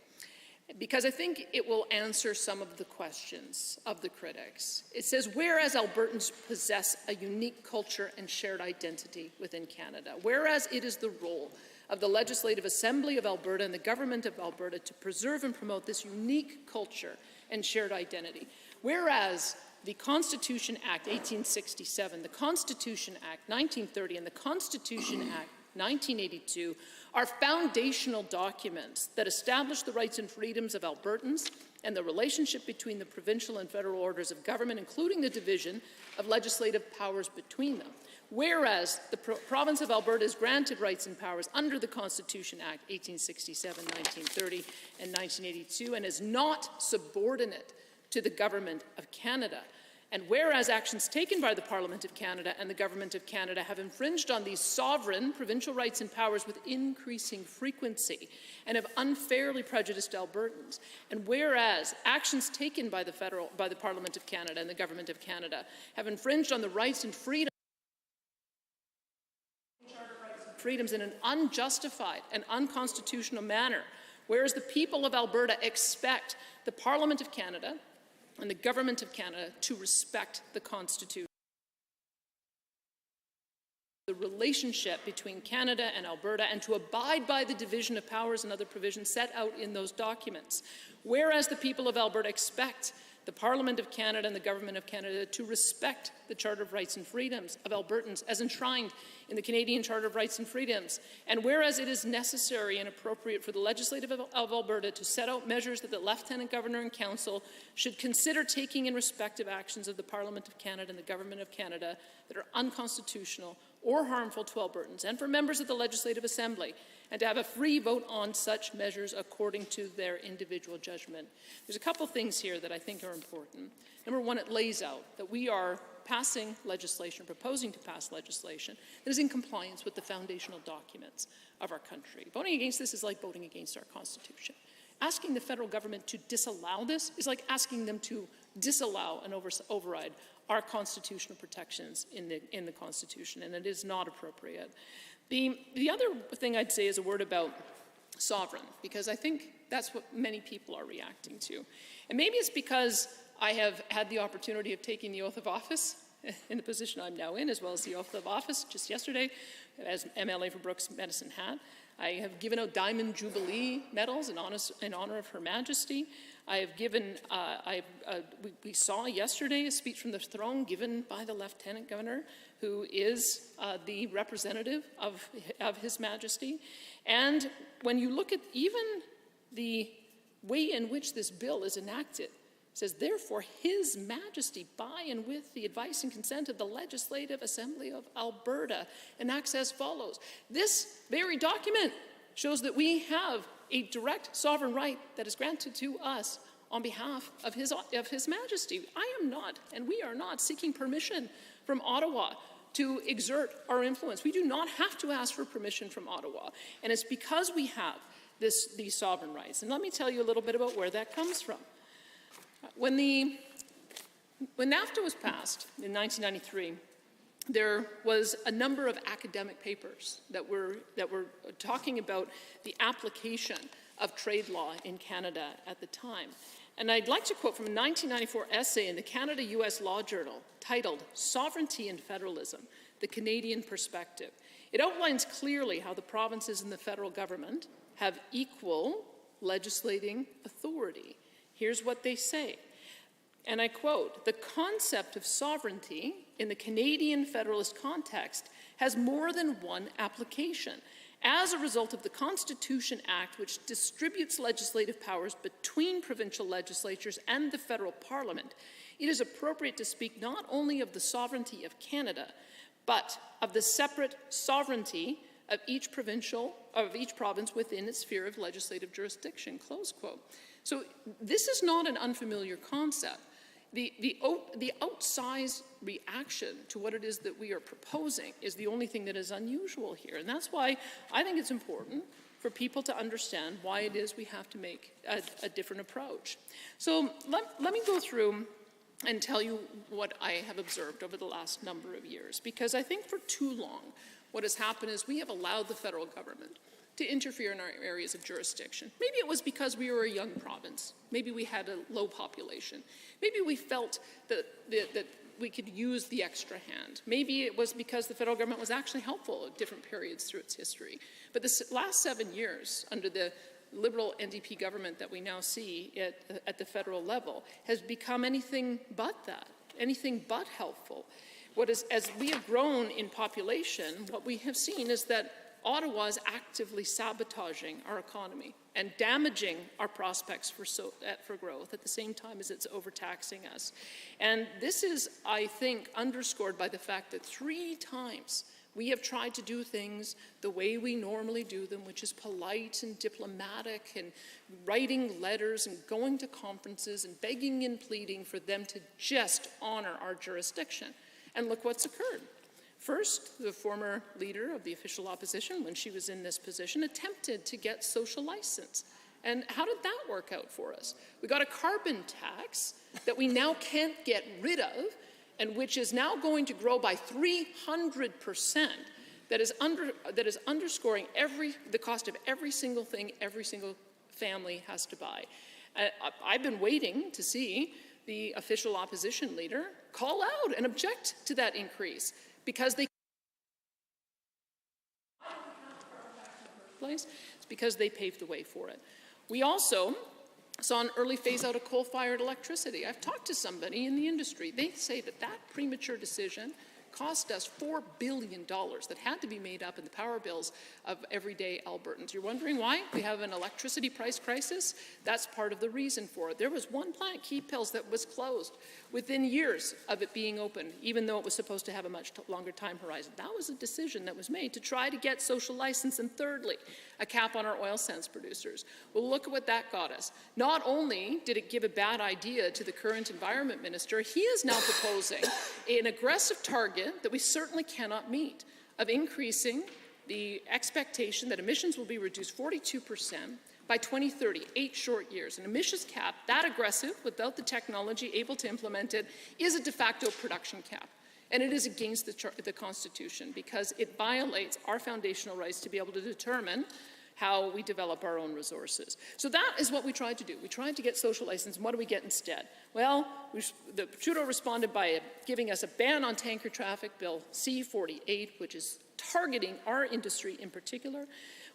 because I think it will answer some of the questions of the critics. It says, whereas Albertans possess a unique culture and shared identity within Canada, whereas it is the role of the Legislative Assembly of Alberta and the Government of Alberta to preserve and promote this unique culture and shared identity, whereas the Constitution Act 1867, the Constitution Act 1930, and the Constitution Act 1982 are foundational documents that establish the rights and freedoms of Albertans and the relationship between the provincial and federal orders of government, including the division of legislative powers between them. Whereas the province of Alberta is granted rights and powers under the Constitution Act 1867, 1930, and 1982, and is not subordinate to the Government of Canada. And whereas actions taken by the Parliament of Canada and the Government of Canada have infringed on these sovereign provincial rights and powers with increasing frequency and have unfairly prejudiced Albertans, and whereas actions taken by the Parliament of Canada and the Government of Canada have infringed on the rights and freedoms in an unjustified and unconstitutional manner, whereas the people of Alberta expect the Parliament of Canada and the Government of Canada to respect the Constitution. the relationship between Canada and Alberta and to abide by the division of powers and other provisions set out in those documents. Whereas the people of Alberta expect the Parliament of Canada and the Government of Canada to respect the Charter of Rights and Freedoms of Albertans as enshrined in the Canadian Charter of Rights and Freedoms. And whereas it is necessary and appropriate for the Legislative of Alberta to set out measures that the Lieutenant Governor and Council should consider taking in respect of actions of the Parliament of Canada and the Government of Canada that are unconstitutional or harmful to Albertans, and for members of the Legislative Assembly, and to have a free vote on such measures according to their individual judgment. There's a couple things here that I think are important. Number one, it lays out that we are passing legislation, proposing to pass legislation that is in compliance with the foundational documents of our country. Voting against this is like voting against our Constitution. Asking the federal government to disallow this is like asking them to disallow and override our constitutional protections in the Constitution, and it is not appropriate. The other thing I'd say is a word about sovereign, because I think that's what many people are reacting to. And maybe it's because I have had the opportunity of taking the oath of office in the position I'm now in, as well as the oath of office just yesterday as MLA for Brooks Medicine Hat. I have given out Diamond Jubilee medals in honor of Her Majesty. I have given, we saw yesterday a speech from the throne given by the Lieutenant Governor, who is the representative of His Majesty. And when you look at even the way in which this bill is enacted, it says, therefore, His Majesty, by and with the advice and consent of the Legislative Assembly of Alberta, enacts as follows. This very document shows that we have a direct sovereign right that is granted to us on behalf of His Majesty. I am not, and we are not, seeking permission from Ottawa to exert our influence. We do not have to ask for permission from Ottawa, and it's because we have these sovereign rights. And let me tell you a little bit about where that comes from. When NAFTA was passed in 1993, there was a number of academic papers that were talking about the application of trade law in Canada at the time. And I'd like to quote from a 1994 essay in the Canada-US Law Journal titled "Sovereignty and Federalism, the Canadian Perspective." It outlines clearly how the provinces and the federal government have equal legislating authority. Here's what they say, and I quote, "The concept of sovereignty in the Canadian Federalist context has more than one application. As a result of the Constitution Act, which distributes legislative powers between provincial legislatures and the federal parliament, it is appropriate to speak not only of the sovereignty of Canada, but of the separate sovereignty of each province within its sphere of legislative jurisdiction," close quote. So this is not an unfamiliar concept. The outsized reaction to what it is that we are proposing is the only thing that is unusual here. And that's why I think it's important for people to understand why it is we have to make a different approach. So let me go through and tell you what I have observed over the last number of years, because I think for too long what has happened is we have allowed the federal government to interfere in our areas of jurisdiction. Maybe it was because we were a young province. Maybe we had a low population. Maybe we felt that we could use the extra hand. Maybe it was because the federal government was actually helpful at different periods through its history. But the last 7 years, under the Liberal NDP government that we now see at the federal level, has become anything but that, anything but helpful. As we have grown in population, what we have seen is that Ottawa is actively sabotaging our economy and damaging our prospects for growth at the same time as it's overtaxing us. And this is, I think, underscored by the fact that 3 times we have tried to do things the way we normally do them, which is polite and diplomatic and writing letters and going to conferences and begging and pleading for them to just honor our jurisdiction. And look what's occurred. First, the former leader of the official opposition, when she was in this position, attempted to get social license. And how did that work out for us? We got a carbon tax that we now can't get rid of, and which is now going to grow by 300%, that is underscoring the cost of every single thing every single family has to buy. I've been waiting to see the official opposition leader call out and object to that increase, because they place. It's because they paved the way for it. We also saw an early phase out of coal-fired electricity. I've talked to somebody in the industry. They say that that premature decision cost us $4 billion that had to be made up in the power bills of everyday Albertans. You're wondering why we have an electricity price crisis? That's part of the reason for it. There was one plant, Keephills, that was closed within years of it being open, even though it was supposed to have a much longer time horizon. That was a decision that was made to try to get social license. And thirdly, a cap on our oil sands producers. Well, look at what that got us. Not only did it give a bad idea to the current environment minister, he is now proposing an aggressive target that we certainly cannot meet of increasing the expectation that emissions will be reduced 42% by 2030, 8 short years. An emissions cap that aggressive, without the technology able to implement it, is a de facto production cap. And it is against the Constitution because it violates our foundational rights to be able to determine how we develop our own resources. So that is what we tried to do. We tried to get social license, and what do we get instead? Well, Trudeau responded by giving us a ban on tanker traffic, Bill C-48, which is targeting our industry in particular.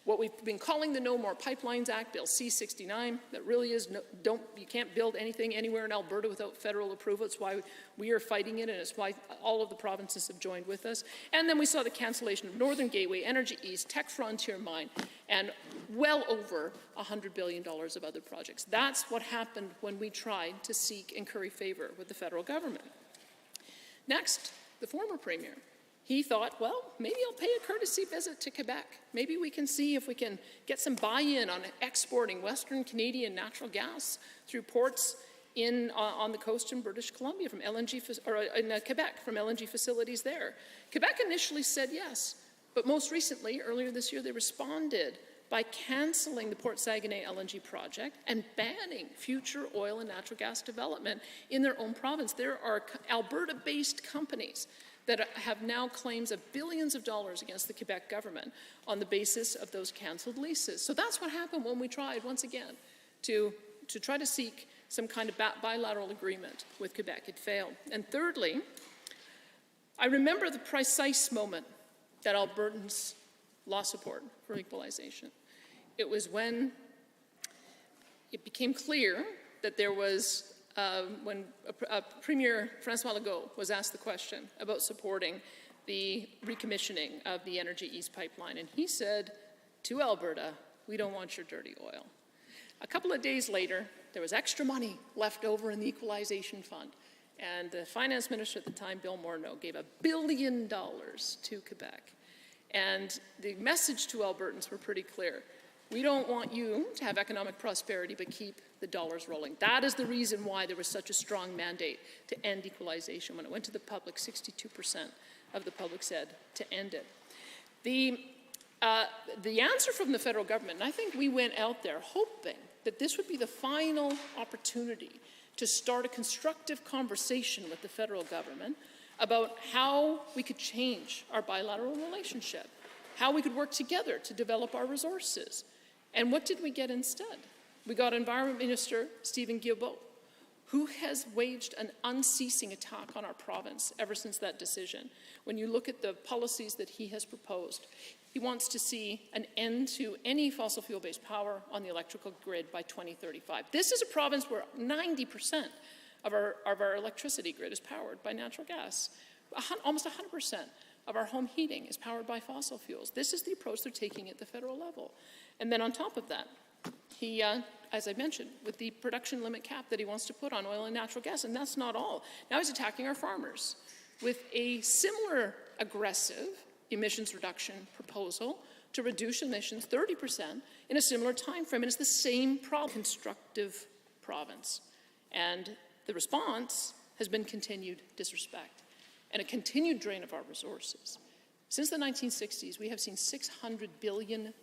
What we've been calling the No More Pipelines Act, Bill C-69, that really is, you can't build anything anywhere in Alberta without federal approval. It's why we are fighting it, and it's why all of the provinces have joined with us. And then we saw the cancellation of Northern Gateway, Energy East, Tech Frontier Mine, and well over $100 billion of other projects. That's what happened when we tried to seek and curry favor with the federal government. Next, the former premier. He thought, well, maybe I'll pay a courtesy visit to Quebec. Maybe we can see if we can get some buy-in on exporting Western Canadian natural gas through ports on the coast in British Columbia from LNG, or in Quebec from LNG facilities there. Quebec initially said yes, but most recently, earlier this year, they responded by cancelling the Port Saguenay LNG project and banning future oil and natural gas development in their own province. There are Alberta-based companies that have now claims of billions of dollars against the Quebec government on the basis of those cancelled leases. So that's what happened when we tried, once again, to try to seek some kind of bilateral agreement with Quebec. It failed. And thirdly, I remember the precise moment that Albertans lost support for equalization. It was when it became clear that there was when Premier François Legault was asked the question about supporting the recommissioning of the Energy East pipeline, and he said to Alberta, we don't want your dirty oil. A couple of days later, there was extra money left over in the equalization fund, and the finance minister at the time, Bill Morneau, gave $1 billion to Quebec. And the message to Albertans were pretty clear. We don't want you to have economic prosperity, but keep the dollars rolling. That is the reason why there was such a strong mandate to end equalization. When it went to the public, 62% of the public said to end it. The answer from the federal government, and I think we went out there hoping that this would be the final opportunity to start a constructive conversation with the federal government about how we could change our bilateral relationship, how we could work together to develop our resources. And what did we get instead? We got Environment Minister Stephen Guilbeault, who has waged an unceasing attack on our province ever since that decision. When you look at the policies that he has proposed, he wants to see an end to any fossil fuel-based power on the electrical grid by 2035. This is a province where 90% of our electricity grid is powered by natural gas. Almost 100% of our home heating is powered by fossil fuels. This is the approach they're taking at the federal level. And then on top of that, he, as I mentioned, with the production limit cap that he wants to put on oil and natural gas, and that's not all. Now he's attacking our farmers with a similar aggressive emissions reduction proposal to reduce emissions 30% in a similar time frame. And it's the same problem, constructive province. And the response has been continued disrespect and a continued drain of our resources. Since the 1960s, we have seen $600 billion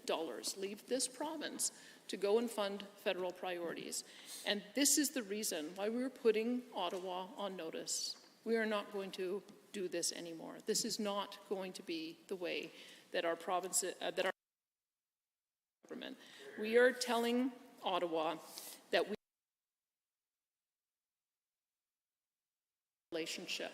leave this province to go and fund federal priorities. And this is the reason why we're putting Ottawa on notice. We are not going to do this anymore. This is not going to be the way that our province, that our government. We are telling Ottawa that we relationship,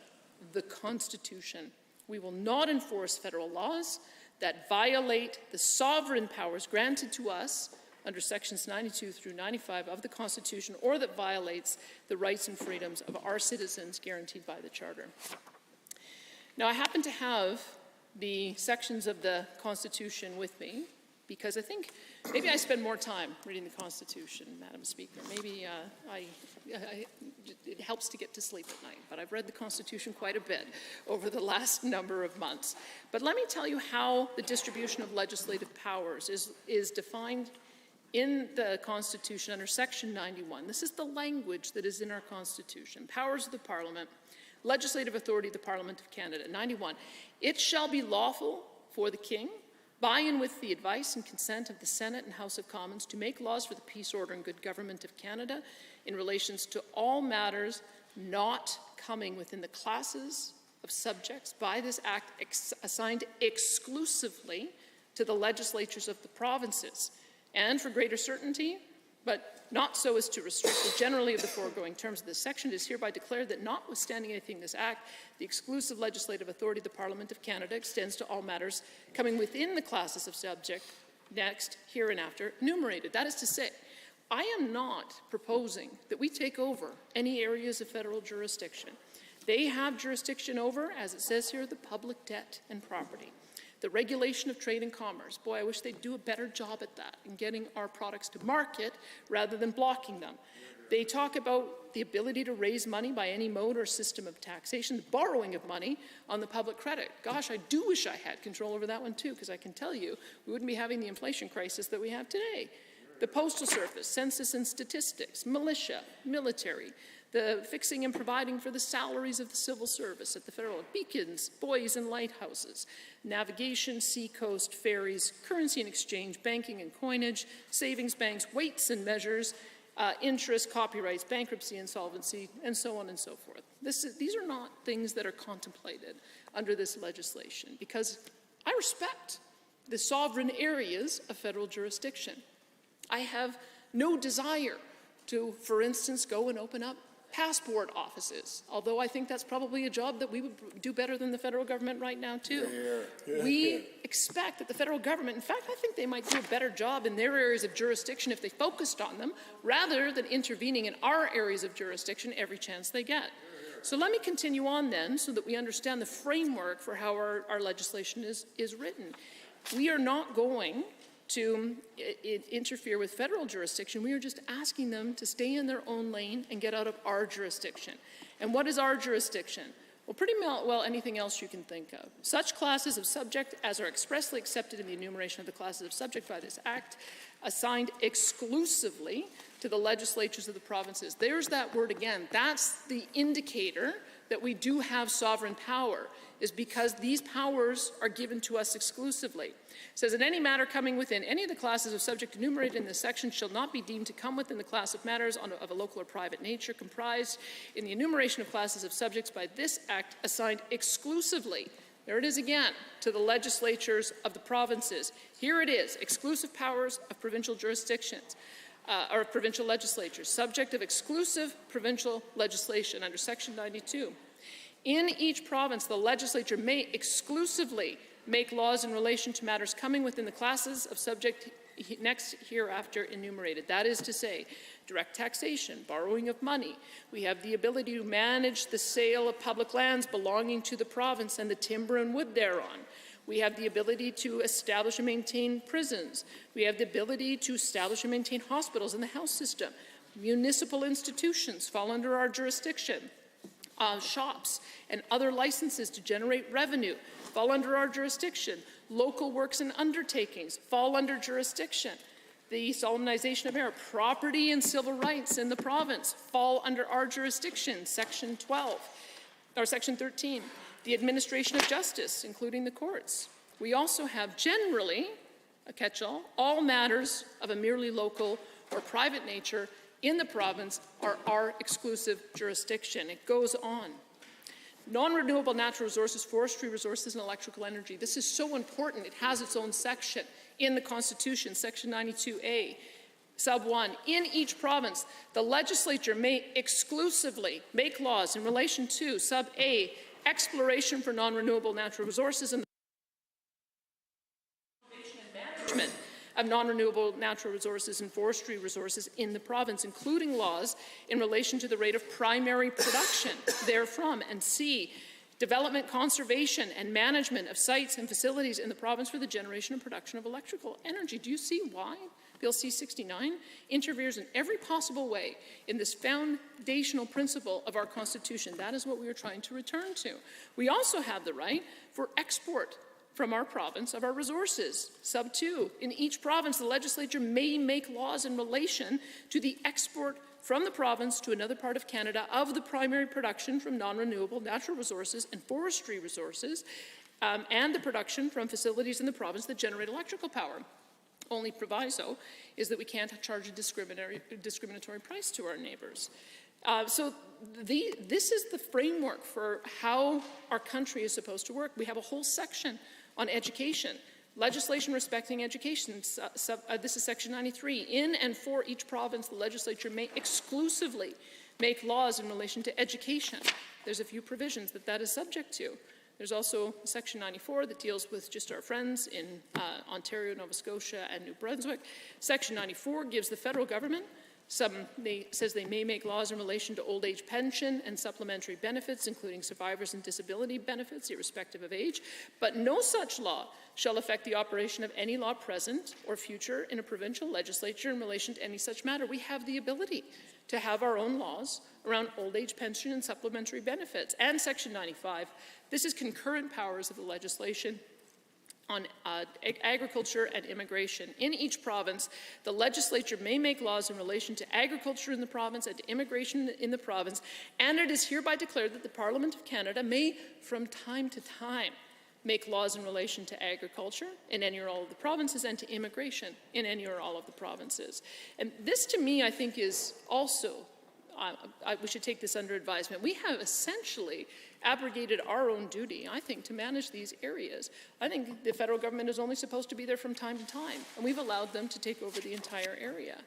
the Constitution. We will not enforce federal laws that violate the sovereign powers granted to us under sections 92 through 95 of the Constitution, or that violates the rights and freedoms of our citizens guaranteed by the Charter. Now, I happen to have the sections of the Constitution with me because I think maybe I spend more time reading the Constitution, Madam Speaker. Maybe it helps to get to sleep at night, but I've read the Constitution quite a bit over the last number of months. But let me tell you how the distribution of legislative powers is defined in the Constitution under Section 91. This is the language that is in our Constitution. Powers of the Parliament, legislative authority of the Parliament of Canada. 91. It shall be lawful for the King, by and with the advice and consent of the Senate and House of Commons, to make laws for the peace, order, and good government of Canada in relations to all matters not coming within the classes of subjects by this Act assigned exclusively to the legislatures of the provinces. And for greater certainty, but not so as to restrict the generally of the foregoing terms of this section, it is hereby declared that notwithstanding anything in this Act, the exclusive legislative authority of the Parliament of Canada extends to all matters coming within the classes of subject next, hereinafter, enumerated. That is to say, I am not proposing that we take over any areas of federal jurisdiction. They have jurisdiction over, as it says here, the public debt and property. The regulation of trade and commerce. Boy, I wish they'd do a better job at that in getting our products to market rather than blocking them. They talk about the ability to raise money by any mode or system of taxation, the borrowing of money on the public credit. Gosh, I do wish I had control over that one too, because I can tell you we wouldn't be having the inflation crisis that we have today. The Postal Service, Census and Statistics, militia, military, the fixing and providing for the salaries of the civil service at the federal, beacons, buoys and lighthouses, navigation, seacoast, ferries, currency and exchange, banking and coinage, savings banks, weights and measures, interest, copyrights, bankruptcy, insolvency, and so on and so forth. These are not things that are contemplated under this legislation, because I respect the sovereign areas of federal jurisdiction. I have no desire to, for instance, go and open up passport offices, although I think that's probably a job that we would do better than the federal government right now too. We expect that the federal government, in fact, I think they might do a better job in their areas of jurisdiction if they focused on them, rather than intervening in our areas of jurisdiction every chance they get. So let me continue on then, so that we understand the framework for how our legislation is written. We are not going to interfere with federal jurisdiction. We are just asking them to stay in their own lane and get out of our jurisdiction. And what is our jurisdiction? Well, pretty well anything else you can think of. Such classes of subject as are expressly accepted in the enumeration of the classes of subject by this Act, assigned exclusively to the legislatures of the provinces. There's that word again. That's the indicator that we do have sovereign power, is because these powers are given to us exclusively. It says that any matter coming within any of the classes of subject enumerated in this section shall not be deemed to come within the class of matters of a local or private nature comprised in the enumeration of classes of subjects by this Act assigned exclusively, there it is again, to the legislatures of the provinces. Here it is, exclusive powers of provincial jurisdictions. Or provincial legislatures, subject of exclusive provincial legislation under Section 92. In each province, the legislature may exclusively make laws in relation to matters coming within the classes of subject next hereafter enumerated. That is to say, direct taxation, borrowing of money. We have the ability to manage the sale of public lands belonging to the province and the timber and wood thereon. We have the ability to establish and maintain prisons. We have the ability to establish and maintain hospitals in the health system. Municipal institutions fall under our jurisdiction. Shops and other licenses to generate revenue fall under our jurisdiction. Local works and undertakings fall under jurisdiction. The solemnization of air, property and civil rights in the province fall under our jurisdiction, Section 12, or Section 13. The administration of justice, including the courts. We also have generally, a catch-all, all matters of a merely local or private nature in the province are our exclusive jurisdiction. It goes on. Non-renewable natural resources, forestry resources, and electrical energy. This is so important. It has its own section in the Constitution, Section 92A. Sub 1, in each province, the legislature may exclusively make laws in relation to, Sub A, exploration for non-renewable natural resources and of non-renewable natural resources and forestry resources in the province, including laws in relation to the rate of primary production therefrom, and C, development, conservation, and management of sites and facilities in the province for the generation and production of electrical energy. Do you see why Bill C-69 interferes in every possible way in this foundational principle of our Constitution? That is what we are trying to return to. We also have the right for export from our province of our resources. Sub 2, in each province, the legislature may make laws in relation to the export from the province to another part of Canada of the primary production from non-renewable natural resources and forestry resources, and the production from facilities in the province that generate electrical power. Only proviso is that we can't charge a discriminatory price to our neighbours. This is the framework for how our country is supposed to work. We have a whole section on education. Legislation respecting education, this is section 93. In and for each province, the legislature may exclusively make laws in relation to education. There's a few provisions that is subject to. There's also section 94 that deals with just our friends in Ontario, Nova Scotia, and New Brunswick. Section 94 gives the federal government says they may make laws in relation to old age pension and supplementary benefits, including survivors and disability benefits, irrespective of age, but no such law shall affect the operation of any law present or future in a provincial legislature in relation to any such matter. We have the ability to have our own laws around old age pension and supplementary benefits. And section 95, this is concurrent powers of the legislation on agriculture and immigration. In each province, the legislature may make laws in relation to agriculture in the province and to immigration in the province, and it is hereby declared that the Parliament of Canada may, from time to time, make laws in relation to agriculture in any or all of the provinces and to immigration in any or all of the provinces. And this, to me, I think is also, we should take this under advisement. We have essentially abrogated our own duty, I think, to manage these areas. I think the federal government is only supposed to be there from time to time, and we've allowed them to take over the entire area.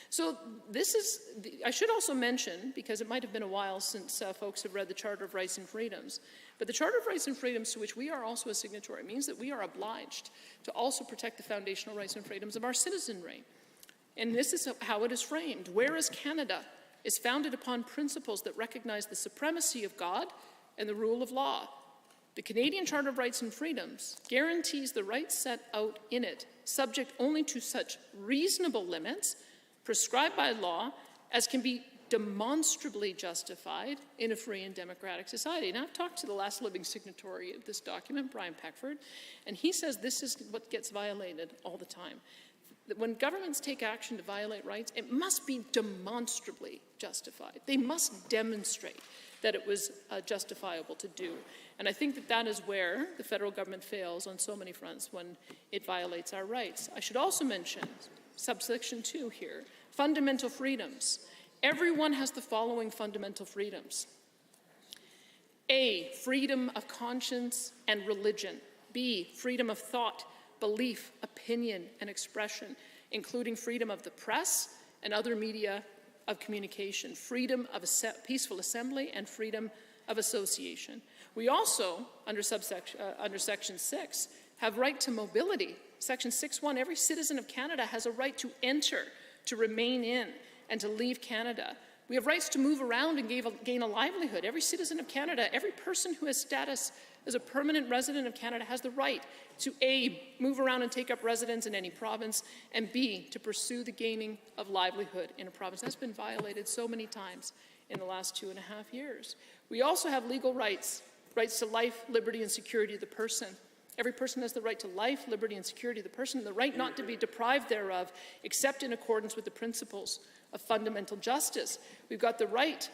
So this is, I should also mention, because it might have been a while since folks have read the Charter of Rights and Freedoms, but the Charter of Rights and Freedoms, to which we are also a signatory, means that we are obliged to also protect the foundational rights and freedoms of our citizenry. And this is how it is framed. Whereas Canada is founded upon principles that recognize the supremacy of God and the rule of law, the Canadian Charter of Rights and Freedoms guarantees the rights set out in it, subject only to such reasonable limits prescribed by law as can be demonstrably justified in a free and democratic society. Now, I've talked to the last living signatory of this document, Brian Peckford, and he says this is what gets violated all the time. That when governments take action to violate rights, it must be demonstrably justified. They must demonstrate that it was justifiable to do. And I think that is where the federal government fails on so many fronts when it violates our rights. I should also mention subsection 2 here, fundamental freedoms. Everyone has the following fundamental freedoms. A, freedom of conscience and religion. B, freedom of thought, belief, opinion, and expression, including freedom of the press and other media of communication, freedom of peaceful assembly, and freedom of association. We also, under Section 6, have right to mobility. Section 6.1, every citizen of Canada has a right to enter, to remain in, and to leave Canada. We have rights to move around and gain a livelihood. Every citizen of Canada, every person who has status as a permanent resident of Canada has the right to A, move around and take up residence in any province, and B, to pursue the gaining of livelihood in a province. That's been violated so many times in the last 2.5 years. We also have legal rights, rights to life, liberty, and security of the person. Every person has the right to life, liberty, and security of the person, and the right not to be deprived thereof, except in accordance with the principles of fundamental justice. We've got the right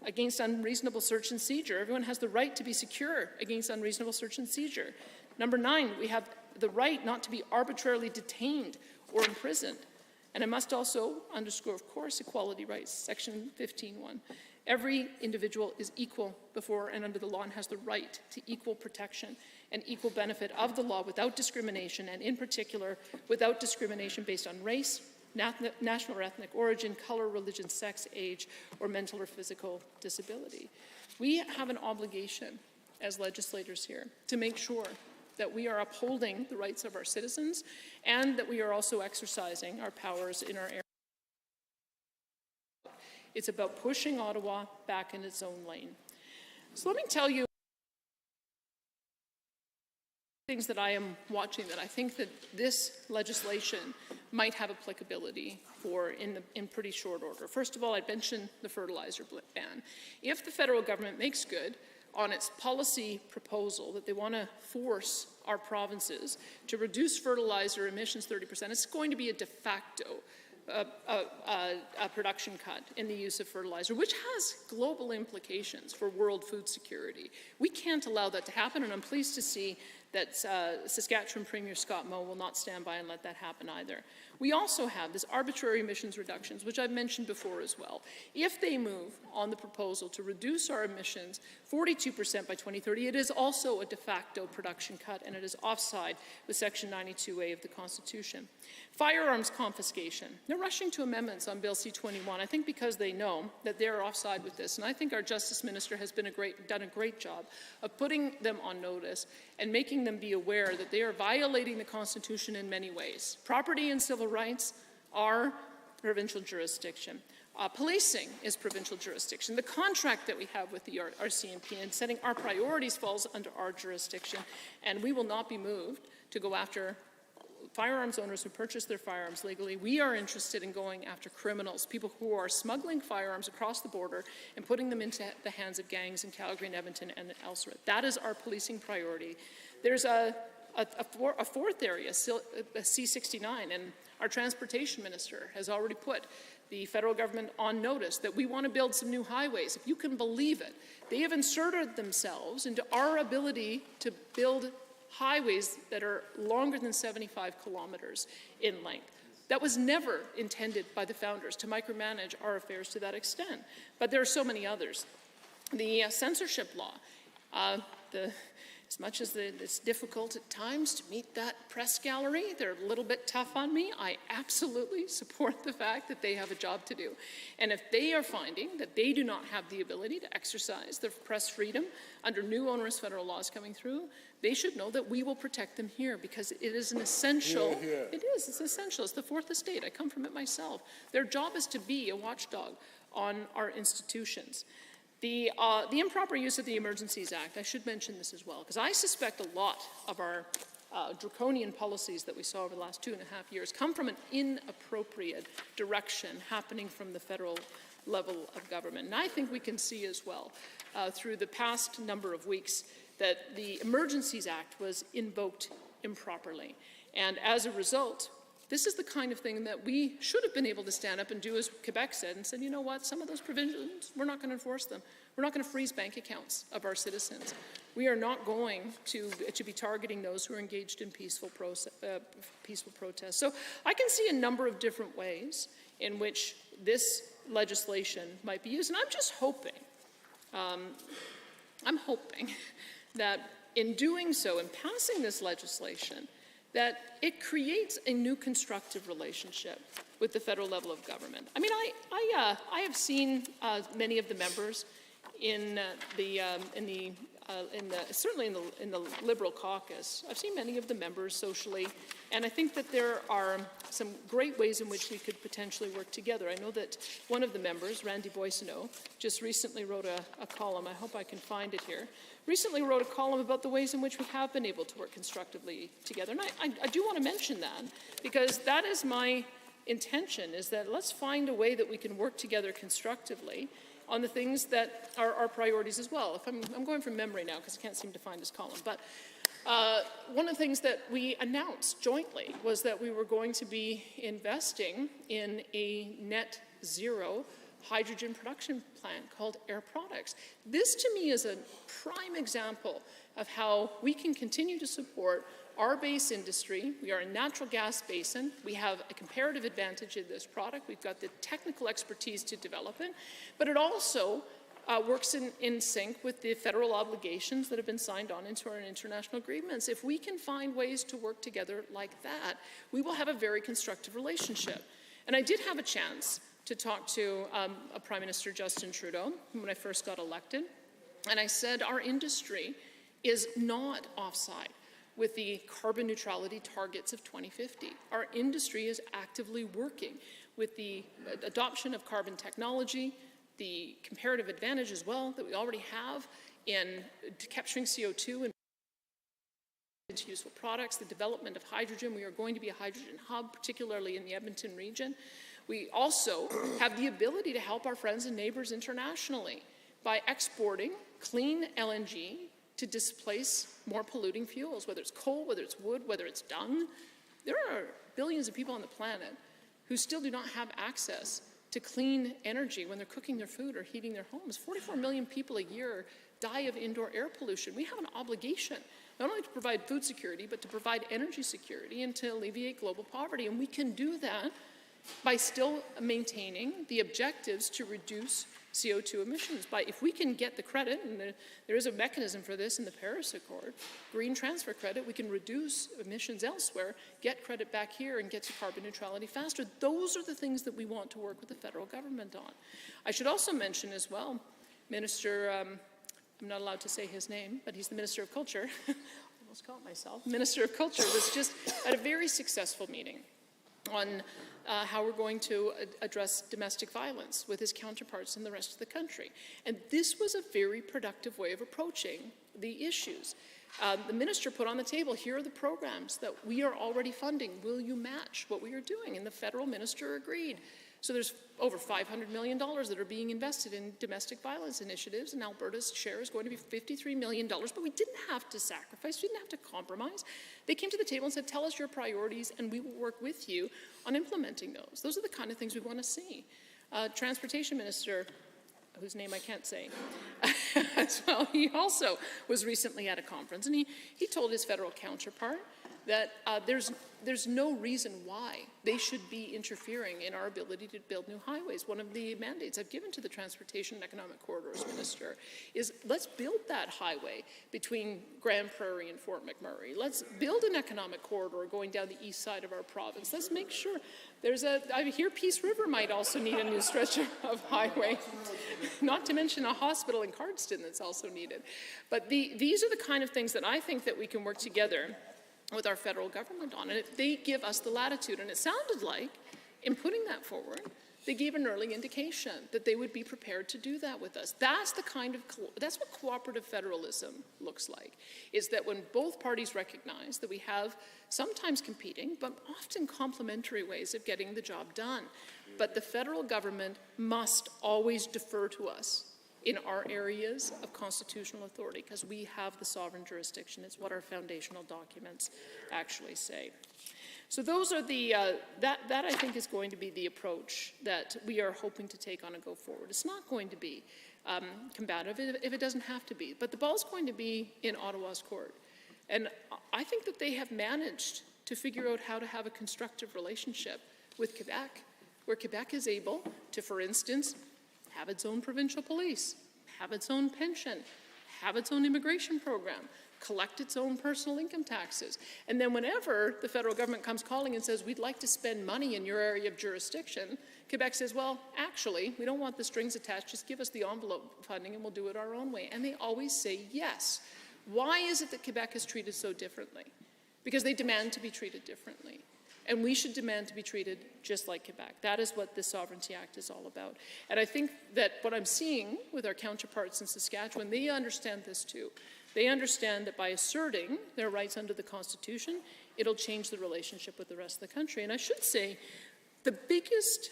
against unreasonable search and seizure. Everyone has the right to be secure against unreasonable search and seizure. Number 9, we have the right not to be arbitrarily detained or imprisoned. And I must also underscore, of course, equality rights, Section 15.1. Every individual is equal before and under the law and has the right to equal protection and equal benefit of the law without discrimination, and in particular, without discrimination based on race, national or ethnic origin, color, religion, sex, age, or mental or physical disability. We have an obligation as legislators here to make sure that we are upholding the rights of our citizens and that we are also exercising our powers in our area. It's about pushing Ottawa back in its own lane. So let me tell you things that I am watching that I think that this legislation might have applicability for in pretty short order. First of all, I'd mention the fertilizer ban. If the federal government makes good on its policy proposal that they want to force our provinces to reduce fertilizer emissions 30%, it's going to be a de facto a production cut in the use of fertilizer, which has global implications for world food security. We can't allow that to happen, and I'm pleased to see that Saskatchewan Premier Scott Moe will not stand by and let that happen either. We also have this arbitrary emissions reductions, which I've mentioned before as well. If they move on the proposal to reduce our emissions 42% by 2030, it is also a de facto production cut, and it is offside with Section 92A of the Constitution. Firearms confiscation. They're rushing to amendments on Bill C-21, I think because they know that they're offside with this, and I think our Justice Minister has done a great job of putting them on notice and making them be aware that they are violating the Constitution in many ways. Property and civil rights are provincial jurisdiction. Policing is provincial jurisdiction. The contract that we have with the RCMP and setting our priorities falls under our jurisdiction, and we will not be moved to go after firearms owners who purchase their firearms legally. We are interested in going after criminals, people who are smuggling firearms across the border and putting them into the hands of gangs in Calgary and Edmonton and elsewhere. That is our policing priority. There's a fourth area, C-69, and our transportation minister has already put the federal government on notice that we want to build some new highways. If you can believe it, they have inserted themselves into our ability to build highways that are longer than 75 kilometers in length. That was never intended by the founders to micromanage our affairs to that extent. But there are so many others. The censorship law, as much as it's difficult at times to meet that press gallery, they're a little bit tough on me. I absolutely support the fact that they have a job to do. And if they are finding that they do not have the ability to exercise their press freedom under new onerous federal laws coming through, they should know that we will protect them here because it is an essential, it's essential. It's the fourth estate. I come from it myself. Their job is to be a watchdog on our institutions. The improper use of the Emergencies Act, I should mention this as well, because I suspect a lot of our draconian policies that we saw over the last 2.5 years come from an inappropriate direction happening from the federal level of government. And I think we can see as well through the past number of weeks that the Emergencies Act was invoked improperly. And as a result, this is the kind of thing that we should have been able to stand up and do as Quebec said and said, you know what, some of those provisions, we're not going to enforce them. We're not going to freeze bank accounts of our citizens. We are not going to be targeting those who are engaged in peaceful protests. So I can see a number of different ways in which this legislation might be used. And I'm just hoping, that in doing so, in passing this legislation, that it creates a new constructive relationship with the federal level of government. I mean, I have seen many of the members certainly in the Liberal caucus. I've seen many of the members socially, and I think that there are some great ways in which we could potentially work together. I know that one of the members, Randy Boissonneau, just recently wrote a column. I hope I can find it here. Recently wrote a column about the ways in which we have been able to work constructively together. And I do want to mention that because that is my intention, is that let's find a way that we can work together constructively on the things that are our priorities as well. If I'm going from memory now because I can't seem to find his column. But one of the things that we announced jointly was that we were going to be investing in a net zero hydrogen production plant called Air Products. This to me is a prime example of how we can continue to support our base industry. We are a natural gas basin. We have a comparative advantage in this product. We've got the technical expertise to develop it, but it also works in sync with the federal obligations that have been signed on into our international agreements. If we can find ways to work together like that, we will have a very constructive relationship. And I did have a chance to talk to Prime Minister Justin Trudeau when I first got elected, and I said our industry is not offside with the carbon neutrality targets of 2050. Our industry is actively working with the adoption of carbon technology, the comparative advantage as well that we already have in capturing CO2 and into useful products, the development of hydrogen. We are going to be a hydrogen hub, particularly in the Edmonton region. We also have the ability to help our friends and neighbors internationally by exporting clean LNG to displace more polluting fuels, whether it's coal, whether it's wood, whether it's dung. There are billions of people on the planet who still do not have access to clean energy when they're cooking their food or heating their homes. 44 million people a year die of indoor air pollution. We have an obligation not only to provide food security, but to provide energy security and to alleviate global poverty. And we can do that by still maintaining the objectives to reduce CO2 emissions. If we can get the credit, and there is a mechanism for this in the Paris Accord, green transfer credit, we can reduce emissions elsewhere, get credit back here, and get to carbon neutrality faster. Those are the things that we want to work with the federal government on. I should also mention as well, Minister, I'm not allowed to say his name, but he's the Minister of Culture. I almost caught myself. Minister of Culture was just at a very successful meeting on how we're going to address domestic violence with his counterparts in the rest of the country. And this was a very productive way of approaching the issues. The minister put on the table, here are the programs that we are already funding. Will you match what we are doing? And the federal minister agreed. So there's over $500 million that are being invested in domestic violence initiatives, and Alberta's share is going to be $53 million, but we didn't have to sacrifice, we didn't have to compromise. They came to the table and said, tell us your priorities, and we will work with you on implementing those. Those are the kind of things we want to see. Transportation Minister, whose name I can't say, as well, he also was recently at a conference, and he told his federal counterpart that there's no reason why they should be interfering in our ability to build new highways. One of the mandates I've given to the Transportation and Economic Corridors Minister is let's build that highway between Grand Prairie and Fort McMurray. Let's build an economic corridor going down the east side of our province. Let's make sure I hear Peace River might also need a new stretch of highway, not to mention a hospital in Cardston that's also needed. But these are the kind of things that I think that we can work together with our federal government on, and they give us the latitude. And it sounded like, in putting that forward, they gave an early indication that they would be prepared to do that with us. That's what cooperative federalism looks like, is that when both parties recognize that we have sometimes competing, but often complementary ways of getting the job done. But the federal government must always defer to us in our areas of constitutional authority, because we have the sovereign jurisdiction. It's what our foundational documents actually say. So those are that I think is going to be the approach that we are hoping to take on and go forward. It's not going to be combative if it doesn't have to be, but the ball's going to be in Ottawa's court. And I think that they have managed to figure out how to have a constructive relationship with Quebec, where Quebec is able to, for instance, have its own provincial police, have its own pension, have its own immigration program, collect its own personal income taxes. And then whenever the federal government comes calling and says, we'd like to spend money in your area of jurisdiction, Quebec says, well, actually, we don't want the strings attached, just give us the envelope funding and we'll do it our own way. And they always say yes. Why is it that Quebec is treated so differently? Because they demand to be treated differently. And we should demand to be treated just like Quebec. That is what the Sovereignty Act is all about. And I think that what I'm seeing with our counterparts in Saskatchewan, they understand this too. They understand that by asserting their rights under the Constitution, it'll change the relationship with the rest of the country. And I should say, the biggest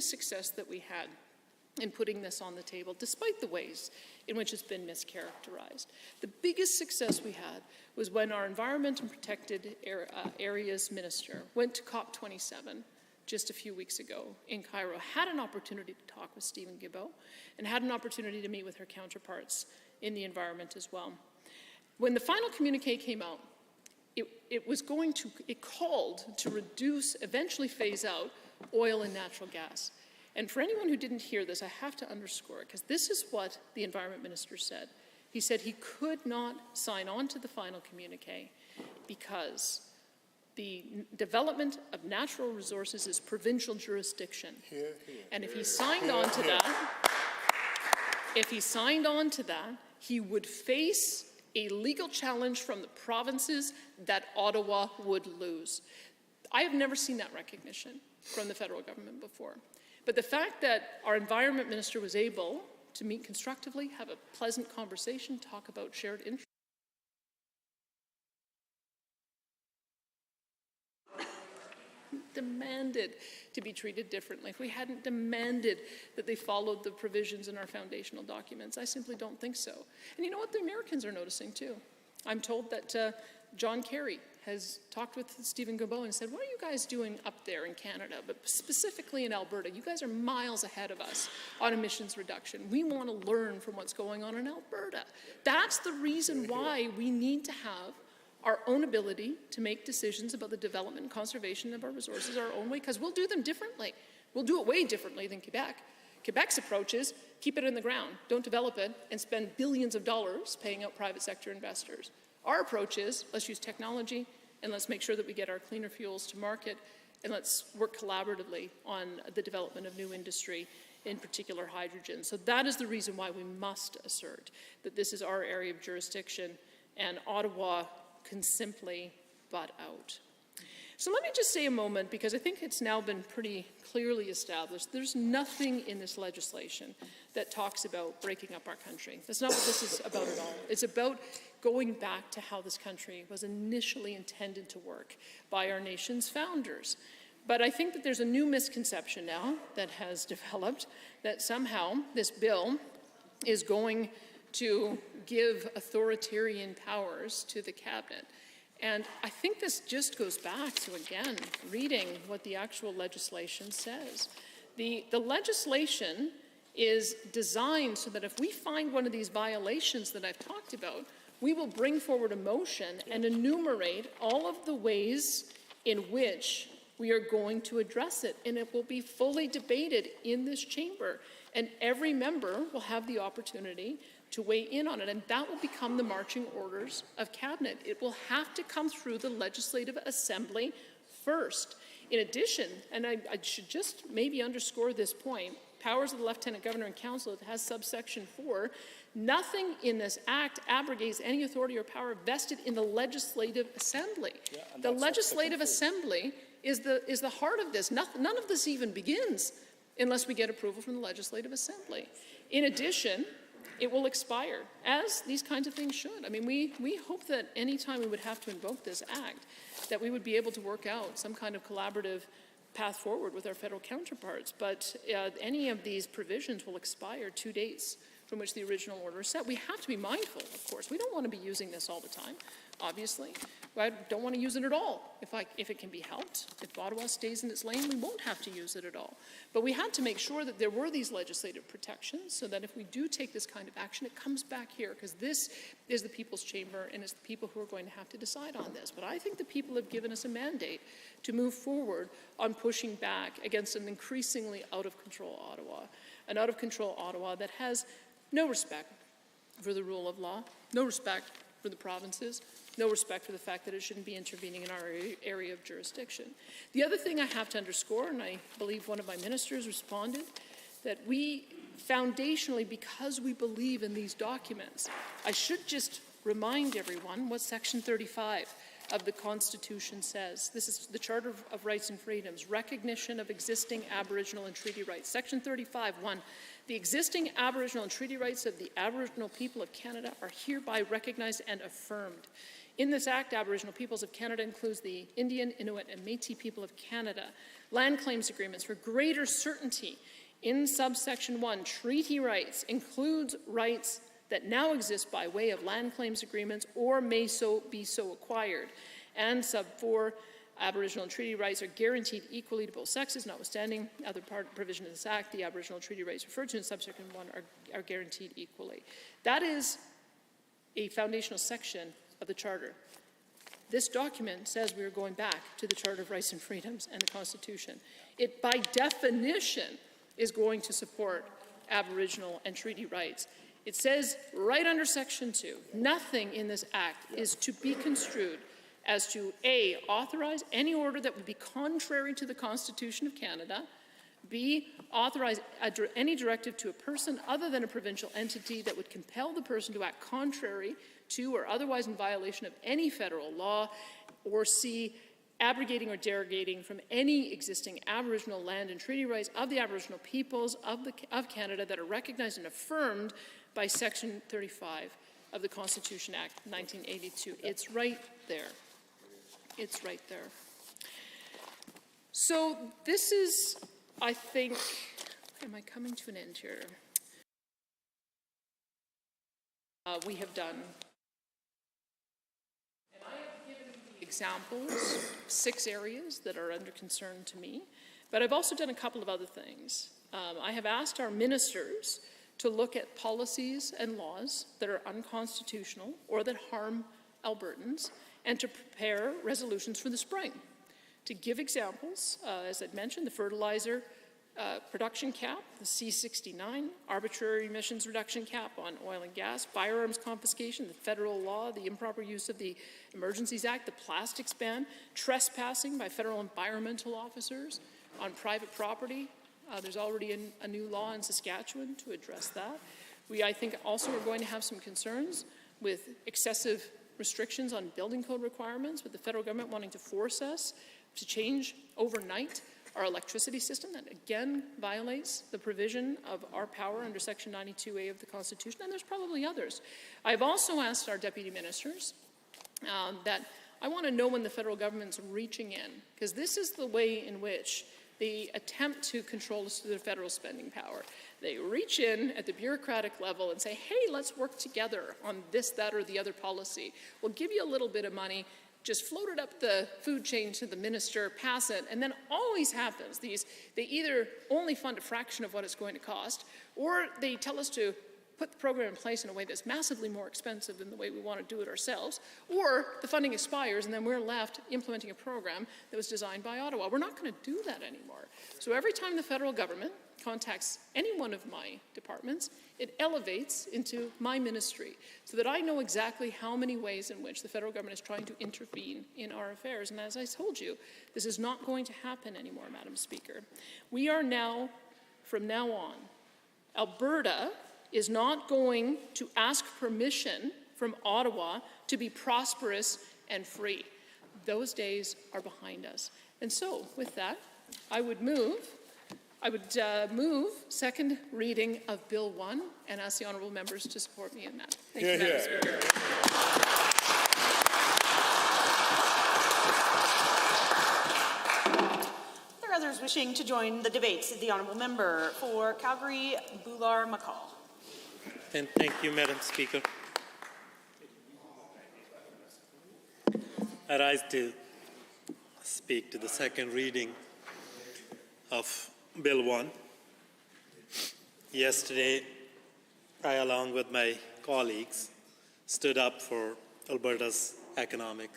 success that we had in putting this on the table, despite the ways in which it's been mischaracterized. The biggest success we had was when our Environment and Protected Areas Minister went to COP27 just a few weeks ago in Cairo, had an opportunity to talk with Stephen Guilbeault, and had an opportunity to meet with her counterparts in the environment as well. When the final communique came out, it called to reduce, eventually phase out, oil and natural gas. And for anyone who didn't hear this, I have to underscore it, because this is what the Environment Minister said. He said he could not sign on to the final communique because the development of natural resources is provincial jurisdiction. And if he signed on to that, he would face a legal challenge from the provinces that Ottawa would lose. I have never seen that recognition from the federal government before. But the fact that our environment minister was able to meet constructively, have a pleasant conversation, talk about shared interests, demanded to be treated differently, if we hadn't demanded that they followed the provisions in our foundational documents, I simply don't think so. And you know what? The Americans are noticing too. I'm told that John Kerry has talked with Stephen Guilbeault and said, what are you guys doing up there in Canada, but specifically in Alberta? You guys are miles ahead of us on emissions reduction. We want to learn from what's going on in Alberta. That's the reason why we need to have our own ability to make decisions about the development and conservation of our resources our own way, because we'll do them differently. We'll do it way differently than Quebec. Quebec's approach is keep it in the ground, don't develop it, and spend billions of dollars paying out private sector investors. Our approach is let's use technology and let's make sure that we get our cleaner fuels to market, and let's work collaboratively on the development of new industry, in particular hydrogen. So that is the reason why we must assert that this is our area of jurisdiction, and Ottawa can simply butt out. So let me just say a moment, because I think it's now been pretty clearly established, there's nothing in this legislation that talks about breaking up our country. That's not what this is about at all. It's about going back to how this country was initially intended to work by our nation's founders. But I think that there's a new misconception now that has developed that somehow this bill is going to give authoritarian powers to the cabinet. And I think this just goes back to, again, reading what the actual legislation says. The legislation is designed so that if we find one of these violations that I've talked about, we will bring forward a motion and enumerate all of the ways in which we are going to address it. And it will be fully debated in this chamber. And every member will have the opportunity to weigh in on it, and that will become the marching orders of cabinet. It will have to come through the Legislative Assembly first. In addition, and I should just maybe underscore this point, powers of the Lieutenant Governor and Council, it has subsection 4, nothing in this act abrogates any authority or power vested in the Legislative Assembly. Yeah, the Legislative Assembly is the heart of this. None of this even begins unless we get approval from the Legislative Assembly. In addition, it will expire, as these kinds of things should. I mean, we hope that any time we would have to invoke this act, that we would be able to work out some kind of collaborative path forward with our federal counterparts. But any of these provisions will expire 2 days from which the original order is set. We have to be mindful, of course. We don't want to be using this all the time, obviously. I don't want to use it at all. If it can be helped, if Ottawa stays in its lane, we won't have to use it at all. But we had to make sure that there were these legislative protections so that if we do take this kind of action, it comes back here, because this is the people's chamber and it's the people who are going to have to decide on this. But I think the people have given us a mandate to move forward on pushing back against an increasingly out-of-control Ottawa, an out-of-control Ottawa that has no respect for the rule of law, no respect for the provinces, no respect for the fact that it shouldn't be intervening in our area of jurisdiction. The other thing I have to underscore, and I believe one of my ministers responded, that we foundationally, because we believe in these documents, I should just remind everyone what Section 35 of the Constitution says. This is the Charter of Rights and Freedoms, recognition of existing Aboriginal and treaty rights. Section 35(1). The existing Aboriginal and treaty rights of the Aboriginal people of Canada are hereby recognized and affirmed. In this Act, Aboriginal peoples of Canada includes the Indian, Inuit, and Métis people of Canada. Land claims agreements for greater certainty. In subsection 1, treaty rights includes rights that now exist by way of land claims agreements or may be so acquired. And sub 4, Aboriginal and treaty rights are guaranteed equally to both sexes, notwithstanding other provision of this Act. The Aboriginal treaty rights referred to in subsection 1 are guaranteed equally. That is a foundational section of the Charter. This document says we are going back to the Charter of Rights and Freedoms and the Constitution. It, by definition, is going to support Aboriginal and treaty rights. It says right under Section 2, nothing in this Act is to be construed as to A, authorize any order that would be contrary to the Constitution of Canada, B, authorize any directive to a person other than a provincial entity that would compel the person to act contrary 2, or otherwise in violation of any federal law, or C, abrogating or derogating from any existing Aboriginal land and treaty rights of the Aboriginal peoples of Canada that are recognized and affirmed by Section 35 of the Constitution Act 1982. It's right there. It's right there. So this is, I think, am I coming to an end here? We have done. And I have given examples, 6 areas that are under concern to me, but I've also done a couple of other things. I have asked our ministers to look at policies and laws that are unconstitutional or that harm Albertans, and to prepare resolutions for the spring. To give examples, as I'd mentioned, the fertilizer production cap, the C-69, arbitrary emissions reduction cap on oil and gas, firearms confiscation, the federal law, the improper use of the Emergencies Act, the plastics ban, trespassing by federal environmental officers on private property. There's already a new law in Saskatchewan to address that. We, I think, also are going to have some concerns with excessive restrictions on building code requirements, with the federal government wanting to force us to change overnight our electricity system. That again violates the provision of our power under Section 92A of the Constitution, and there's probably others. I've also asked our deputy ministers that I want to know when the federal government's reaching in, because this is the way in which they attempt to control us through their federal spending power. They reach in at the bureaucratic level and say, hey, let's work together on this, that, or the other policy. We'll give you a little bit of money, just float it up the food chain to the minister, pass it, and then always happens. They either only fund a fraction of what it's going to cost, or they tell us to put the program in place in a way that's massively more expensive than the way we want to do it ourselves, or the funding expires and then we're left implementing a program that was designed by Ottawa. We're not going to do that anymore. So every time the federal government contacts any one of my departments, it elevates into my ministry so that I know exactly how many ways in which the federal government is trying to intervene in our affairs. And as I told you, this is not going to happen anymore, Madam Speaker. We are now, from now on, Alberta is not going to ask permission from Ottawa to be prosperous and free. Those days are behind us. And so, with that, I would move second reading of Bill 1 and ask the honourable members to support me in that. Thank you, Madam Speaker. Are there others wishing to join the debates? The honourable member for Calgary, Bular-McCall. And thank you, Madam Speaker. I rise to speak to the second reading of Bill 1. Yesterday, I, along with my colleagues, stood up for Alberta's economic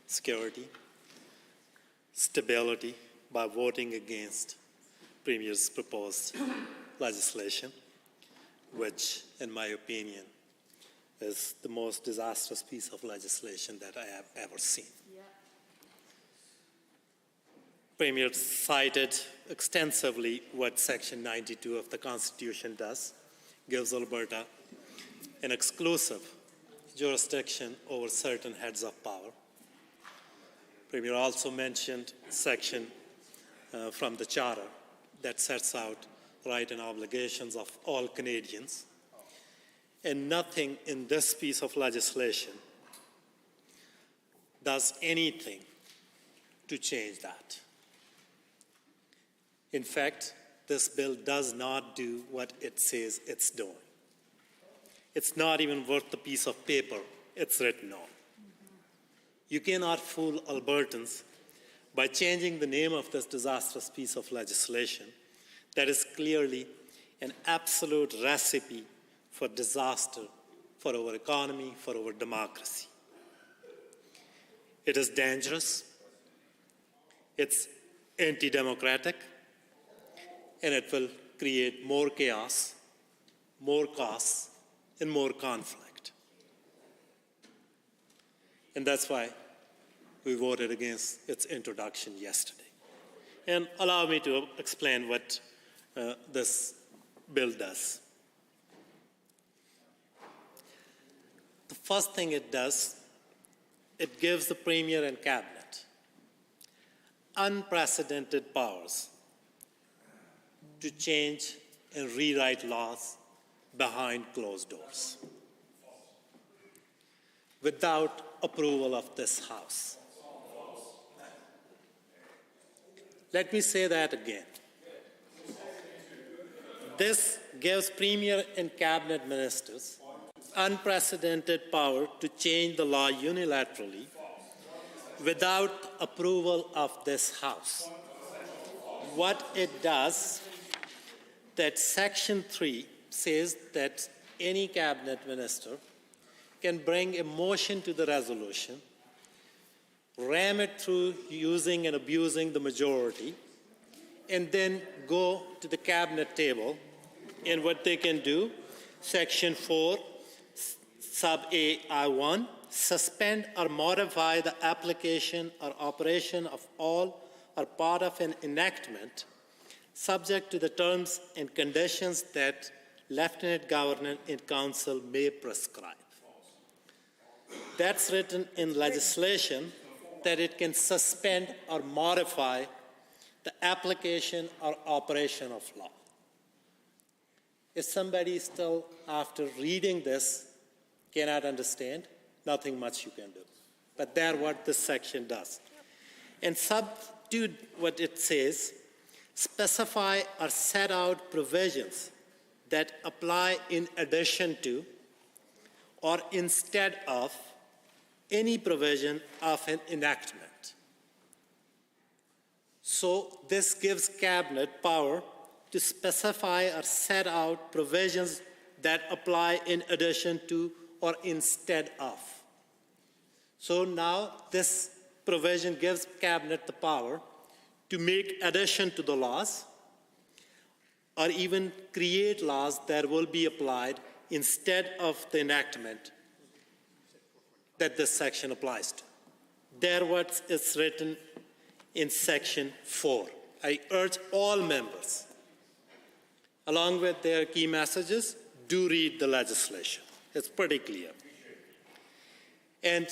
security, stability by voting against Premier's proposed legislation, which, in my opinion, is the most disastrous piece of legislation that I have ever seen. Yeah. Premier cited extensively what Section 92 of the Constitution does, gives Alberta an exclusive jurisdiction over certain heads of power. Premier also mentioned section from the Charter that sets out rights and obligations of all Canadians, and nothing in this piece of legislation does anything to change that. In fact, this bill does not do what it says it's doing. It's not even worth the piece of paper it's written on. You cannot fool Albertans by changing the name of this disastrous piece of legislation that is clearly an absolute recipe for disaster for our economy, for our democracy. It is dangerous, it's anti-democratic, and it will create more chaos, more costs, and more conflict. And that's why we voted against its introduction yesterday. And allow me to explain what this bill does. the first thing it does, it gives the Premier and Cabinet unprecedented powers to change and rewrite laws behind closed doors without approval of this House. Let me say that again. This gives Premier and Cabinet Ministers unprecedented power to change the law unilaterally without approval of this House. What it does, that Section 3 says that any Cabinet Minister can bring a motion to the resolution, ram it through using and abusing the majority, and then go to the Cabinet table. And what they can do, Section 4, sub A, I1, suspend or modify the application or operation of all or part of an enactment subject to the terms and conditions that Lieutenant Governor and Council may prescribe. That's written in legislation that it can suspend or modify the application or operation of law. If somebody still, after reading this, cannot understand, nothing much you can do. But that's what this section does. And substitute what it says, specify or set out provisions that apply in addition to or instead of any provision of an enactment. So this gives Cabinet power to specify or set out provisions that apply in addition to or instead of. So now this provision gives Cabinet the power to make addition to the laws or even create laws that will be applied instead of the enactment that this section applies to. That's what is written in Section 4. I urge all members, along with their key messages, do read the legislation. It's pretty clear. And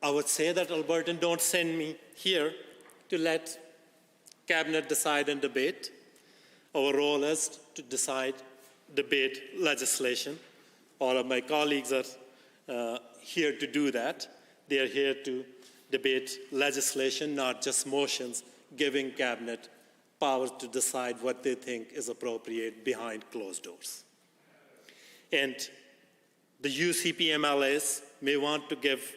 I would say that Albertan, don't send me here to let Cabinet decide and debate. Our role is to decide, debate legislation. All of my colleagues are here to do that. They are here to debate legislation, not just motions, giving Cabinet power to decide what they think is appropriate behind closed doors. And the UCP MLAs may want to give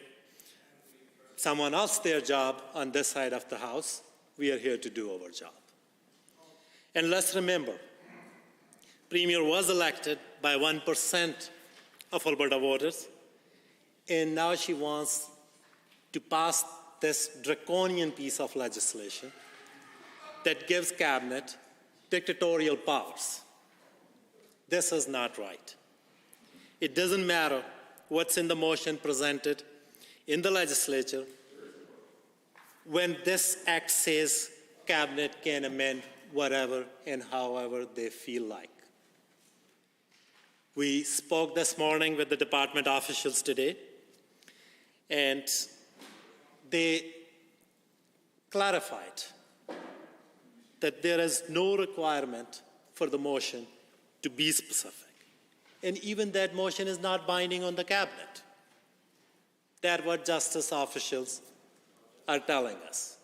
someone else their job on this side of the House. We are here to do our job. And let's remember, Premier was elected by 1% of Alberta voters, and now she wants to pass this draconian piece of legislation that gives Cabinet dictatorial powers. This is not right. It doesn't matter what's in the motion presented in the legislature when this act says Cabinet can amend whatever and however they feel like. We spoke this morning with the department officials today, and they clarified that there is no requirement for the motion to be specific. And even that motion is not binding on the Cabinet. That's what justice officials are telling us.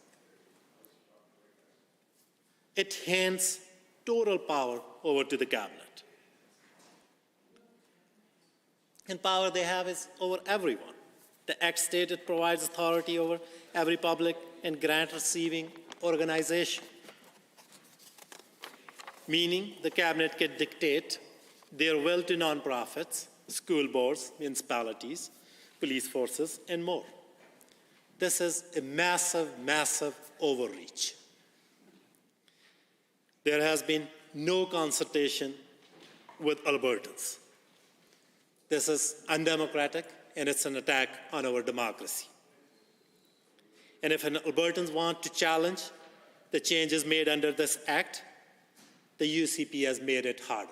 It hands total power over to the Cabinet. And power they have is over everyone. The Act states it provides authority over every public and grant-receiving organization, meaning the Cabinet can dictate their will to nonprofits, school boards, municipalities, police forces, and more. This is a massive, massive overreach. There has been no consultation with Albertans. This is undemocratic, and it's an attack on our democracy. And if Albertans want to challenge the changes made under this act, the UCP has made it harder.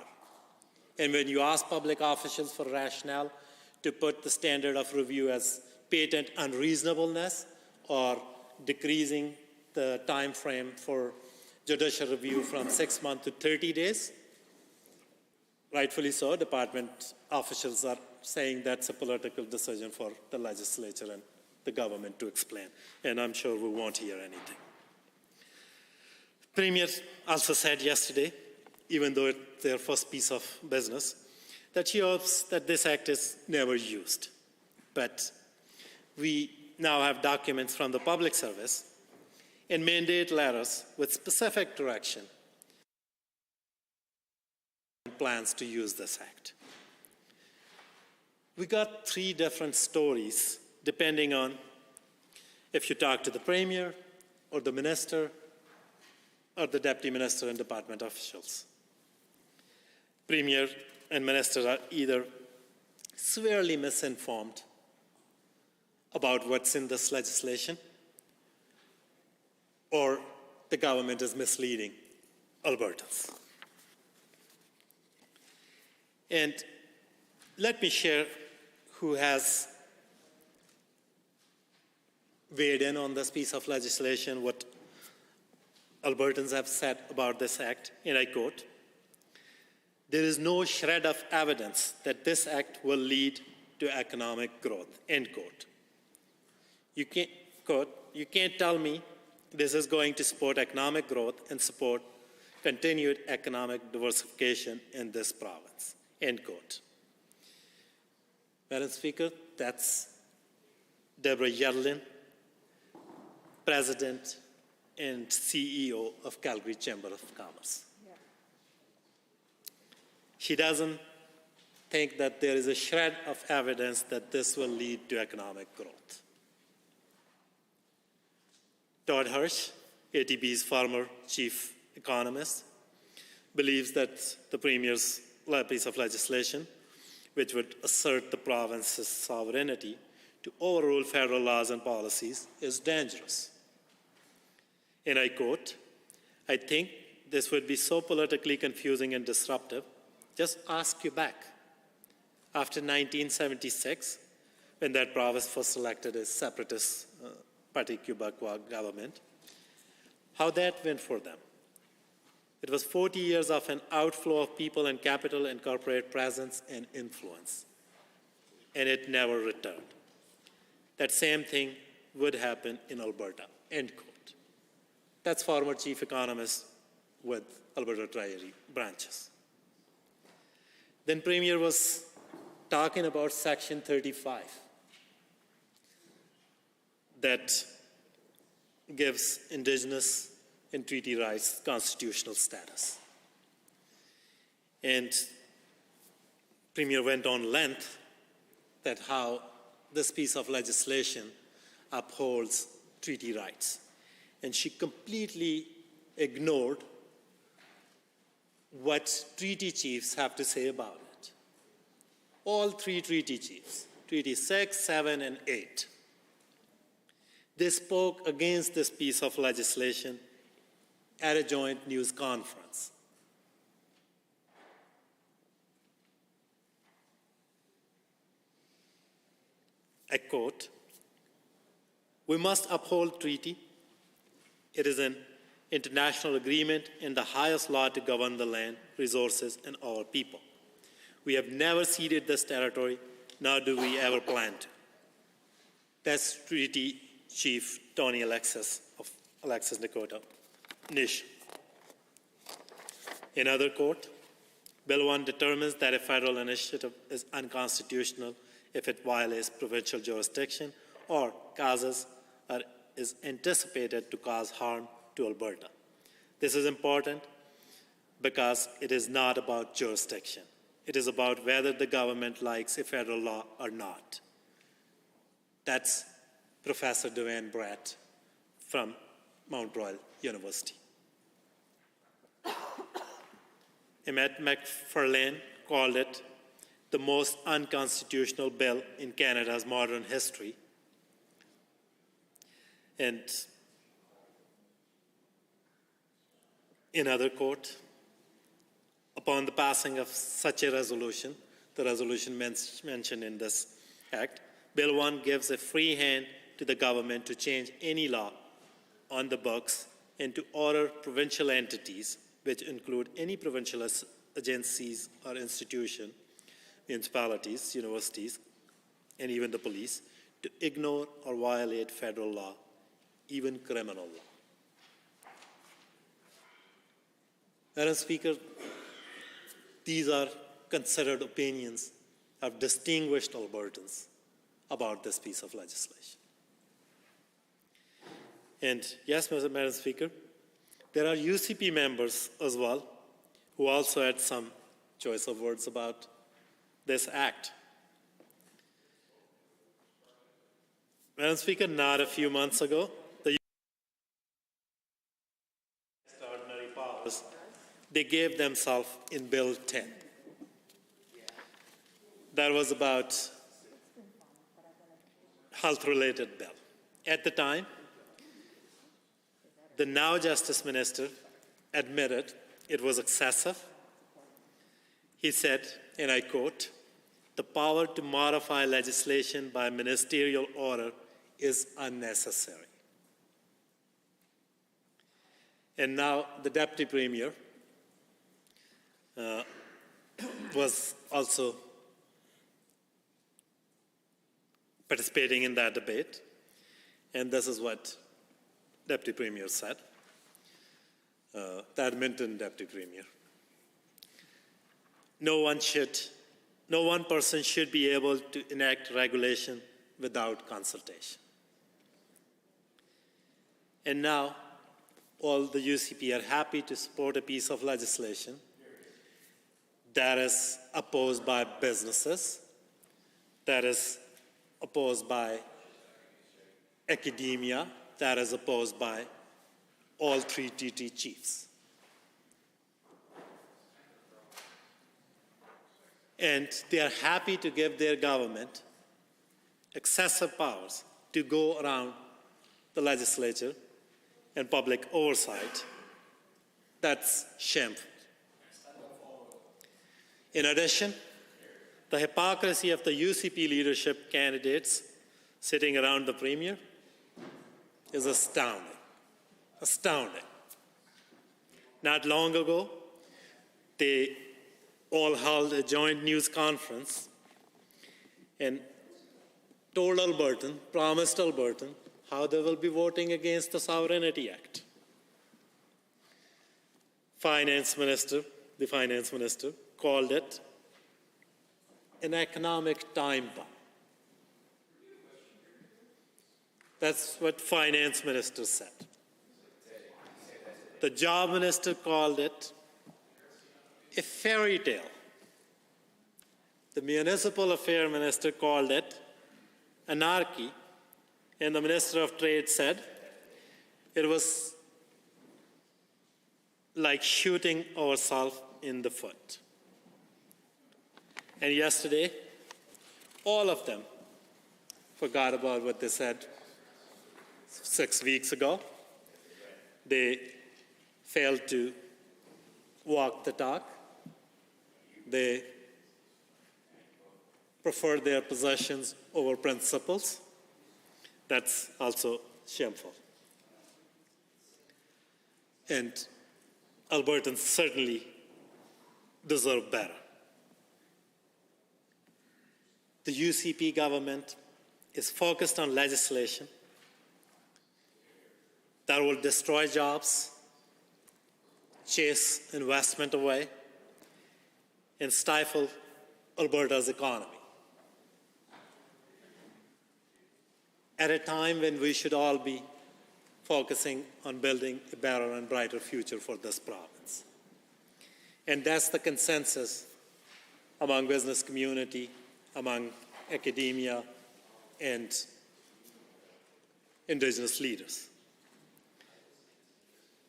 And when you ask public officials for rationale to put the standard of review as patent unreasonableness or decreasing the time frame for judicial review from 6 months to 30 days. Rightfully so, department officials are saying that's a political decision for the legislature and the government to explain, and I'm sure we won't hear anything. Premier also said yesterday, even though it's their first piece of business, that she hopes that this act is never used. But we now have documents from the public service and mandate letters with specific direction and plans to use this act. We got 3 different stories depending on if you talk to the Premier or the Minister or the Deputy Minister and department officials. Premier and Minister are either severely misinformed about what's in this legislation, or the government is misleading Albertans. And let me share who has weighed in on this piece of legislation, what Albertans have said about this act, and I quote, "There is no shred of evidence that this act will lead to economic growth," end quote. You can't tell me this is going to support economic growth and support continued economic diversification in this province, end quote. Madam Speaker, that's Deborah Yedlin, President and CEO of Calgary Chamber of Commerce. Yeah. She doesn't think that there is a shred of evidence that this will lead to economic growth. Todd Hirsch, ATB's former chief economist, believes that the Premier's piece of legislation, which would assert the province's sovereignty to overrule federal laws and policies, is dangerous. And I quote, "I think this would be so politically confusing and disruptive. Just ask Quebec. After 1976, when that province first elected a separatist Parti Québécois government, how that went for them. It was 40 years of an outflow of people and capital and corporate presence and influence, and it never returned. That same thing would happen in Alberta," end quote. That's former chief economist with Alberta Treasury branches. Then Premier was talking about Section 35 that gives Indigenous and treaty rights constitutional status. And Premier went on length that how this piece of legislation upholds treaty rights. And she completely ignored what treaty chiefs have to say about it. All 3 treaty chiefs, Treaty 6, 7, and 8, they spoke against this piece of legislation at a joint news conference. I quote, "We must uphold treaty. It is an international agreement and the highest law to govern the land, resources, and our people. We have never ceded this territory, nor do we ever plan to." That's Treaty Chief Tony Alexis of Alexis Nakota Nation. In other quote, Bill 1 determines that a federal initiative is unconstitutional if it violates provincial jurisdiction or causes or is anticipated to cause harm to Alberta. This is important because it is not about jurisdiction. It is about whether the government likes a federal law or not. That's Professor Duane Bratt from Mount Royal University. Emmett McFarlane called it the most unconstitutional bill in Canada's modern history. And in other quote, "Upon the passing of such a resolution," the resolution mentioned in this Act, Bill 1 gives a free hand to the government to change any law on the books and to order provincial entities, which include any provincial agencies or institution, municipalities, universities, and even the police, to ignore or violate federal law, even criminal law. Madam Speaker, these are considered opinions of distinguished Albertans about this piece of legislation. And yes, Madam Speaker, there are UCP members as well who also had some choice of words about this act. Madam Speaker, not a few months ago, the extraordinary powers they gave themselves in Bill 10. That was about health-related bill. At the time, the now Justice Minister admitted it was excessive. He said, and I quote, "The power to modify legislation by ministerial order is unnecessary." And now the Deputy Premier was also participating in that debate, and this is what Deputy Premier said, the Edmonton Deputy Premier. No one person should be able to enact regulation without consultation. And now, all the UCP are happy to support a piece of legislation that is opposed by businesses, that is opposed by academia, that is opposed by all three TT chiefs. And they are happy to give their government excessive powers to go around the legislature and public oversight. That's shameful. In addition, the hypocrisy of the UCP leadership candidates sitting around the Premier is astounding. Astounding. Not long ago, they all held a joint news conference and told Albertan, promised Albertan, how they will be voting against the Sovereignty Act. The Finance Minister called it an economic time bomb. That's what Finance Minister said. The Job Minister called it a fairy tale. The Municipal Affairs Minister called it anarchy, and the Minister of Trade said it was like shooting ourselves in the foot. And yesterday, all of them forgot about what they said 6 weeks ago. They failed to walk the talk. They prefer their possessions over principles. That's also shameful. And Albertans certainly deserve better. The UCP government is focused on legislation that will destroy jobs, chase investment away, and stifle Alberta's economy. At a time when we should all be focusing on building a better and brighter future for this province. And that's the consensus among business community, among academia, and Indigenous leaders.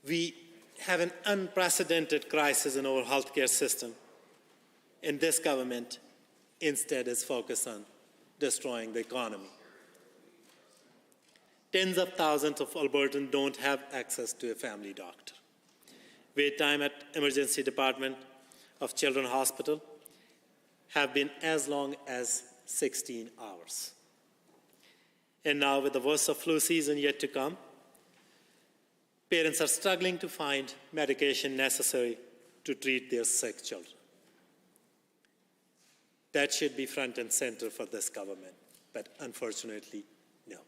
We have an unprecedented crisis in our healthcare system, and this government instead is focused on destroying the economy. Tens of thousands of Albertans don't have access to a family doctor. Wait time at emergency department of Children's Hospital have been as long as 16 hours. And now, with the worst of flu season yet to come, parents are struggling to find medication necessary to treat their sick children. That should be front and center for this government, but unfortunately, no.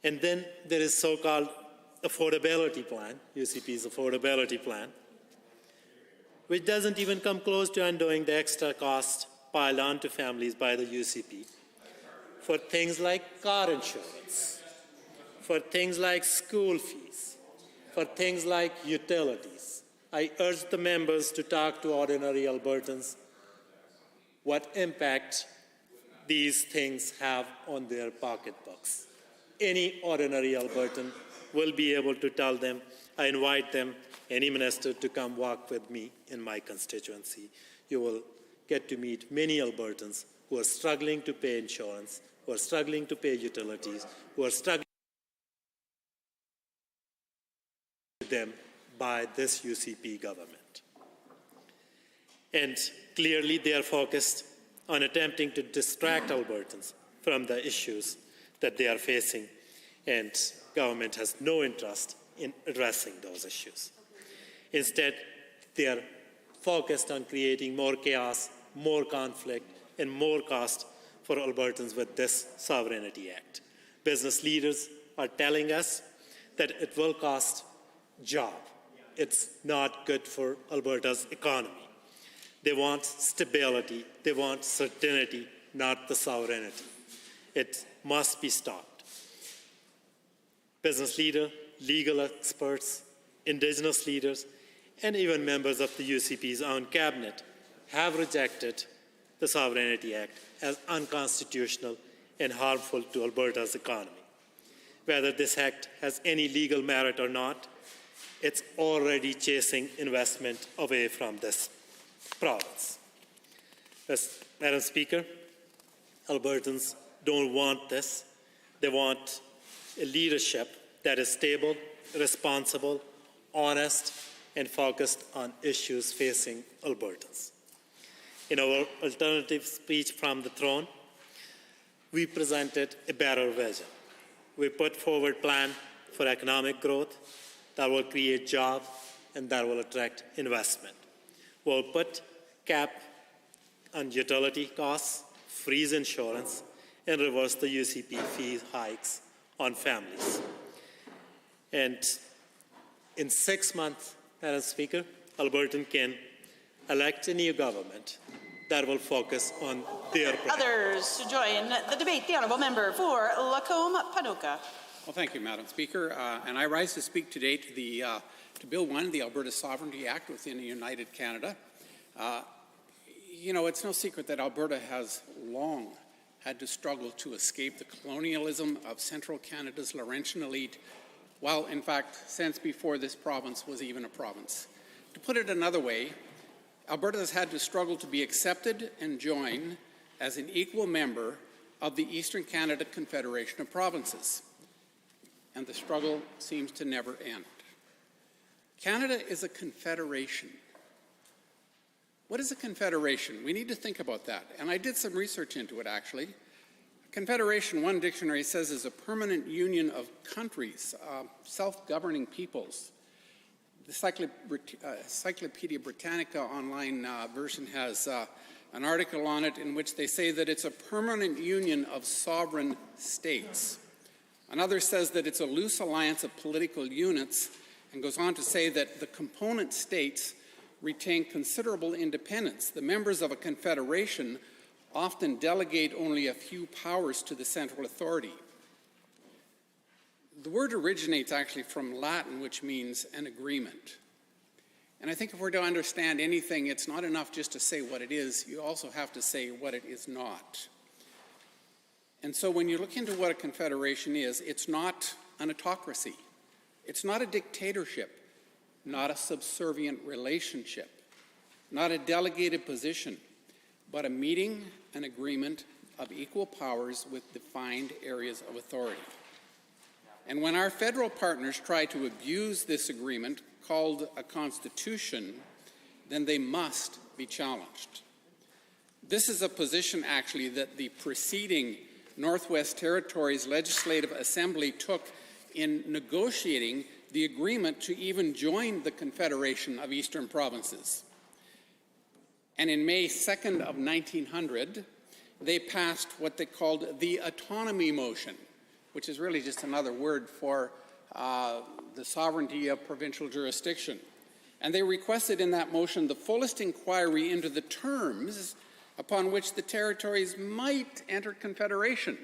And then there is so-called affordability plan, UCP's affordability plan, which doesn't even come close to undoing the extra cost piled onto families by the UCP for things like car insurance, for things like school fees, for things like utilities. I urge the members to talk to ordinary Albertans what impact these things have on their pocketbooks. Any ordinary Albertan will be able to tell them. I invite them, any minister, to come walk with me in my constituency. You will get to meet many Albertans who are struggling to pay insurance, who are struggling to pay utilities, who are struggling with them by this UCP government. And clearly they are focused on attempting to distract Albertans from the issues that they are facing, and government has no interest in addressing those issues. Instead, they are focused on creating more chaos, more conflict, and more cost for Albertans with this Sovereignty Act. Business leaders are telling us that it will cost jobs. It's not good for Alberta's economy. They want stability, they want certainty, not the sovereignty. It must be stopped. Business leaders, legal experts, Indigenous leaders, and even members of the UCP's own cabinet have rejected the Sovereignty Act as unconstitutional and harmful to Alberta's economy. Whether this act has any legal merit or not, it's already chasing investment away from this province. Madam Speaker, Albertans don't want this. They want a leadership that is stable, responsible, honest, and focused on issues facing Albertans. In our alternative speech from the throne, we presented a better vision. We put forward a plan for economic growth that will create jobs and that will attract investment. We'll put cap on utility costs, freeze insurance, and reverse the UCP fee hikes on families. And in 6 months, Madam Speaker, Albertan can elect a new government that will focus on their priorities. Others to join the debate, the Honourable Member for Lacombe Paducah. Well, thank you, Madam Speaker. And I rise to speak today to Bill 1, the Alberta Sovereignty Act within the United Canada. You know, it's no secret that Alberta has long had to struggle to escape the colonialism of Central Canada's Laurentian elite, while, in fact, since before this province was even a province. To put it another way, Alberta has had to struggle to be accepted and join as an equal member of the Eastern Canada Confederation of Provinces. And the struggle seems to never end. Canada is a confederation. What is a confederation? We need to think about that. And I did some research into it, actually. Confederation, one dictionary says, is a permanent union of countries, self-governing peoples. The Encyclopedia Britannica online version has an article on it in which they say that it's a permanent union of sovereign states. Another says that it's a loose alliance of political units, and goes on to say that the component states retain considerable independence. The members of a confederation often delegate only a few powers to the central authority. The word originates actually from Latin, which means an agreement. And I think if we're to understand anything, it's not enough just to say what it is, you also have to say what it is not. And so when you look into what a confederation is, it's not an autocracy. It's not a dictatorship, not a subservient relationship, not a delegated position, but a meeting, an agreement of equal powers with defined areas of authority. And when our federal partners try to abuse this agreement, called a constitution, then they must be challenged. This is a position, actually, that the preceding Northwest Territories Legislative Assembly took in negotiating the agreement to even join the Confederation of Eastern Provinces. And in May 2nd of 1900, they passed what they called the autonomy motion, which is really just another word for the sovereignty of provincial jurisdiction. And they requested in that motion the fullest inquiry into the terms upon which the territories might enter confederation.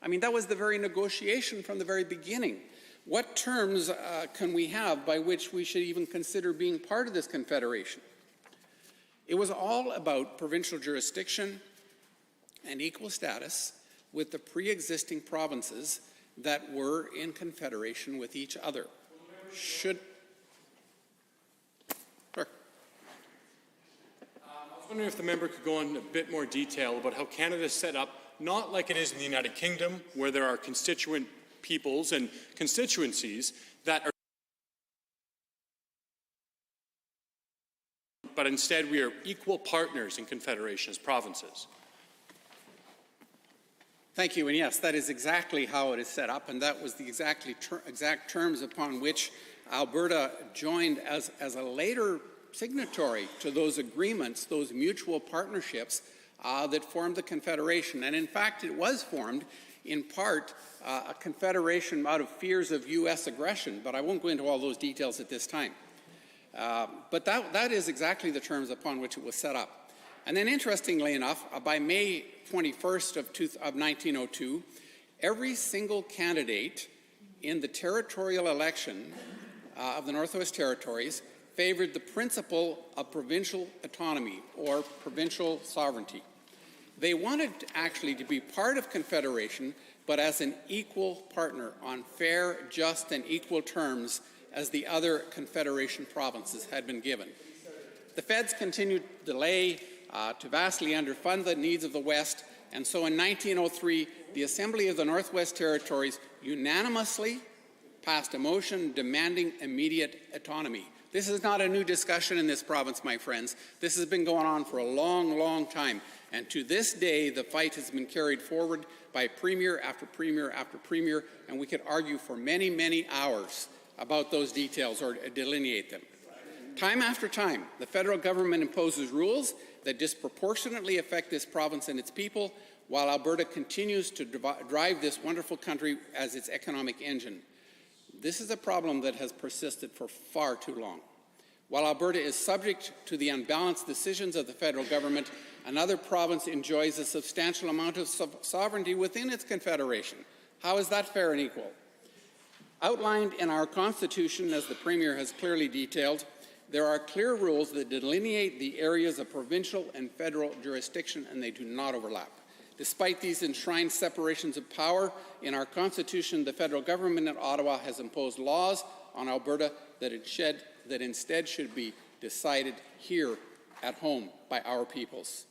I mean, that was the very negotiation from the very beginning. What terms can we have by which we should even consider being part of this confederation? It was all about provincial jurisdiction and equal status with the pre-existing provinces that were in confederation with each other. Sure. I was wondering if the member could go in a bit more detail about how Canada is set up, not like it is in the United Kingdom, where there are constituent peoples and constituencies that are, but instead we are equal partners in confederation as provinces. Thank you, and yes, that is exactly how it is set up, and that was the exact terms upon which Alberta joined as a later signatory to those agreements, those mutual partnerships that formed the Confederation. And in fact, it was formed in part a confederation out of fears of U.S. aggression, but I won't go into all those details at this time. But that is exactly the terms upon which it was set up. And then interestingly enough, by May 21st of 1902, every single candidate in the territorial election of the Northwest Territories favored the principle of provincial autonomy or provincial sovereignty. They wanted actually to be part of Confederation, but as an equal partner on fair, just, and equal terms as the other Confederation provinces had been given. The feds continued to delay, to vastly underfund the needs of the West, and so in 1903, the Assembly of the Northwest Territories unanimously passed a motion demanding immediate autonomy. This is not a new discussion in this province, my friends. This has been going on for a long, long time. And to this day, the fight has been carried forward by premier after premier after premier, and we could argue for many, many hours about those details or delineate them. Time after time, the federal government imposes rules that disproportionately affect this province and its people, while Alberta continues to drive this wonderful country as its economic engine. This is a problem that has persisted for far too long. While Alberta is subject to the unbalanced decisions of the federal government, another province enjoys a substantial amount of sovereignty within its confederation. How is that fair and equal? Outlined in our Constitution, as the Premier has clearly detailed, there are clear rules that delineate the areas of provincial and federal jurisdiction, and they do not overlap. Despite these enshrined separations of power in our Constitution, the federal government in Ottawa has imposed laws on Alberta that instead should be decided here at home by our peoples.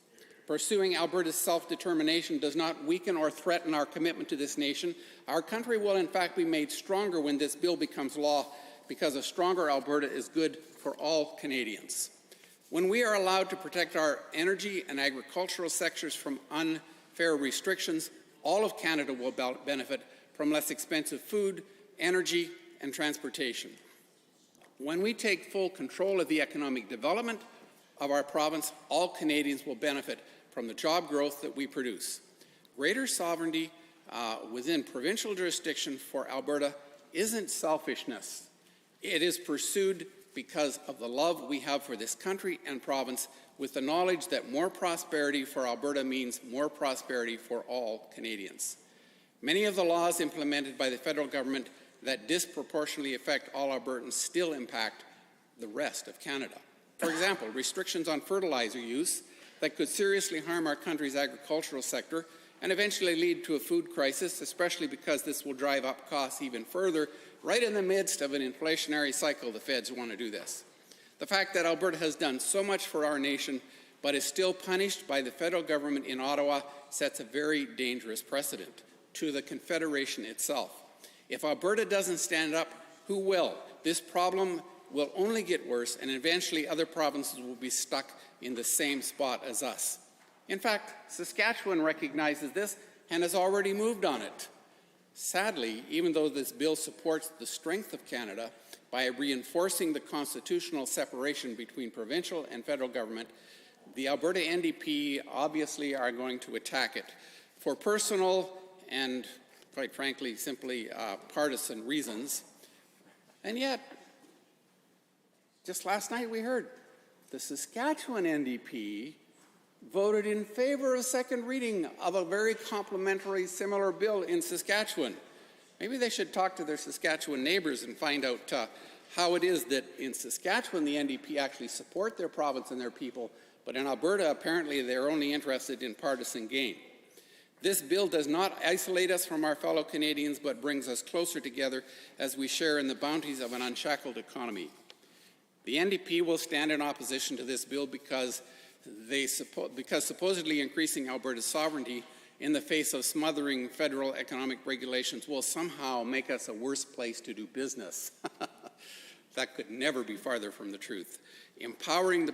Pursuing Alberta's self-determination does not weaken or threaten our commitment to this nation. Our country will in fact be made stronger when this bill becomes law, because a stronger Alberta is good for all Canadians. When we are allowed to protect our energy and agricultural sectors from unfair restrictions, all of Canada will benefit from less expensive food, energy, and transportation. When we take full control of the economic development of our province, all Canadians will benefit from the job growth that we produce. Greater sovereignty within provincial jurisdiction for Alberta isn't selfishness. It is pursued because of the love we have for this country and province, with the knowledge that more prosperity for Alberta means more prosperity for all Canadians. Many of the laws implemented by the federal government that disproportionately affect all Albertans still impact the rest of Canada. For example, restrictions on fertilizer use that could seriously harm our country's agricultural sector and eventually lead to a food crisis, especially because this will drive up costs even further. Right in the midst of an inflationary cycle, the feds want to do this. The fact that Alberta has done so much for our nation but is still punished by the federal government in Ottawa sets a very dangerous precedent to the Confederation itself. If Alberta doesn't stand up, who will? This problem will only get worse, and eventually other provinces will be stuck in the same spot as us. In fact, Saskatchewan recognizes this and has already moved on it. Sadly, even though this bill supports the strength of Canada by reinforcing the constitutional separation between provincial and federal government, the Alberta NDP obviously are going to attack it for personal and, quite frankly, simply partisan reasons. And yet, just last night we heard the Saskatchewan NDP voted in favor of second reading of a very complementary similar bill in Saskatchewan. Maybe they should talk to their Saskatchewan neighbors and find out how it is that in Saskatchewan the NDP actually support their province and their people, but in Alberta apparently they're only interested in partisan gain. This bill does not isolate us from our fellow Canadians, but brings us closer together as we share in the bounties of an unshackled economy. The NDP will stand in opposition to this bill because supposedly increasing Alberta's sovereignty in the face of smothering federal economic regulations will somehow make us a worse place to do business. That could never be farther from the truth. Empowering the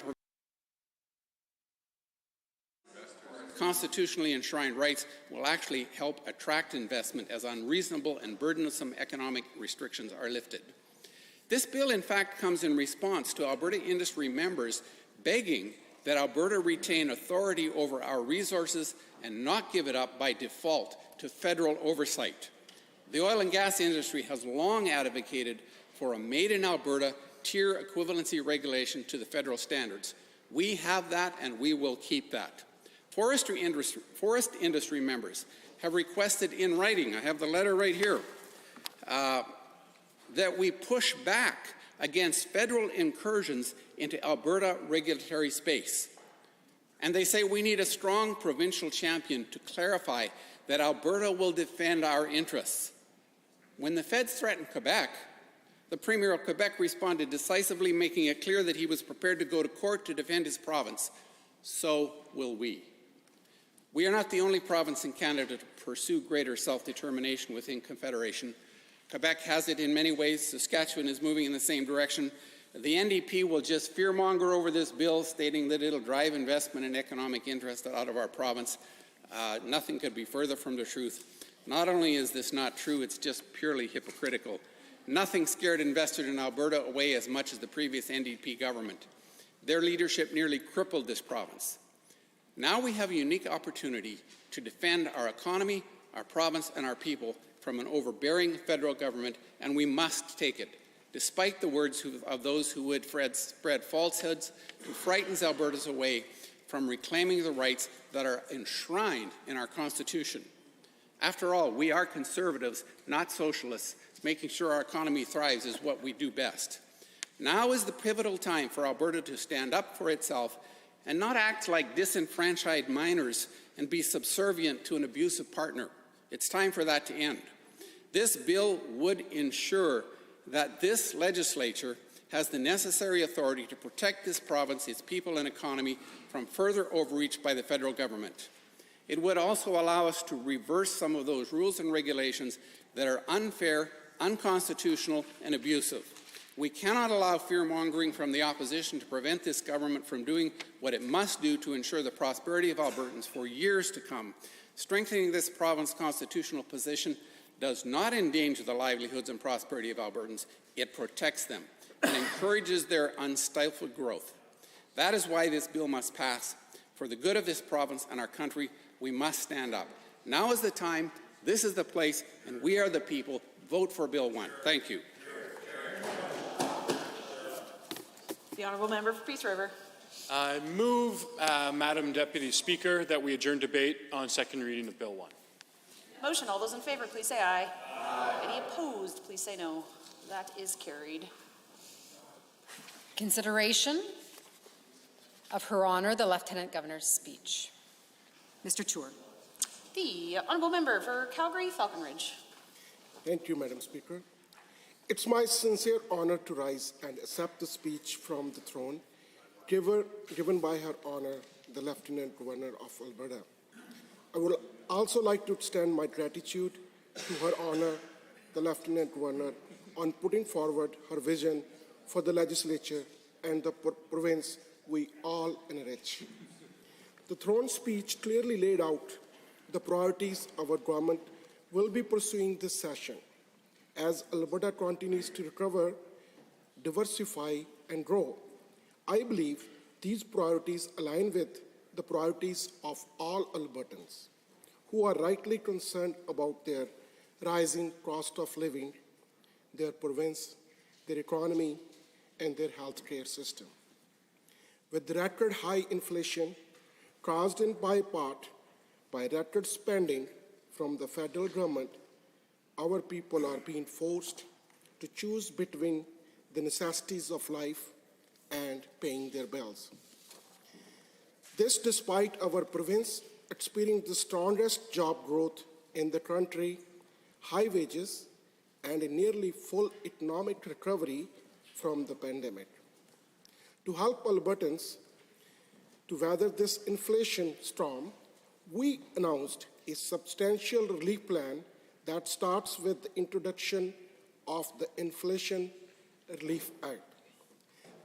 constitutionally enshrined rights will actually help attract investment as unreasonable and burdensome economic restrictions are lifted. This bill, in fact, comes in response to Alberta industry members begging that Alberta retain authority over our resources and not give it up by default to federal oversight. The oil and gas industry has long advocated for a made-in-Alberta tier equivalency regulation to the federal standards. We have that and we will keep that. Forest industry members have requested in writing, I have the letter right here, that we push back against federal incursions into Alberta regulatory space. And they say we need a strong provincial champion to clarify that Alberta will defend our interests. When the feds threatened Quebec, the Premier of Quebec responded decisively, making it clear that he was prepared to go to court to defend his province. So will we. We are not the only province in Canada to pursue greater self-determination within Confederation. Quebec has it in many ways. Saskatchewan is moving in the same direction. The NDP will just fearmonger over this bill, stating that it'll drive investment and economic interest out of our province. Nothing could be further from the truth. Not only is this not true, it's just purely hypocritical. Nothing scared investors in Alberta away as much as the previous NDP government. Their leadership nearly crippled this province. Now we have a unique opportunity to defend our economy, our province, and our people from an overbearing federal government, and we must take it, despite the words of those who would spread falsehoods, who frightens Albertans away from reclaiming the rights that are enshrined in our Constitution. After all, we are conservatives, not socialists. Making sure our economy thrives is what we do best. Now is the pivotal time for Alberta to stand up for itself and not act like disenfranchised minors and be subservient to an abusive partner. It's time for that to end. This bill would ensure that this legislature has the necessary authority to protect this province, its people and economy from further overreach by the federal government. It would also allow us to reverse some of those rules and regulations that are unfair, unconstitutional, and abusive. We cannot allow fear-mongering from the opposition to prevent this government from doing what it must do to ensure the prosperity of Albertans for years to come. Strengthening this province's constitutional position does not endanger the livelihoods and prosperity of Albertans. It protects them and encourages their unstifled growth. That is why this bill must pass. For the good of this province and our country, we must stand up. Now is the time, this is the place, and we are the people. Vote for Bill 1. Thank you. The Honourable Member for Peace River. I move, Madam Deputy Speaker, that we adjourn debate on second reading of Bill 1. Motion. All those in favour, please say aye. Aye. Any opposed, please say no. That is carried. Consideration of Her Honour the Lieutenant Governor's speech. Mr. Tour. The Honourable Member for Calgary-Falconridge. Thank you, Madam Speaker. It's my sincere honour to rise and accept the speech from the throne given by Her Honour the Lieutenant Governor of Alberta. I would also like to extend my gratitude to Her Honour the Lieutenant Governor on putting forward her vision for the legislature and the province we all enrich. The throne speech clearly laid out the priorities our government will be pursuing this session as Alberta continues to recover, diversify, and grow. I believe these priorities align with the priorities of all Albertans who are rightly concerned about their rising cost of living, their province, their economy, and their healthcare system. With record high inflation caused in part by record spending from the federal government, our people are being forced to choose between the necessities of life and paying their bills. This despite our province experiencing the strongest job growth in the country, high wages, and a nearly full economic recovery from the pandemic. To help Albertans to weather this inflation storm, we announced a substantial relief plan that starts with the introduction of the Inflation Relief Act.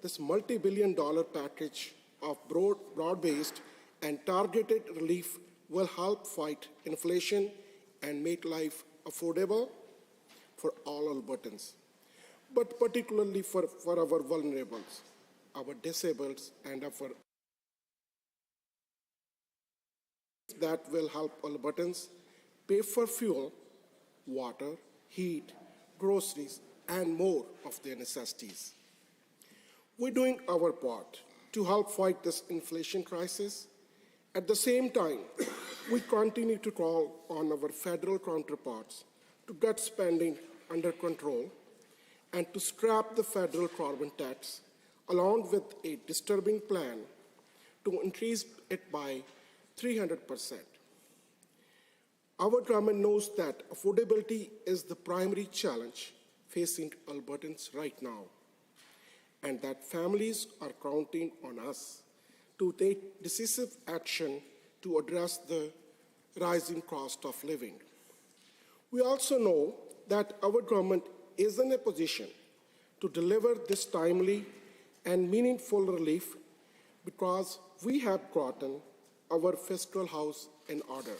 This multi-billion-dollar package of broad-based and targeted relief will help fight inflation and make life affordable for all Albertans, but particularly for our vulnerables, our disabled, and our that will help Albertans pay for fuel, water, heat, groceries, and more of their necessities. We're doing our part to help fight this inflation crisis. At the same time, we continue to call on our federal counterparts to get spending under control and to scrap the federal carbon tax, along with a disturbing plan to increase it by 300%. Our government knows that affordability is the primary challenge facing Albertans right now, and that families are counting on us to take decisive action to address the rising cost of living. We also know that our government is in a position to deliver this timely and meaningful relief because we have gotten our fiscal house in order.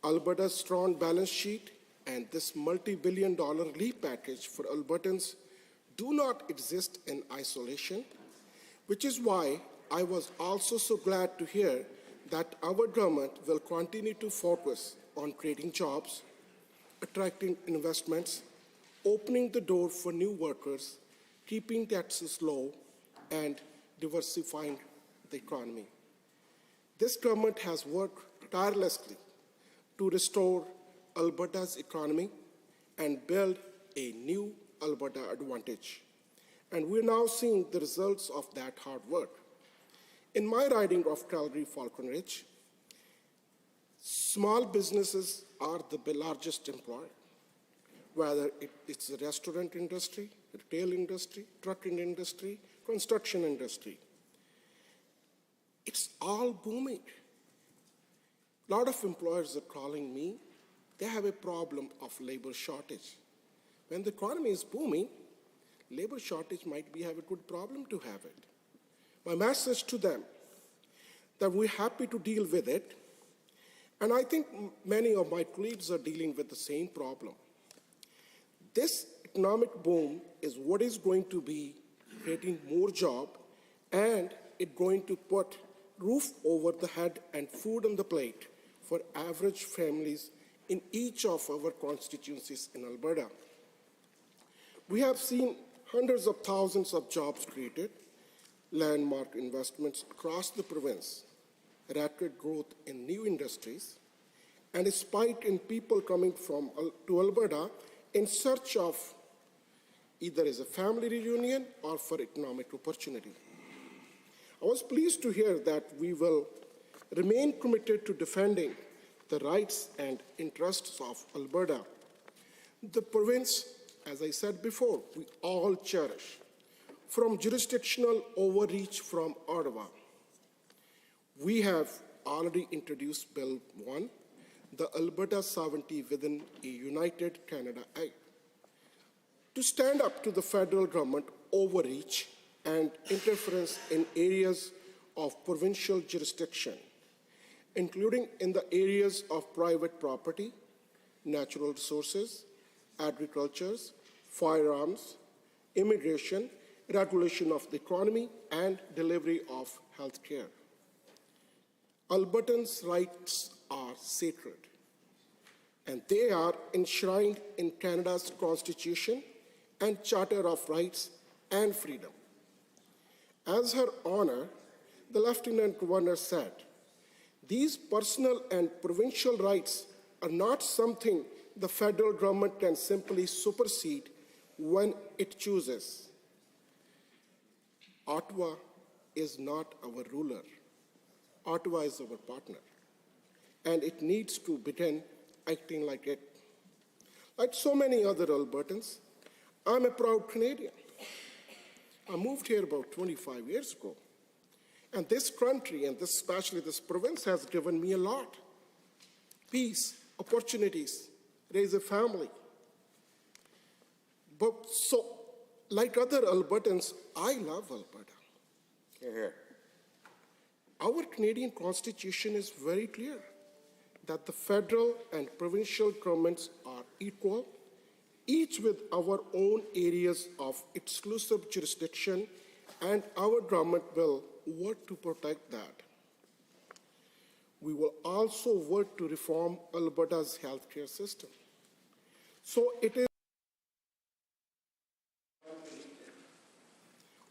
Alberta's strong balance sheet and this multi-billion-dollar relief package for Albertans do not exist in isolation, which is why I was also so glad to hear that our government will continue to focus on creating jobs, attracting investments, opening the door for new workers, keeping taxes low, and diversifying the economy. This government has worked tirelessly to restore Alberta's economy and build a new Alberta advantage. And we're now seeing the results of that hard work. In my riding of Calgary-Falcon Ridge, small businesses are the largest employer, whether it's the restaurant industry, retail industry, trucking industry, construction industry. It's all booming. A lot of employers are calling me. They have a problem of labor shortage. When the economy is booming, labor shortage might have a good problem to have it. My message to them that we're happy to deal with it, and I think many of my colleagues are dealing with the same problem. This economic boom is what is going to be creating more jobs, and it's going to put roof over the head and food on the plate for average families in each of our constituencies in Alberta. We have seen hundreds of thousands of jobs created, landmark investments across the province, rapid growth in new industries, and a spike in people coming to Alberta in search of either as a family reunion or for economic opportunity. I was pleased to hear that we will remain committed to defending the rights and interests of Alberta. The province, as I said before, we all cherish, from jurisdictional overreach from Ottawa. We have already introduced Bill 1, the Alberta Sovereignty Within a United Canada Act, to stand up to the federal government overreach and interference in areas of provincial jurisdiction, including in the areas of private property, natural resources, agriculture, firearms, immigration, regulation of the economy, and delivery of health care. Albertans' rights are sacred, and they are enshrined in Canada's Constitution and Charter of Rights and Freedom. As Her Honor, the Lieutenant Governor said, these personal and provincial rights are not something the federal government can simply supersede when it chooses. Ottawa is not our ruler. Ottawa is our partner, and it needs to begin acting like it. Like so many other Albertans, I'm a proud Canadian. I moved here about 25 years ago, and this country, and especially this province, has given me a lot. Peace, opportunities, raise a family. But so, like other Albertans, I love Alberta. Hear, hear. Our Canadian Constitution is very clear that the federal and provincial governments are equal, each with our own areas of exclusive jurisdiction, and our government will work to protect that. We will also work to reform Alberta's healthcare system. So it is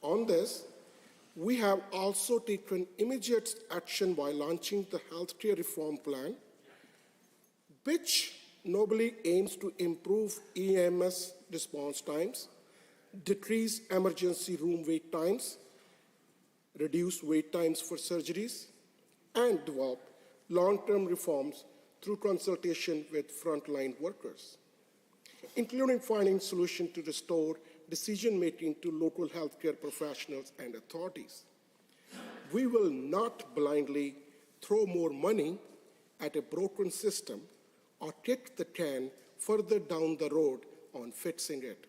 on this, we have also taken immediate action by launching the healthcare reform plan, which nobly aims to improve EMS response times, decrease emergency room wait times, reduce wait times for surgeries, and develop long-term reforms through consultation with frontline workers, including finding solutions to restore decision-making to local healthcare professionals and authorities. We will not blindly throw more money at a broken system or kick the can further down the road on fixing it.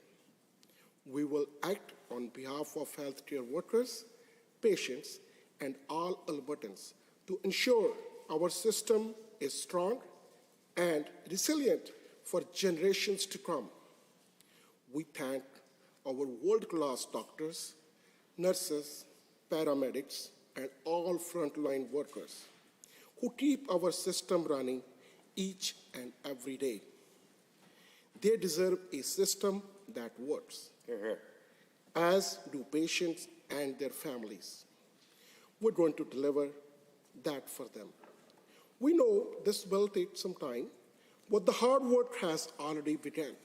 We will act on behalf of healthcare workers, patients, and all Albertans to ensure our system is strong and resilient for generations to come. We thank our world-class doctors, nurses, paramedics, and all frontline workers who keep our system running each and every day. They deserve a system that works, as do patients and their families. We're going to deliver that for them. We know this will take some time, but the hard work has already begun.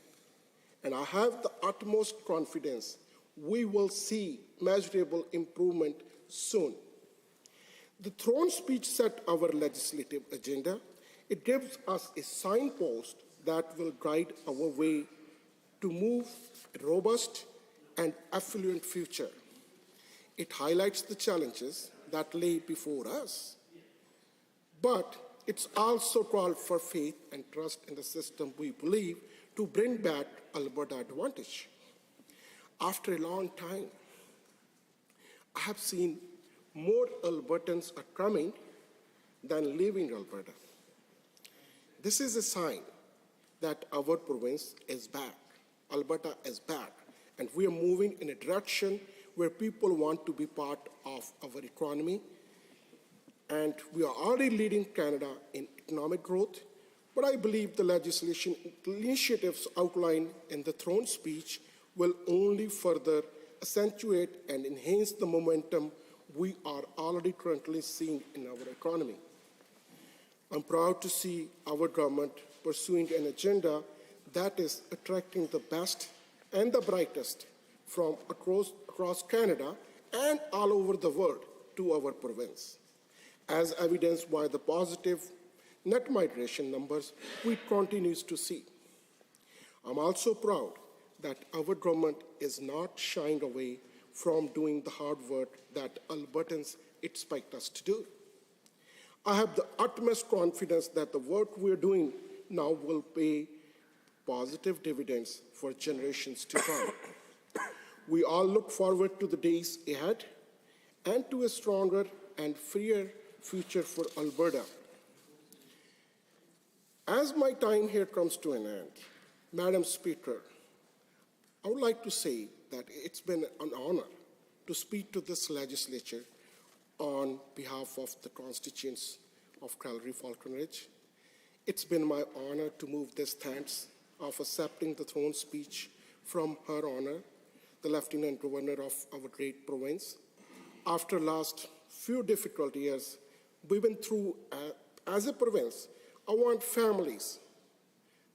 And I have the utmost confidence we will see measurable improvement soon. The throne speech set our legislative agenda. It gives us a signpost that will guide our way to move a robust and affluent future. It highlights the challenges that lay before us, but it's also called for faith and trust in the system we believe to bring back Alberta advantage. After a long time, I have seen more Albertans are coming than leaving Alberta. This is a sign that our province is back. Alberta is back, and we are moving in a direction where people want to be part of our economy. And we are already leading Canada in economic growth, but I believe the legislation initiatives outlined in the throne speech will only further accentuate and enhance the momentum we are already currently seeing in our economy. I'm proud to see our government pursuing an agenda that is attracting the best and the brightest from across Canada and all over the world to our province, as evidenced by the positive net migration numbers we continue to see. I'm also proud that our government is not shying away from doing the hard work that Albertans expect us to do. I have the utmost confidence that the work we're doing now will pay positive dividends for generations to come. We all look forward to the days ahead and to a stronger and freer future for Alberta. As my time here comes to an end, Madam Speaker, I would like to say that it's been an honor to speak to this legislature on behalf of the constituents of Calgary-Falconridge. It's been my honor to move this thanks of accepting the throne speech from Her Honor, the Lieutenant Governor of our great province. After last few difficult years we've been through as a province, I want families,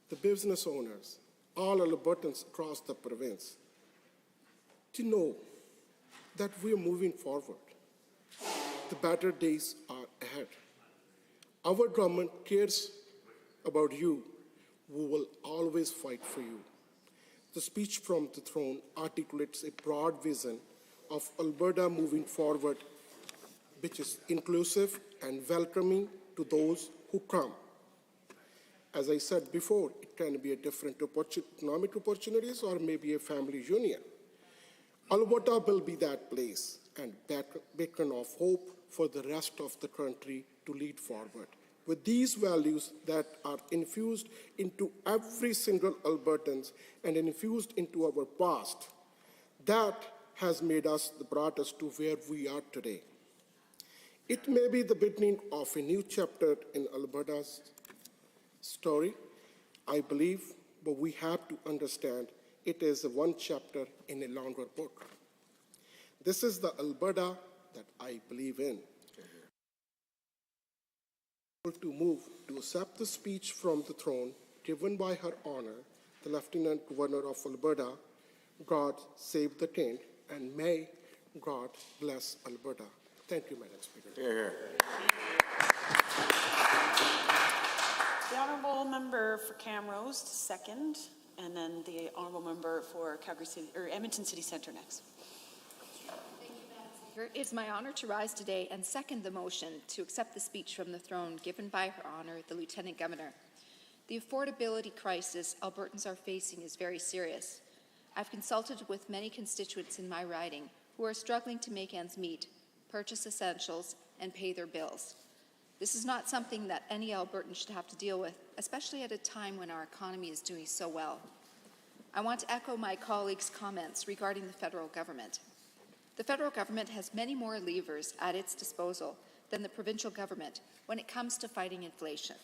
the business owners, all Albertans across the province to know that we are moving forward. The better days are ahead. Our government cares about you. We will always fight for you. The speech from the throne articulates a broad vision of Alberta moving forward, which is inclusive and welcoming to those who come. As I said before, it can be a different economic opportunities or maybe a family union. Alberta will be that place and beacon of hope for the rest of the country to lead forward. With these values that are infused into every single Albertan and infused into our past, that has made us, brought us to where we are today. It may be the beginning of a new chapter in Alberta's story, I believe, but we have to understand it is one chapter in a longer book. This is the Alberta that I believe in. To move to accept the speech from the throne given by Her Honor, the Lieutenant Governor of Alberta. God save the king, and may God bless Alberta. Thank you, Madam Speaker. Hear, hear. The Honourable Member for Camrose to second, and then the Honourable Member for Calgary City, or Edmonton City Centre next. It is my honor to rise today and second the motion to accept the speech from the throne given by Her Honor, the Lieutenant Governor. The affordability crisis Albertans are facing is very serious. I've consulted with many constituents in my riding who are struggling to make ends meet, purchase essentials, and pay their bills. This is not something that any Albertan should have to deal with, especially at a time when our economy is doing so well. I want to echo my colleagues' comments regarding the federal government. The federal government has many more levers at its disposal than the provincial government when it comes to fighting inflation.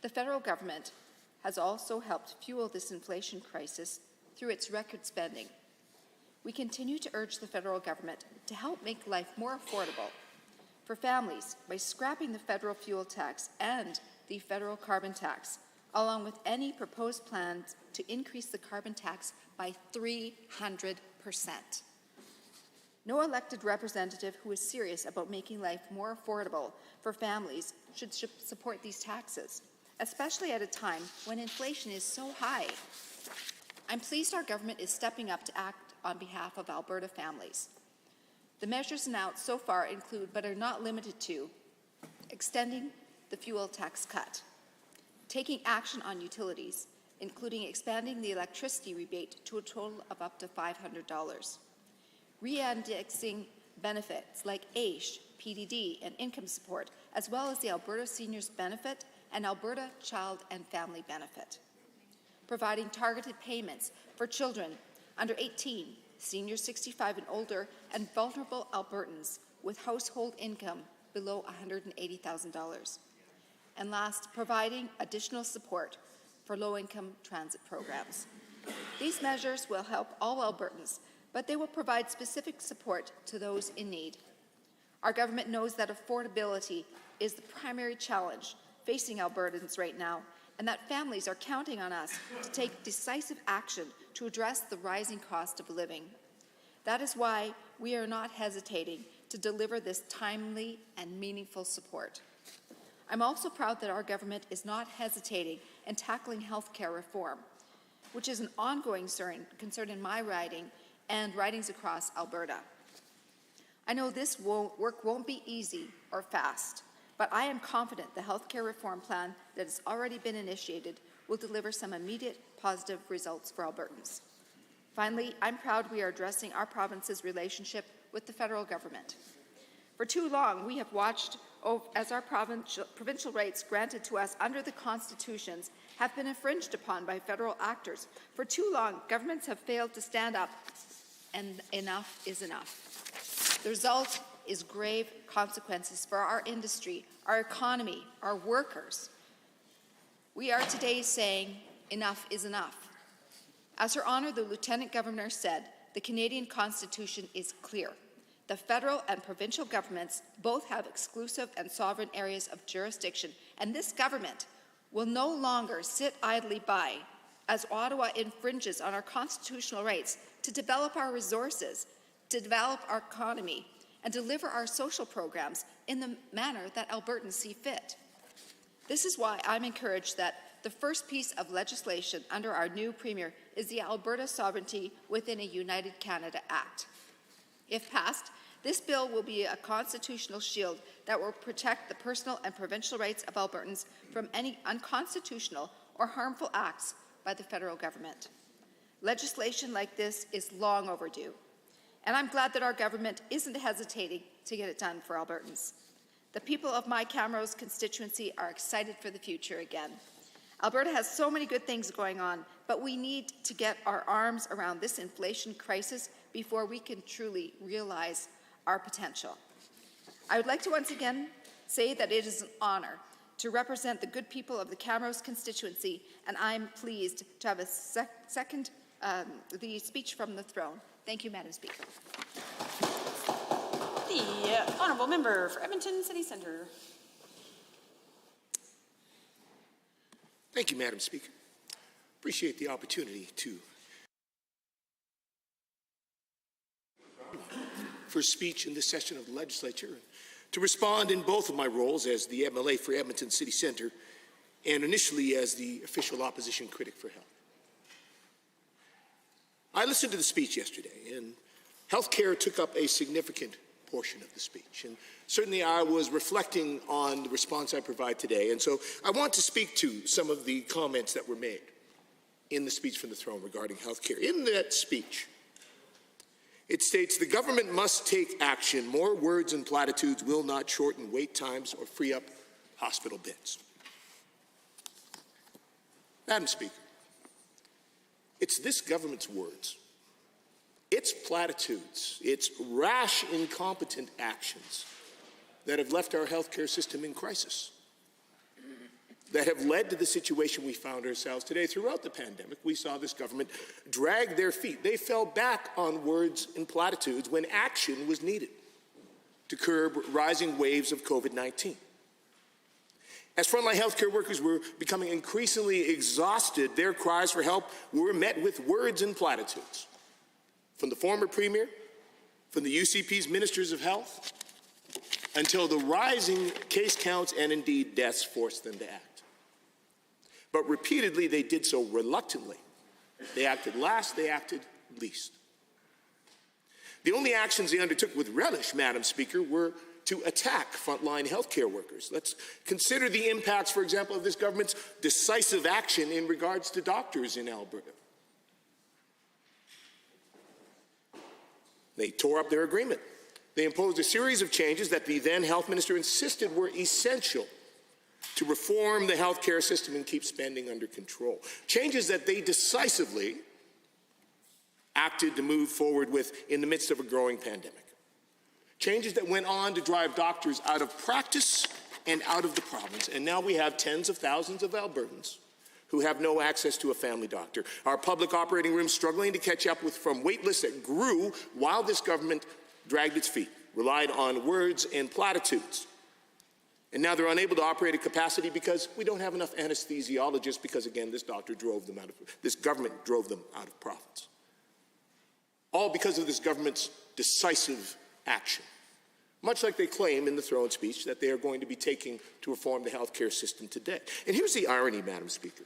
The federal government has also helped fuel this inflation crisis through its record spending. We continue to urge the federal government to help make life more affordable for families by scrapping the federal fuel tax and the federal carbon tax, along with any proposed plans to increase the carbon tax by 300%. No elected representative who is serious about making life more affordable for families should support these taxes, especially at a time when inflation is so high. I'm pleased our government is stepping up to act on behalf of Alberta families. The measures announced so far include, but are not limited to, extending the fuel tax cut, taking action on utilities, including expanding the electricity rebate to a total of up to $500, re-indexing benefits like AISH, PDD, and income support, as well as the Alberta Seniors Benefit and Alberta Child and Family Benefit. Providing targeted payments for children under 18, seniors 65 and older, and vulnerable Albertans with household income below $180,000. And last, providing additional support for low-income transit programs. These measures will help all Albertans, but they will provide specific support to those in need. Our government knows that affordability is the primary challenge facing Albertans right now, and that families are counting on us to take decisive action to address the rising cost of living. That is why we are not hesitating to deliver this timely and meaningful support. I'm also proud that our government is not hesitating in tackling health care reform, which is an ongoing concern in my riding and ridings across Alberta. I know this work won't be easy or fast, but I am confident the healthcare reform plan that has already been initiated will deliver some immediate positive results for Albertans. Finally, I'm proud we are addressing our province's relationship with the federal government. For too long, we have watched as our provincial rights granted to us under the constitutions have been infringed upon by federal actors. For too long, governments have failed to stand up, and enough is enough. The result is grave consequences for our industry, our economy, our workers. We are today saying enough is enough. As Her Honour the Lieutenant Governor said, the Canadian Constitution is clear. The federal and provincial governments both have exclusive and sovereign areas of jurisdiction, and this government will no longer sit idly by as Ottawa infringes on our constitutional rights to develop our resources, to develop our economy, and deliver our social programs in the manner that Albertans see fit. This is why I'm encouraged that the first piece of legislation under our new Premier is the Alberta Sovereignty Within a United Canada Act. If passed, this bill will be a constitutional shield that will protect the personal and provincial rights of Albertans from any unconstitutional or harmful acts by the federal government. Legislation like this is long overdue, and I'm glad that our government isn't hesitating to get it done for Albertans. The people of my Camrose constituency are excited for the future again. Alberta has so many good things going on, but we need to get our arms around this inflation crisis before we can truly realize our potential. I would like to once again say that it is an honour to represent the good people of the Camrose constituency, and I'm pleased to have a second the speech from the throne. Thank you, Madam Speaker. The Honourable Member for Edmonton City Centre. Thank you, Madam Speaker. Appreciate the opportunity to for speech in this session of the legislature, to respond in both of my roles as the MLA for Edmonton City Centre and initially as the official opposition critic for health. I listened to the speech yesterday, and healthcare took up a significant portion of the speech, and certainly I was reflecting on the response I provide today, and so I want to speak to some of the comments that were made in the speech from the throne regarding healthcare. In that speech, it states, the government must take action. More words and platitudes will not shorten wait times or free up hospital beds. Madam Speaker, it's this government's words, its platitudes, its rash, incompetent actions that have left our healthcare system in crisis, that have led to the situation we found ourselves today. Throughout the pandemic, we saw this government drag their feet. They fell back on words and platitudes when action was needed to curb rising waves of COVID-19. As frontline healthcare workers were becoming increasingly exhausted, their cries for help were met with words and platitudes. From the former Premier, from the UCP's Ministers of Health, until the rising case counts and indeed deaths forced them to act. But repeatedly, they did so reluctantly. They acted last, they acted least. The only actions they undertook with relish, Madam Speaker, were to attack frontline healthcare workers. Let's consider the impacts, for example, of this government's decisive action in regards to doctors in Alberta. They tore up their agreement. They imposed a series of changes that the then health minister insisted were essential to reform the healthcare system and keep spending under control. Changes that they decisively acted to move forward with in the midst of a growing pandemic. Changes that went on to drive doctors out of practice and out of the province. And now we have tens of thousands of Albertans who have no access to a family doctor. Our public operating rooms struggling to catch up from wait lists that grew while this government dragged its feet, relied on words and platitudes. And now they're unable to operate at capacity because we don't have enough anesthesiologists because, again, this government drove them out of province. All because of this government's decisive action, much like they claim in the throne speech that they are going to be taking to reform the healthcare system today. And here's the irony, Madam Speaker.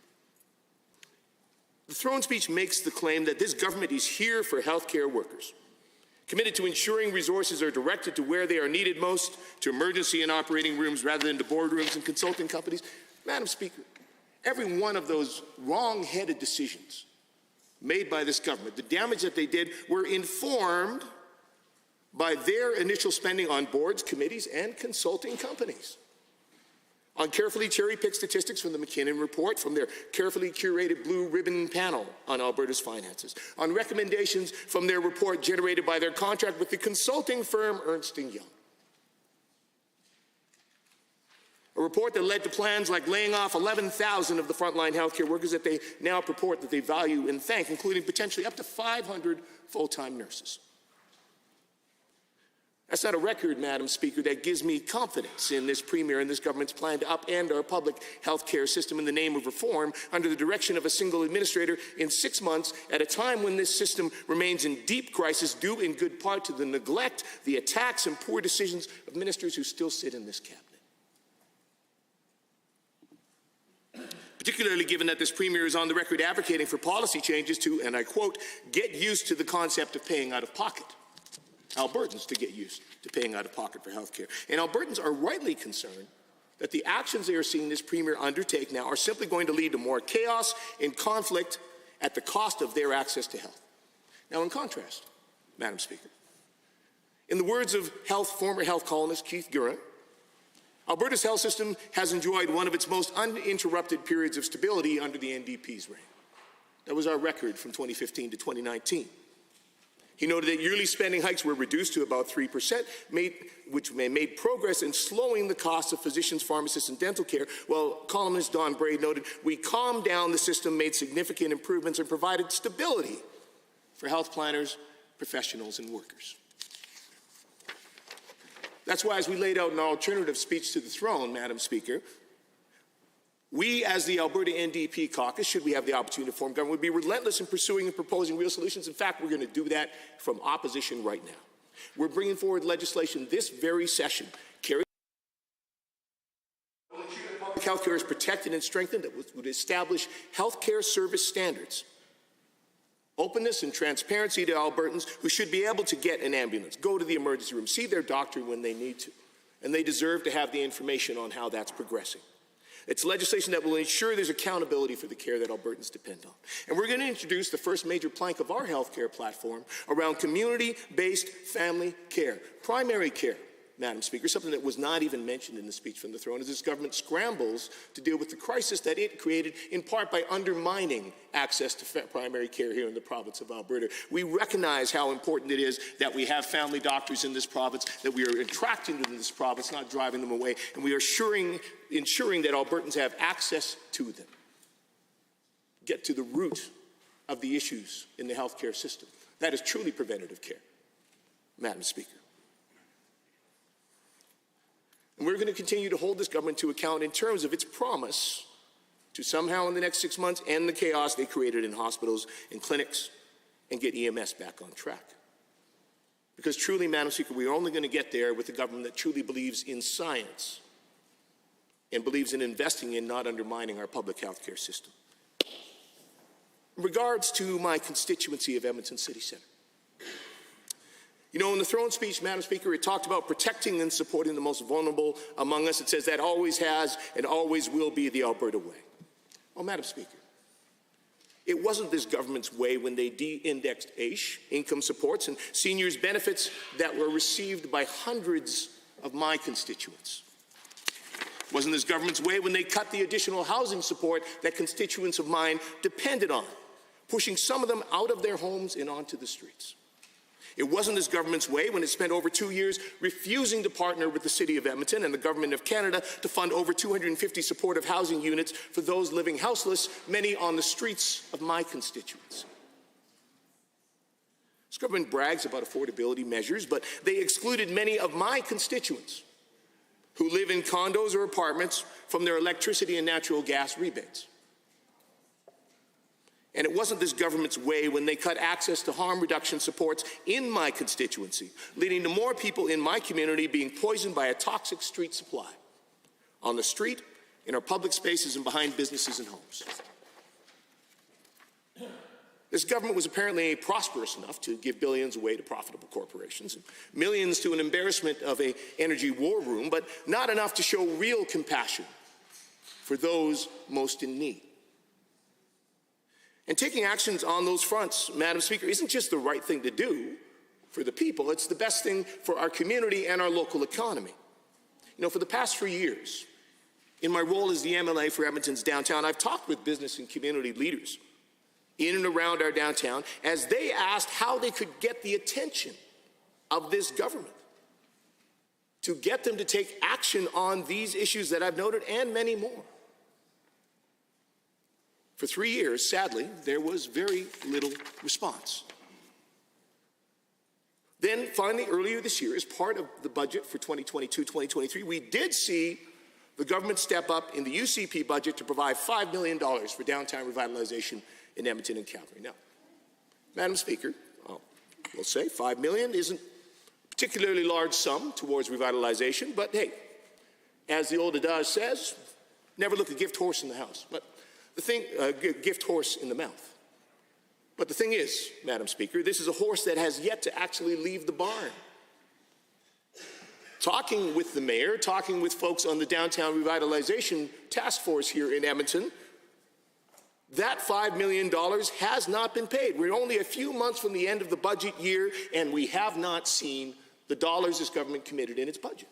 The throne speech makes the claim that this government is here for healthcare workers, committed to ensuring resources are directed to where they are needed most, to emergency and operating rooms rather than to boardrooms and consulting companies. Madam Speaker, every one of those wrong-headed decisions made by this government, the damage that they did, were informed by their initial spending on boards, committees, and consulting companies, on carefully cherry-picked statistics from the McKinnon Report, from their carefully curated blue ribbon panel on Alberta's finances, on recommendations from their report generated by their contract with the consulting firm Ernst & Young. A report that led to plans like laying off 11,000 of the frontline healthcare workers that they now purport that they value and thank, including potentially up to 500 full-time nurses. That's not a record, Madam Speaker, that gives me confidence in this Premier and this government's plan to upend our public health care system in the name of reform under the direction of a single administrator in 6 months at a time when this system remains in deep crisis due in good part to the neglect, the attacks, and poor decisions of ministers who still sit in this cabinet. Particularly given that this Premier is on the record advocating for policy changes to, and I quote, get used to the concept of paying out of pocket. Albertans to get used to paying out of pocket for health care. And Albertans are rightly concerned that the actions they are seeing this Premier undertake now are simply going to lead to more chaos and conflict at the cost of their access to health. Now, in contrast, Madam Speaker, in the words of former health columnist Keith Gurin, Alberta's health system has enjoyed one of its most uninterrupted periods of stability under the NDP's reign. That was our record from 2015 to 2019. He noted that yearly spending hikes were reduced to about 3%, which made progress in slowing the cost of physicians, pharmacists, and dental care, while columnist Don Braid noted, we calmed down the system, made significant improvements, and provided stability for health planners, professionals, and workers. That's why, as we laid out in our alternative speech to the throne, Madam Speaker, we, as the Alberta NDP caucus, should we have the opportunity to form government, would be relentless in pursuing and proposing real solutions. In fact, we're going to do that from opposition right now. We're bringing forward legislation this very session, public health care is protected and strengthened, that would establish health care service standards, openness and transparency to Albertans who should be able to get an ambulance, go to the emergency room, see their doctor when they need to, and they deserve to have the information on how that's progressing. It's legislation that will ensure there's accountability for the care that Albertans depend on. And we're going to introduce the first major plank of our health care platform around community-based family care, primary care, Madam Speaker, something that was not even mentioned in the speech from the throne as this government scrambles to deal with the crisis that it created in part by undermining access to primary care here in the province of Alberta. We recognize how important it is that we have family doctors in this province, that we are attracting them to this province, not driving them away, and we are ensuring that Albertans have access to them. Get to the root of the issues in the healthcare system. That is truly preventative care, Madam Speaker. And we're going to continue to hold this government to account in terms of its promise to somehow in the next 6 months end the chaos they created in hospitals and clinics and get EMS back on track. Because truly, Madam Speaker, we are only going to get there with a government that truly believes in science and believes in investing in, not undermining, our public health care system. In regards to my constituency of Edmonton City Centre, you know, in the throne speech, Madam Speaker, it talked about protecting and supporting the most vulnerable among us. It says that always has and always will be the Alberta way. Well, Madam Speaker, it wasn't this government's way when they de-indexed AISH, income supports, and seniors' benefits that were received by hundreds of my constituents. It wasn't this government's way when they cut the additional housing support that constituents of mine depended on, pushing some of them out of their homes and onto the streets. It wasn't this government's way when it spent over 2 years refusing to partner with the City of Edmonton and the Government of Canada to fund over 250 supportive housing units for those living houseless, many on the streets of my constituents. This government brags about affordability measures, but they excluded many of my constituents who live in condos or apartments from their electricity and natural gas rebates. And it wasn't this government's way when they cut access to harm reduction supports in my constituency, leading to more people in my community being poisoned by a toxic street supply on the street, in our public spaces, and behind businesses and homes. This government was apparently prosperous enough to give billions away to profitable corporations, and millions to an embarrassment of an energy war room, but not enough to show real compassion for those most in need. And taking actions on those fronts, Madam Speaker, isn't just the right thing to do, for the people. It's the best thing for our community and our local economy. You know, for the past 3 years, in my role as the MLA for Edmonton's downtown, I've talked with business and community leaders in and around our downtown as they asked how they could get the attention of this government to get them to take action on these issues that I've noted and many more. For 3 years, sadly, there was very little response. Then finally, earlier this year, as part of the budget for 2022-2023, we did see the government step up in the UCP budget to provide $5 million for downtown revitalization in Edmonton and Calgary. Now, Madam Speaker, we'll say $5 million isn't a particularly large sum towards revitalization, but hey, as the old adage says, never look a gift horse in the house, but the thing, gift horse in the mouth. But the thing is, Madam Speaker, this is a horse that has yet to actually leave the barn. Talking with the mayor, talking with folks on the Downtown Revitalization Task Force here in Edmonton, that $5 million has not been paid. We're only a few months from the end of the budget year, and we have not seen the dollars this government committed in its budget.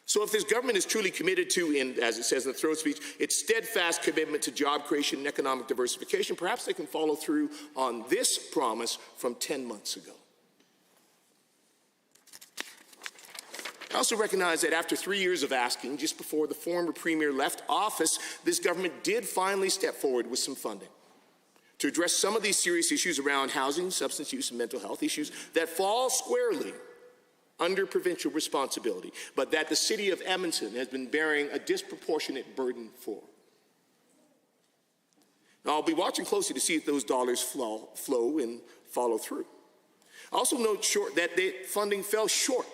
So if this government is truly committed to, as it says in the throat speech, its steadfast commitment to job creation and economic diversification, perhaps they can follow through on this promise from 10 months ago. I also recognize that after 3 years of asking, just before the former premier left office, this government did finally step forward with some funding to address some of these serious issues around housing, substance use, and mental health issues that fall squarely under provincial responsibility, but that the city of Edmonton has been bearing a disproportionate burden for. Now, I'll be watching closely to see if those dollars flow and follow through. I also note that the funding fell short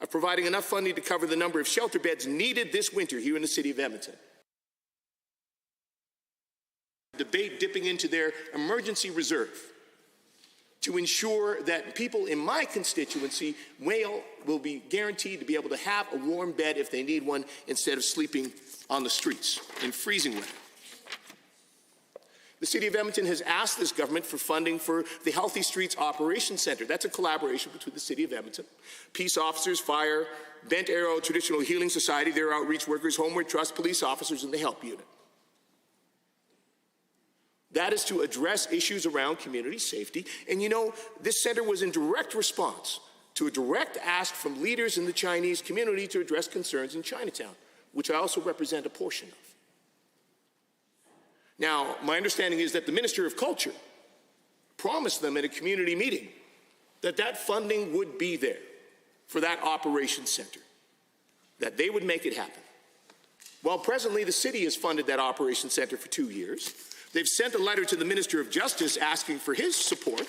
of providing enough funding to cover the number of shelter beds needed this winter here in the city of Edmonton. Debate dipping into their emergency reserve to ensure that people in my constituency will be guaranteed to be able to have a warm bed if they need one instead of sleeping on the streets in freezing weather. The City of Edmonton has asked this government for funding for the Healthy Streets Operations Centre. That's a collaboration between the City of Edmonton, peace officers, fire, Bent Arrow Traditional Healing Society, their outreach workers, Homeward Trust, police officers, and the HELP unit. That is to address issues around community safety. And you know, this center was in direct response to a direct ask from leaders in the Chinese community to address concerns in Chinatown, which I also represent a portion of. Now, my understanding is that the Minister of Culture promised them at a community meeting that that funding would be there for that operations center, that they would make it happen. Well, presently, the city has funded that operations center for 2 years. They've sent a letter to the Minister of Justice asking for his support,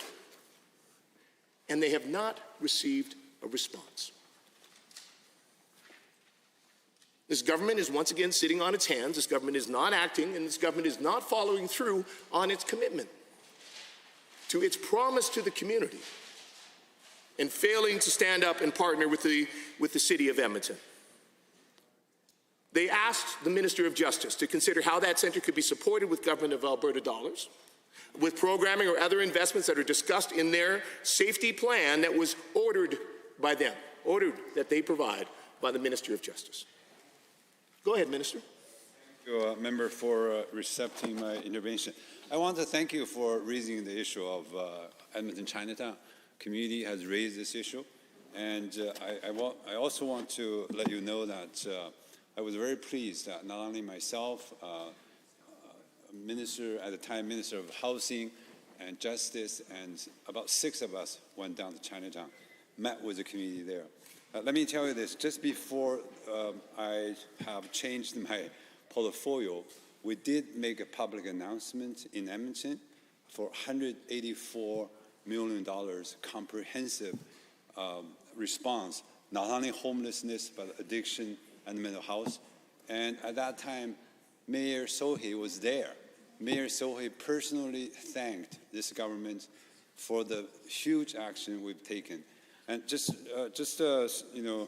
and they have not received a response. This government is once again sitting on its hands. This government is not acting, and this government is not following through on its commitment to its promise to the community and failing to stand up and partner with the City of Edmonton. They asked the Minister of Justice to consider how that centre could be supported with Government of Alberta dollars, with programming or other investments that are discussed in their safety plan that was ordered by them, ordered that they provide by the Minister of Justice. Go ahead, Minister. Thank you, Member, for accepting my intervention. I want to thank you for raising the issue of Edmonton Chinatown. Community has raised this issue, and I also want to let you know that I was very pleased that not only myself, Minister at the time, Minister of Housing and Justice, and about 6 of us went down to Chinatown, met with the community there. Let me tell you this, just before I have changed my portfolio, we did make a public announcement in Edmonton for $184 million comprehensive response, not only homelessness, but addiction and mental health. And at that time, Mayor Sohi was there. Mayor Sohi personally thanked this government for the huge action we've taken. And just you know,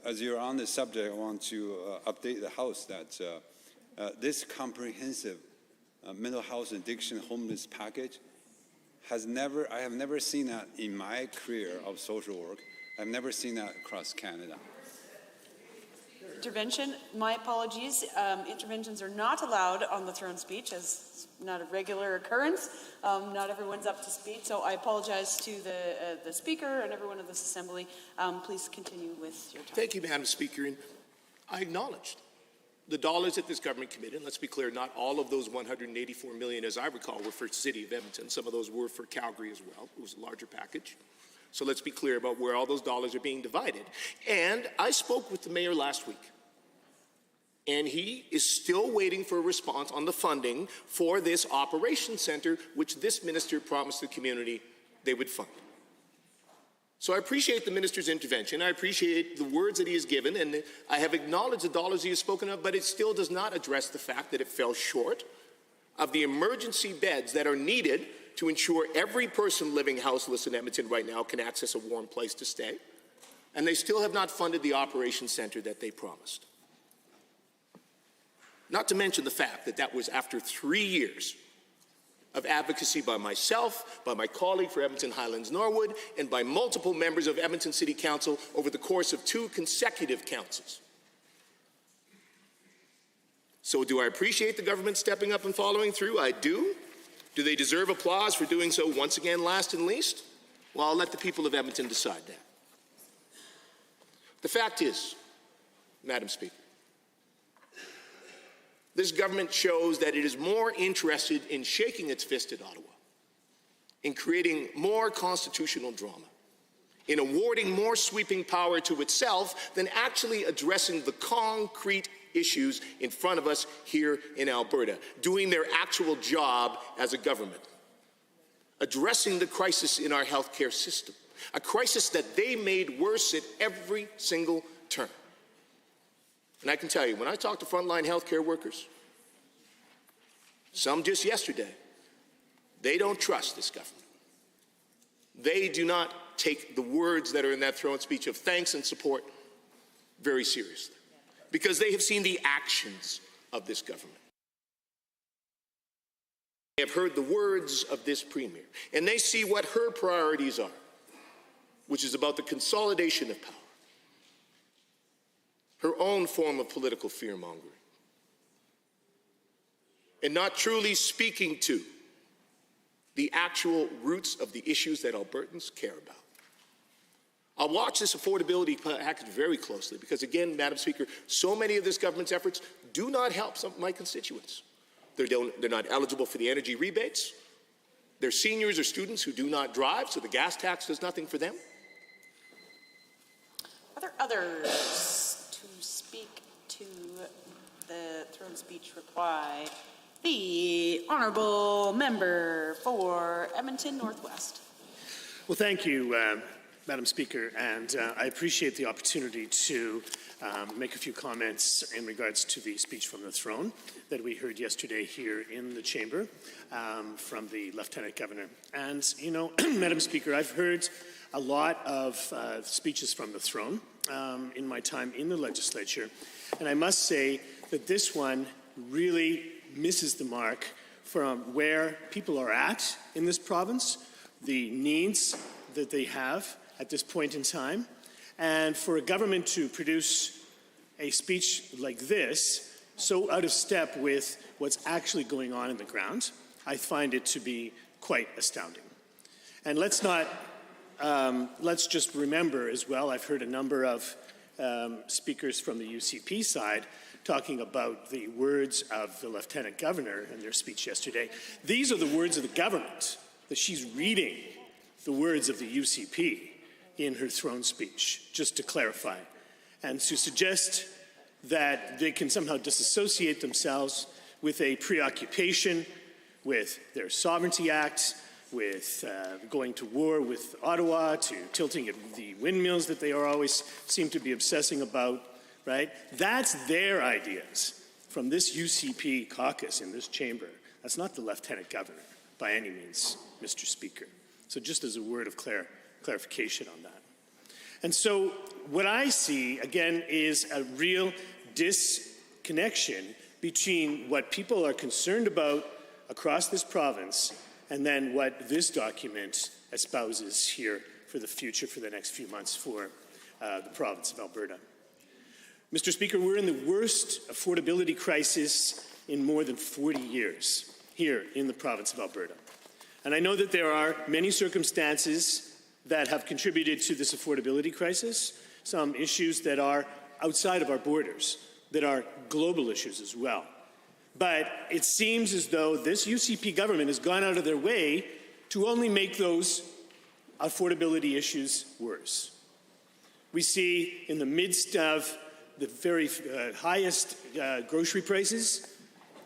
as you're on the subject, I want to update the House that this comprehensive mental health addiction homeless package I have never seen that in my career of social work. I've never seen that across Canada. Intervention. My apologies. Interventions are not allowed on the throne speech, as it's not a regular occurrence. Not everyone's up to speed, so I apologize to the Speaker and everyone of this Assembly. Please continue with your time. Thank you, Madam Speaker. And I acknowledged the dollars that this government committed. Let's be clear, not all of those $184 million, as I recall, were for the City of Edmonton. Some of those were for Calgary as well. It was a larger package. So let's be clear about where all those dollars are being divided. And I spoke with the mayor last week, and he is still waiting for a response on the funding for this operations center, which this minister promised the community they would fund. So I appreciate the minister's intervention. I appreciate the words that he has given, and I have acknowledged the dollars he has spoken of, but it still does not address the fact that it fell short of the emergency beds that are needed to ensure every person living houseless in Edmonton right now can access a warm place to stay. And they still have not funded the operations center that they promised. Not to mention the fact that that was after 3 years of advocacy by myself, by my colleague for Edmonton Highlands Norwood, and by multiple members of Edmonton City Council over the course of 2 consecutive councils. So do I appreciate the government stepping up and following through? I do. Do they deserve applause for doing so once again, last and least? Well, I'll let the people of Edmonton decide that. The fact is, Madam Speaker, this government shows that it is more interested in shaking its fist at Ottawa, in creating more constitutional drama, in awarding more sweeping power to itself than actually addressing the concrete issues in front of us here in Alberta, doing their actual job as a government, addressing the crisis in our healthcare system, a crisis that they made worse at every single turn. And I can tell you, when I talk to frontline healthcare workers, some just yesterday, they don't trust this government. They do not take the words that are in that throne speech of thanks and support very seriously, because they have seen the actions of this government. They have heard the words of this premier, and they see what her priorities are, which is about the consolidation of power, her own form of political fear-mongering, and not truly speaking to the actual roots of the issues that Albertans care about. I'll watch this affordability package very closely because, again, Madam Speaker, so many of this government's efforts do not help some of my constituents. They're not eligible for the energy rebates. They're seniors or students who do not drive, so the gas tax does nothing for them. Are there others to speak to the throne speech reply? The Honourable Member for Edmonton Northwest. Well, thank you, Madam Speaker, and I appreciate the opportunity to make a few comments in regards to the speech from the throne that we heard yesterday here in the chamber from the Lieutenant Governor. And, you know, Madam Speaker, I've heard a lot of speeches from the throne in my time in the legislature, and I must say that this one really misses the mark from where people are at in this province, the needs that they have at this point in time, and for a government to produce a speech like this, so out of step with what's actually going on in the ground, I find it to be quite astounding. And let's just remember as well, I've heard a number of speakers from the UCP side talking about the words of the Lieutenant Governor in their speech yesterday. These are the words of the government, that she's reading the words of the UCP in her throne speech, just to clarify. And to suggest that they can somehow disassociate themselves with a preoccupation with their Sovereignty Act, with going to war with Ottawa, to tilting at the windmills that they are always seem to be obsessing about, right? That's their ideas from this UCP caucus in this chamber. That's not the Lieutenant Governor by any means, Mr. Speaker. So just as a word of clarification on that. And so what I see, again, is a real disconnection between what people are concerned about across this province and then what this document espouses here for the future, for the next few months for the province of Alberta. Mr. Speaker, we're in the worst affordability crisis in more than 40 years here in the province of Alberta. And I know that there are many circumstances that have contributed to this affordability crisis, some issues that are outside of our borders, that are global issues as well. But it seems as though this UCP government has gone out of their way to only make those affordability issues worse. We see in the midst of the very highest grocery prices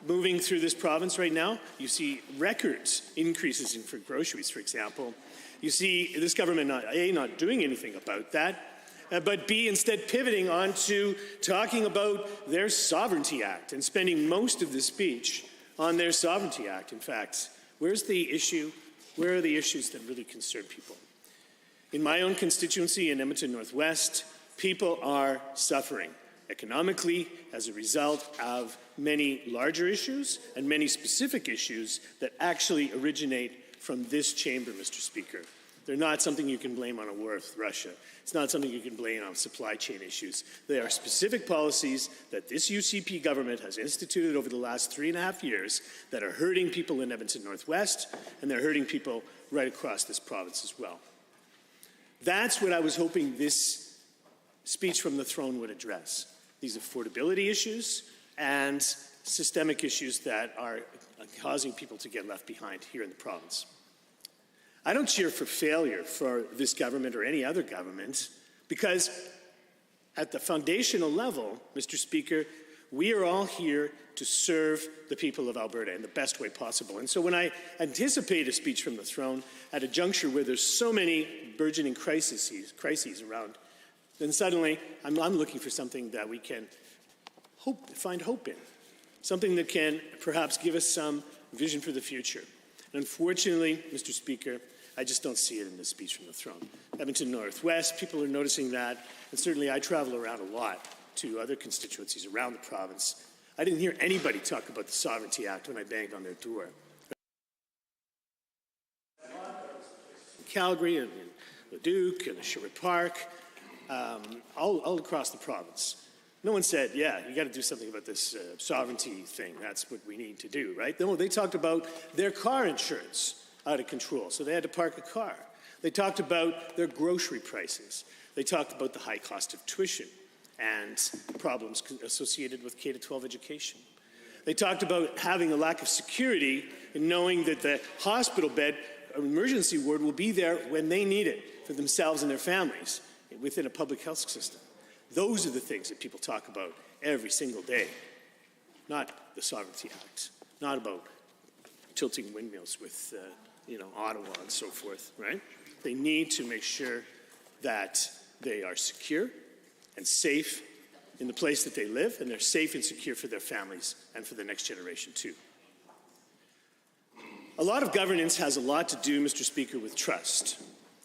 moving through this province right now, you see record increases for groceries, for example. You see this government not doing anything about that, but B, instead pivoting on to talking about their Sovereignty Act and spending most of the speech on their Sovereignty Act. In fact, where's the issue? Where are the issues that really concern people? In my own constituency in Edmonton Northwest, people are suffering economically as a result of many larger issues and many specific issues that actually originate from this chamber, Mr. Speaker. They're not something you can blame on a war with Russia. It's not something you can blame on supply chain issues. They are specific policies that this UCP government has instituted over the last 3.5 years that are hurting people in Edmonton Northwest, and they're hurting people right across this province as well. That's what I was hoping this speech from the throne would address, these affordability issues and systemic issues that are causing people to get left behind here in the province. I don't cheer for failure for this government or any other government because at the foundational level, Mr. Speaker, we are all here to serve the people of Alberta in the best way possible. And so when I anticipate a speech from the throne at a juncture where there's so many burgeoning crises around, then suddenly I'm looking for something that we can find hope in, something that can perhaps give us some vision for the future. And unfortunately, Mr. Speaker, I just don't see it in this speech from the throne. Edmonton Northwest, people are noticing that, and certainly I travel around a lot to other constituencies around the province. I didn't hear anybody talk about the Sovereignty Act when I banged on their door. Calgary and Leduc and Sherwood Park, all across the province. No one said, yeah, you got to do something about this sovereignty thing. That's what we need to do, right? No, they talked about their car insurance out of control, so they had to park a car. They talked about their grocery prices. They talked about the high cost of tuition and problems associated with K-12 education. They talked about having a lack of security and knowing that the hospital bed, emergency ward, will be there when they need it for themselves and their families within a public health system. Those are the things that people talk about every single day, not the Sovereignty Act, not about tilting windmills with, Ottawa and so forth, right? They need to make sure that they are secure and safe in the place that they live, and they're safe and secure for their families and for the next generation too. A lot of governance has a lot to do, Mr. Speaker, with trust.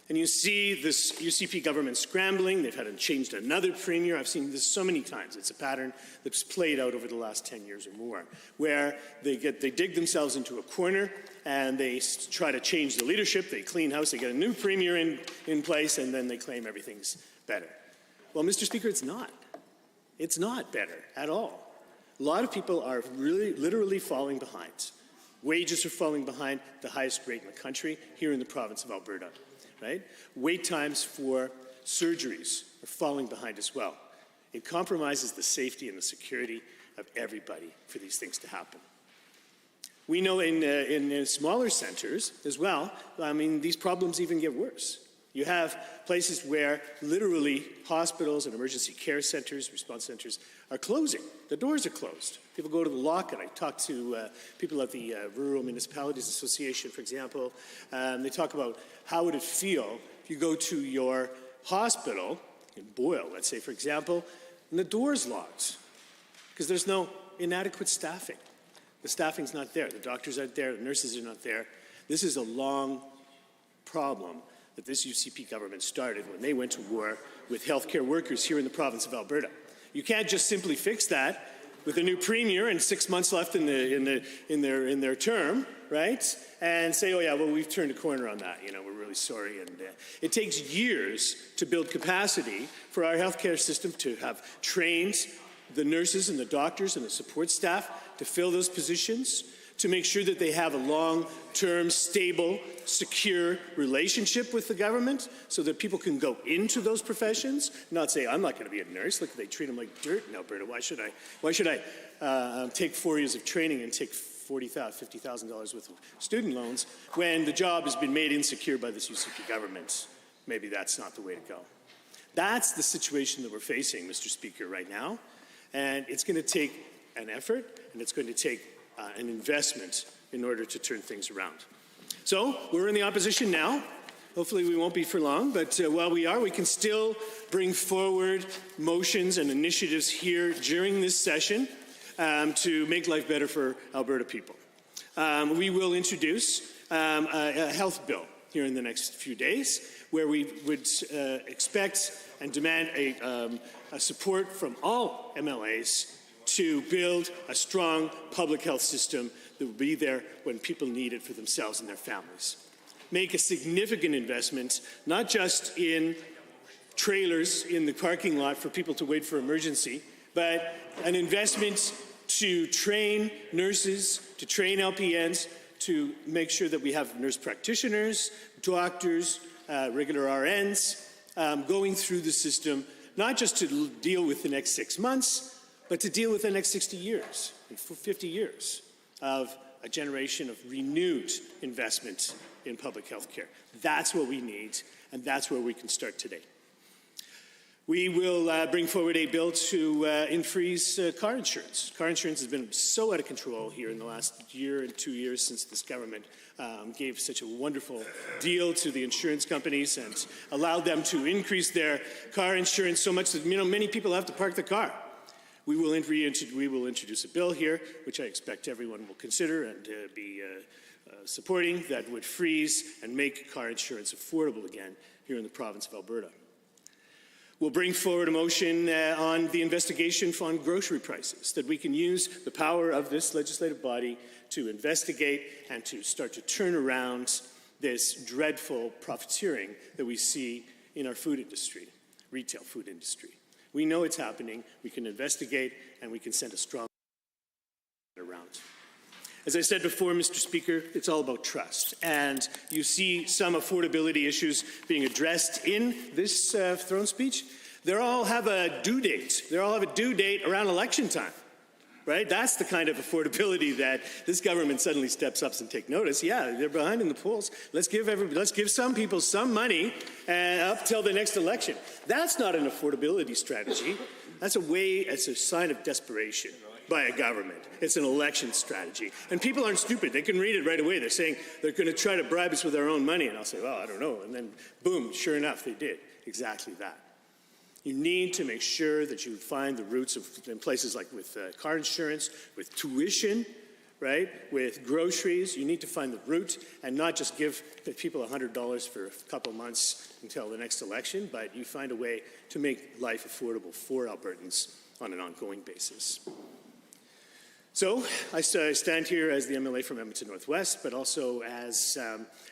And you see this UCP government scrambling. They've had to change another premier. I've seen this so many times. It's a pattern that's played out over the last 10 years or more, where they dig themselves into a corner and they try to change the leadership. They clean house. They get a new premier in place, and then they claim everything's better. Well, Mr. Speaker, it's not. It's not better at all. A lot of people are really, literally falling behind. Wages are falling behind the highest rate in the country here in the province of Alberta. Right? Wait times for surgeries are falling behind as well. It compromises the safety and the security of everybody for these things to happen. We know in smaller centers as well, these problems even get worse. You have places where literally hospitals and emergency care centers, response centers, are closing. The doors are closed. People go to the lock-in. I talked to people at the Rural Municipalities Association, for example. They talk about how would it feel if you go to your hospital in Boyle, let's say, for example, and the door's locked because there's no inadequate staffing. The staffing's not there. The doctors aren't there. The nurses are not there. This is a long problem that this UCP government started when they went to war with healthcare workers here in the province of Alberta. You can't just simply fix that with a new premier and 6 months left in their term, right? And say, oh yeah, well, we've turned a corner on that. We're really sorry. And it takes years to build capacity for our healthcare system to have trained the nurses and the doctors and the support staff to fill those positions, to make sure that they have a long-term, stable, secure relationship with the government so that people can go into those professions, not say, I'm not going to be a nurse. Look, they treat them like dirt in Alberta. Why should I take 4 years of training and take $50,000 worth of student loans when the job has been made insecure by this UCP government? Maybe that's not the way to go. That's the situation that we're facing, Mr. Speaker, right now. And it's going to take an effort, and it's going to take an investment in order to turn things around. So we're in the opposition now. Hopefully we won't be for long, but while we are, we can still bring forward motions and initiatives here during this session to make life better for Alberta people. We will introduce a health bill here in the next few days where we would expect and demand a support from all MLAs to build a strong public health system that will be there when people need it for themselves and their families. Make a significant investment, not just in trailers in the parking lot for people to wait for emergency, but an investment to train nurses, to train LPNs, to make sure that we have nurse practitioners, doctors, regular RNs, going through the system, not just to deal with the next 6 months, but to deal with the next 60 years, 50 years of a generation of renewed investment in public health care. That's what we need, and that's where we can start today. We will bring forward a bill to unfreeze car insurance. Car insurance has been so out of control here in the last year and 2 years since this government gave such a wonderful deal to the insurance companies and allowed them to increase their car insurance so much that many people have to park the car. We will introduce a bill here, which I expect everyone will consider and be supporting, that would freeze and make car insurance affordable again here in the province of Alberta. We'll bring forward a motion on the investigation on grocery prices, that we can use the power of this legislative body to investigate and to start to turn around this dreadful profiteering that we see in our food industry, retail food industry. We know it's happening, we can investigate, and we can send a strong message around. As I said before, Mr. Speaker, it's all about trust. And you see some affordability issues being addressed in this throne speech. They all have a due date. They all have a due date around election time, right? That's the kind of affordability that this government suddenly steps up and take notice. Yeah, they're behind in the polls. Let's give some people some money up till the next election. That's not an affordability strategy. That's it's a sign of desperation by a government. It's an election strategy. And people aren't stupid. They can read it right away. They're saying they're going to try to bribe us with our own money. And I'll say, well, I don't know. And then, boom, sure enough, they did exactly that. You need to make sure that you find the roots in places like with car insurance, with tuition, right, with groceries. You need to find the root and not just give the people $100 for a couple months until the next election, but you find a way to make life affordable for Albertans on an ongoing basis. So I stand here as the MLA from Edmonton Northwest, but also as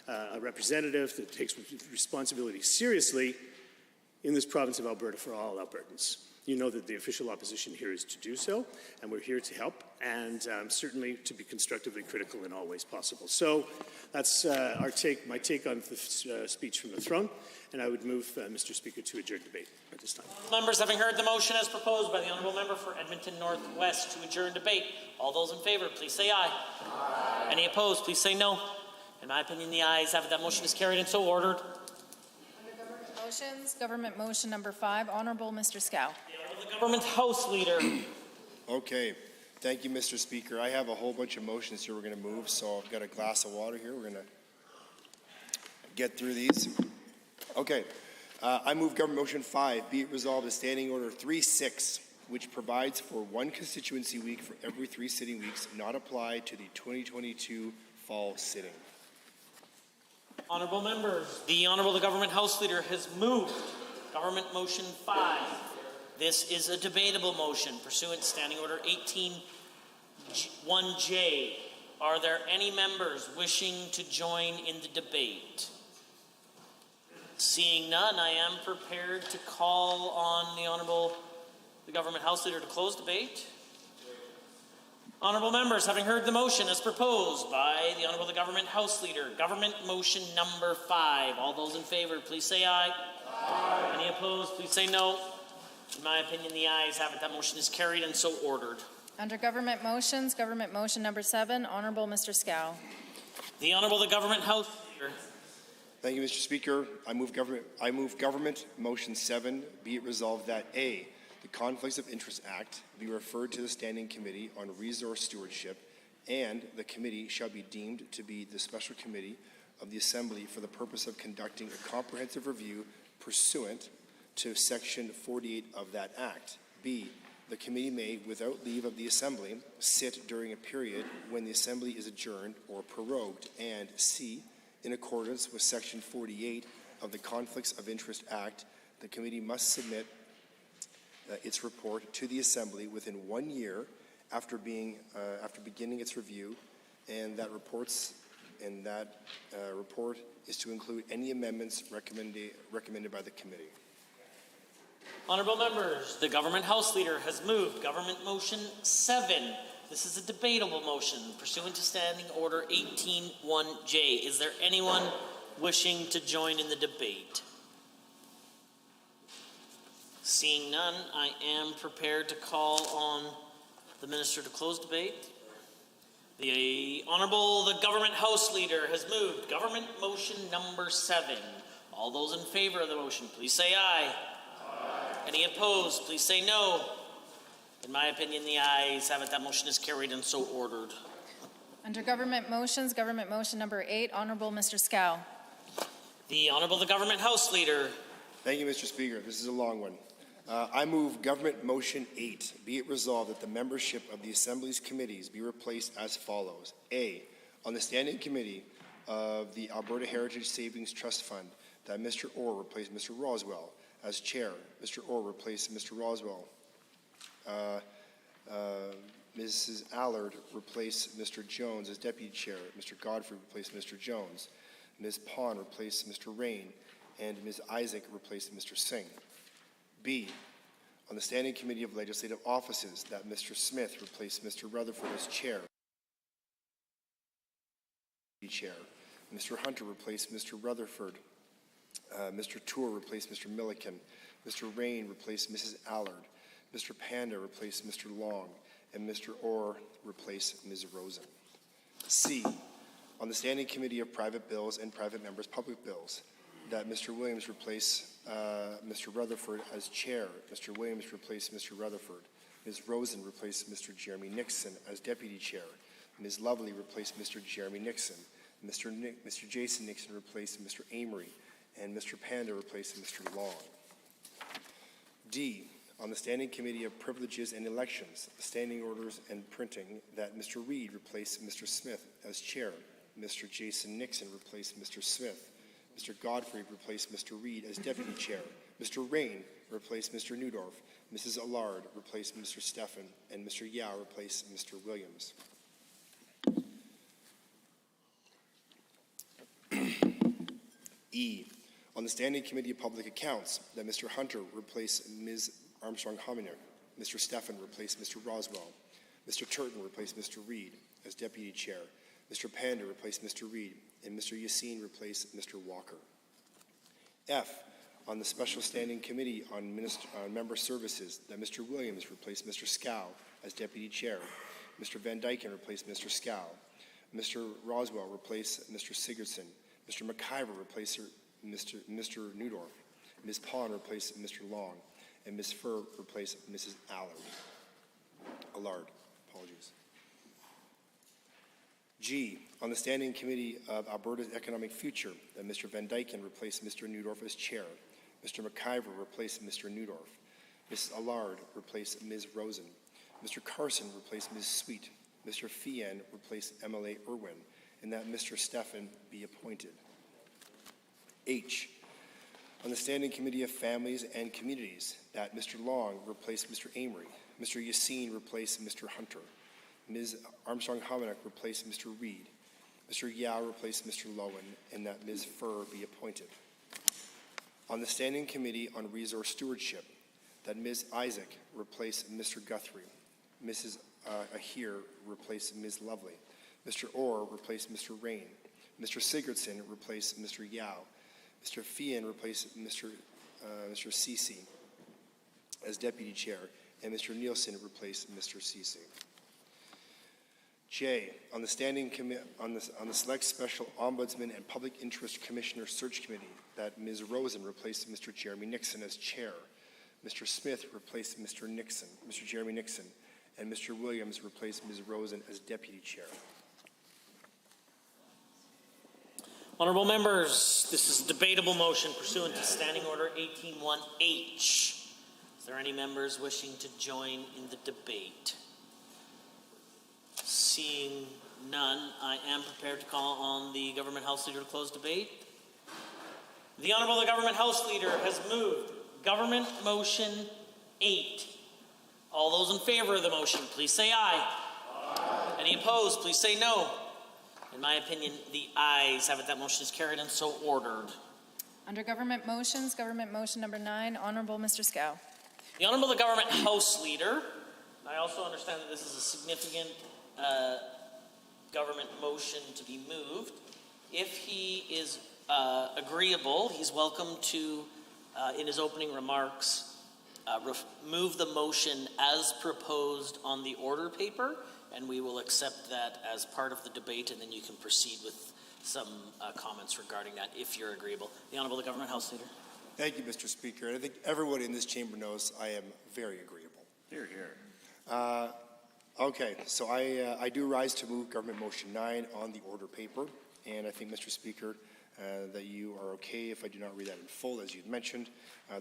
a representative that takes responsibility seriously in this province of Alberta for all Albertans. You know that the official opposition here is to do so, and we're here to help, and certainly to be constructively critical in all ways possible. So that's my take on the speech from the throne, and I would move, Mr. Speaker, to adjourn debate at this time. Members, having heard the motion as proposed by the Honourable Member for Edmonton Northwest to adjourn debate, all those in favour, please say aye. Aye. Any opposed, please say no. In my opinion, the ayes have it. That motion is carried and so ordered. Motions, Government Motion number 5, Honourable Mr. Scow. The Government House Leader. Okay. Thank you, Mr. Speaker. I have a whole bunch of motions here we're going to move, so I've got a glass of water here. We're going to get through these. Okay. I move Government Motion 5, be it resolved as Standing Order 3-6, which provides for one constituency week for every 3 sitting weeks not applied to the 2022 fall sitting. Honourable members, the Government House Leader has moved Government Motion 5, This is a debatable motion pursuant to Standing Order 18-1J. Are there any members wishing to join in the debate? Seeing none, I am prepared to call on the Government House Leader to close debate. Honourable members, having heard the motion as proposed by the Honourable Government House Leader, Government Motion number 5. All those in favour, please say aye. Aye. Any opposed, please say no. In my opinion, the ayes have it. That motion is carried and so ordered. Under Government Motions, Government Motion number 7, Honourable Mr. Scow. The Honourable the Government House Leader. Thank you, Mr. Speaker. I move Government Motion 7, be it resolved that A, the Conflicts of Interest Act be referred to the Standing Committee on Resource Stewardship, and the committee shall be deemed to be the special committee of the Assembly for the purpose of conducting a comprehensive review pursuant to Section 48 of that Act. B, the committee may, without leave of the Assembly, sit during a period when the Assembly is adjourned or prorogued. And C, in accordance with Section 48 of the Conflicts of Interest Act, the committee must submit its report to the Assembly within 1 year after beginning its review, and that report is to include any amendments recommended by the committee. Honourable members, the Government House Leader has moved Government Motion 7. This is a debatable motion pursuant to Standing Order 18-1J. Is there anyone wishing to join in the debate? Seeing none, I am prepared to call on the Minister to close debate. The Honourable the Government House Leader has moved Government Motion number 7. All those in favour of the motion, please say aye. Any opposed, please say no. In my opinion, the ayes have it. That motion is carried and so ordered. Under Government Motions, Government Motion number 8, Honourable Mr. Scow. The Honourable the Government House Leader. Thank you, Mr. Speaker. This is a long one. I move Government Motion 8. Be it resolved that the membership of the Assembly's committees be replaced as follows. A, on the Standing Committee of the Alberta Heritage Savings Trust Fund, that Mr. Orr replace Mr. Roswell as chair. Mr. Orr replace Mr. Roswell. Mrs. Allard replace Mr. Jones as deputy chair. Mr. Godfrey replace Mr. Jones. Ms. Pond replace Mr. Rain. And Ms. Isaac replace Mr. Singh. B, on the Standing Committee of Legislative Offices, that Mr. Smith replace Mr. Rutherford as chair. Mr. Hunter replace Mr. Rutherford. Mr. Tour replace Mr. Milliken. Mr. Rain replace Mrs. Allard. Mr. Panda replace Mr. Long. And Mr. Orr replace Ms. Rosen. C, on the Standing Committee of Private Bills and Private Members' Public Bills, that Mr. Williams replace Mr. Rutherford as chair. Mr. Williams replace Mr. Rutherford. Ms. Rosen replace Mr. Jeremy Nixon as deputy chair. Ms. Lovely replace Mr. Jeremy Nixon. Mr. Jason Nixon replace Mr. Amory. And Mr. Panda replace Mr. Long. D, on the Standing Committee of Privileges and Elections, Standing Orders and Printing, that Mr. Reid replace Mr. Smith as chair. Mr. Jason Nixon replace Mr. Smith. Mr. Godfrey replace Mr. Reid as deputy chair. Mr. Rain replace Mr. Newdorf. Mrs. Allard replace Mr. Steffen. And Mr. Yao replace Mr. Williams. E, on the Standing Committee of Public Accounts, that Mr. Hunter replace Ms. Armstrong-Hominick. Mr. Steffen replace Mr. Roswell. Mr. Turton replace Mr. Reid as deputy chair. Mr. Panda replace Mr. Reid. And Mr. Yassine replace Mr. Walker. F, on the Special Standing Committee on Member Services, that Mr. Williams replace Mr. Scow as deputy chair. Mr. Van Dyken replace Mr. Scow. Mr. Roswell replace Mr. Sigurdsson. Mr. McIver replace Mr. Newdorf. Ms. Pond replace Mr. Long. And Ms. Furr replace Mrs. Allard. Apologies. G, on the Standing Committee of Alberta's Economic Future, that Mr. Van Dyken replace Mr. Newdorf as chair. Mr. McIver replace Mr. Newdorf. Mrs. Allard replace Ms. Rosen. Mr. Carson replace Ms. Sweet. Mr. Fien replace MLA Irwin. And that Mr. Steffen be appointed. H, On the Standing Committee of Families and Communities, that Mr. Long replace Mr. Amory, Mr. Yassine replace Mr. Hunter, Ms. Armstrong-Hominick replace Mr. Reed, Mr. Yao replace Mr. Lowen, and that Ms. Furr be appointed. On the Standing Committee on Resource Stewardship, that Ms. Isaac replace Mr. Guthrie, Mrs. Ahir replace Ms. Lovely, Mr. Orr replace Mr. Rain, Mr. Sigurdsson replace Mr. Yao, Mr. Fian replace Mr. Cece as Deputy Chair, and Mr. Nielsen replace Mr. Cece. J, on the Standing Committee on the Select Special Ombudsman and Public Interest Commissioner Search Committee, that Ms. Rosen replace Mr. Jeremy Nixon as Chair, Mr. Smith replace Mr. Jeremy Nixon, and Mr. Williams replace Ms. Rosen as Deputy Chair. Honourable members, this is a debatable motion pursuant to Standing Order 18.1H. Is there any members wishing to join in the debate? Seeing none, I am prepared to call on the Government House Leader to close debate. The Honourable Government House Leader has moved Government Motion 8. All those in favour of the motion, please say aye. Aye. Any opposed, please say no. In my opinion, the ayes have it. That motion is carried and so ordered. Under Government Motions, Government Motion number 9, Honourable Mr. Scow. The Honourable Government House Leader, I also understand that this is a significant government motion to be moved. If he is agreeable, he's welcome to, in his opening remarks, move the motion as proposed on the order paper, and we will accept that as part of the debate, and then you can proceed with some comments regarding that if you're agreeable. The Honourable Government House Leader. Thank you, Mr. Speaker. And I think everyone in this chamber knows I am very agreeable. Hear, hear. Okay, so I do rise to move Government Motion 9 on the order paper, and I think, Mr. Speaker, that you are okay if I do not read that in full, as you'd mentioned.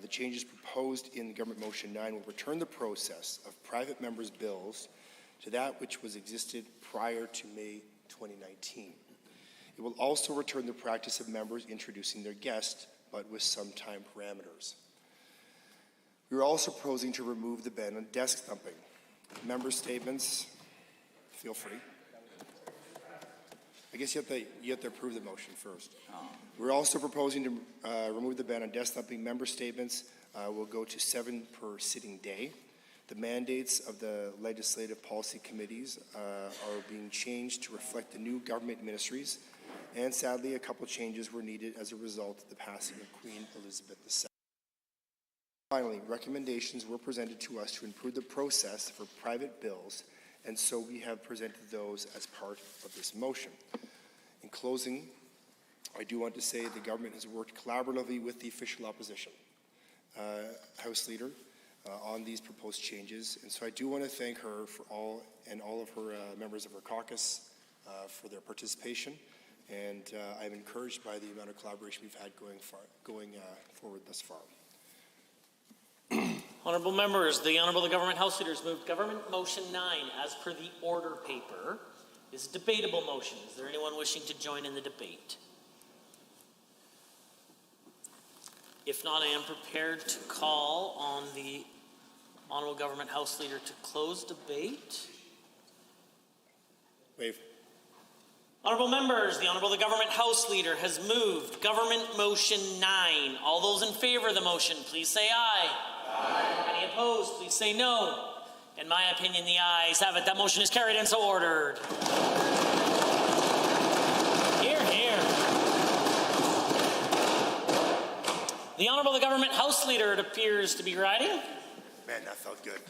The changes proposed in Government Motion 9 will return the process of private members' bills to that which was existed prior to May 2019. It will also return the practice of members introducing their guest, but with some time parameters. We are also proposing to remove the ban on desk thumping. Member statements, feel free. I guess you have to approve the motion first. We're also proposing to remove the ban on desk thumping. Member statements will go to 7 per sitting day. The mandates of the legislative policy committees are being changed to reflect the new government ministries, and sadly, a couple changes were needed as a result of the passing of Queen Elizabeth II. Finally, recommendations were presented to us to improve the process for private bills, and so we have presented those as part of this motion. In closing, I do want to say the government has worked collaboratively with the official opposition House Leader on these proposed changes, and so I do want to thank her for all of her members of her caucus for their participation, and I'm encouraged by the amount of collaboration we've had going forward thus far. Honourable members, the Honourable Government House Leader has moved Government Motion 9 as per the order paper. This is a debatable motion. Is there anyone wishing to join in the debate? If not, I am prepared to call on the Honourable Government House Leader to close debate. Waive. Honourable members, the Honourable Government House Leader has moved Government Motion 9. All those in favour of the motion, please say aye. Aye. Any opposed, please say no. In my opinion, the ayes have it. That motion is carried and so ordered. Hear, hear. The Honourable Government House Leader, it appears to be riding. Man, that felt good.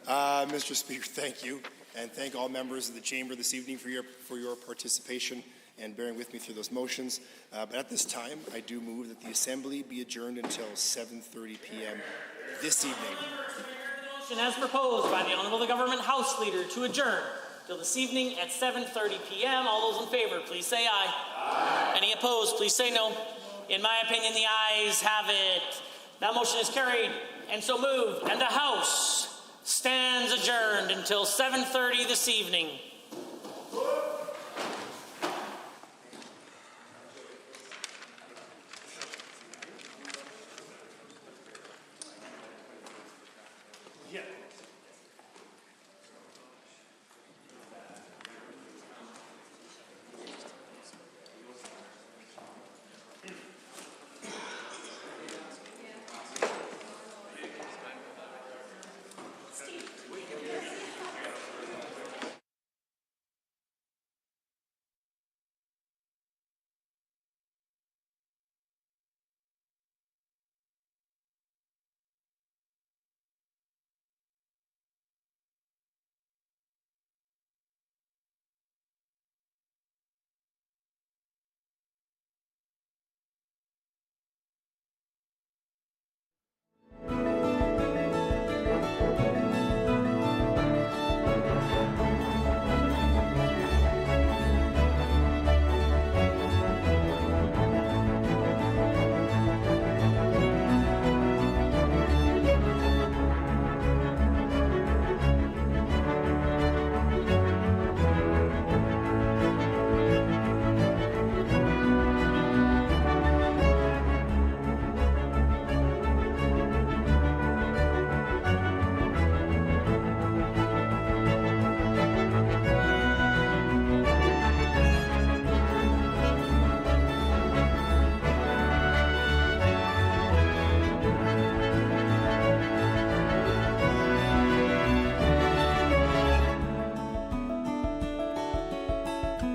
Mr. Speaker, thank you. And thank all members of the chamber this evening for your participation and bearing with me through those motions. But at this time, I do move that the Assembly be adjourned until 7:30 p.m. this evening. Motion as proposed by the Honourable Government House Leader to adjourn till this evening at 7:30 p.m. All those in favour, please say aye. Aye. Any opposed, please say no. In my opinion, the ayes have it. That motion is carried and so moved, and the House stands adjourned until 7:30 this evening.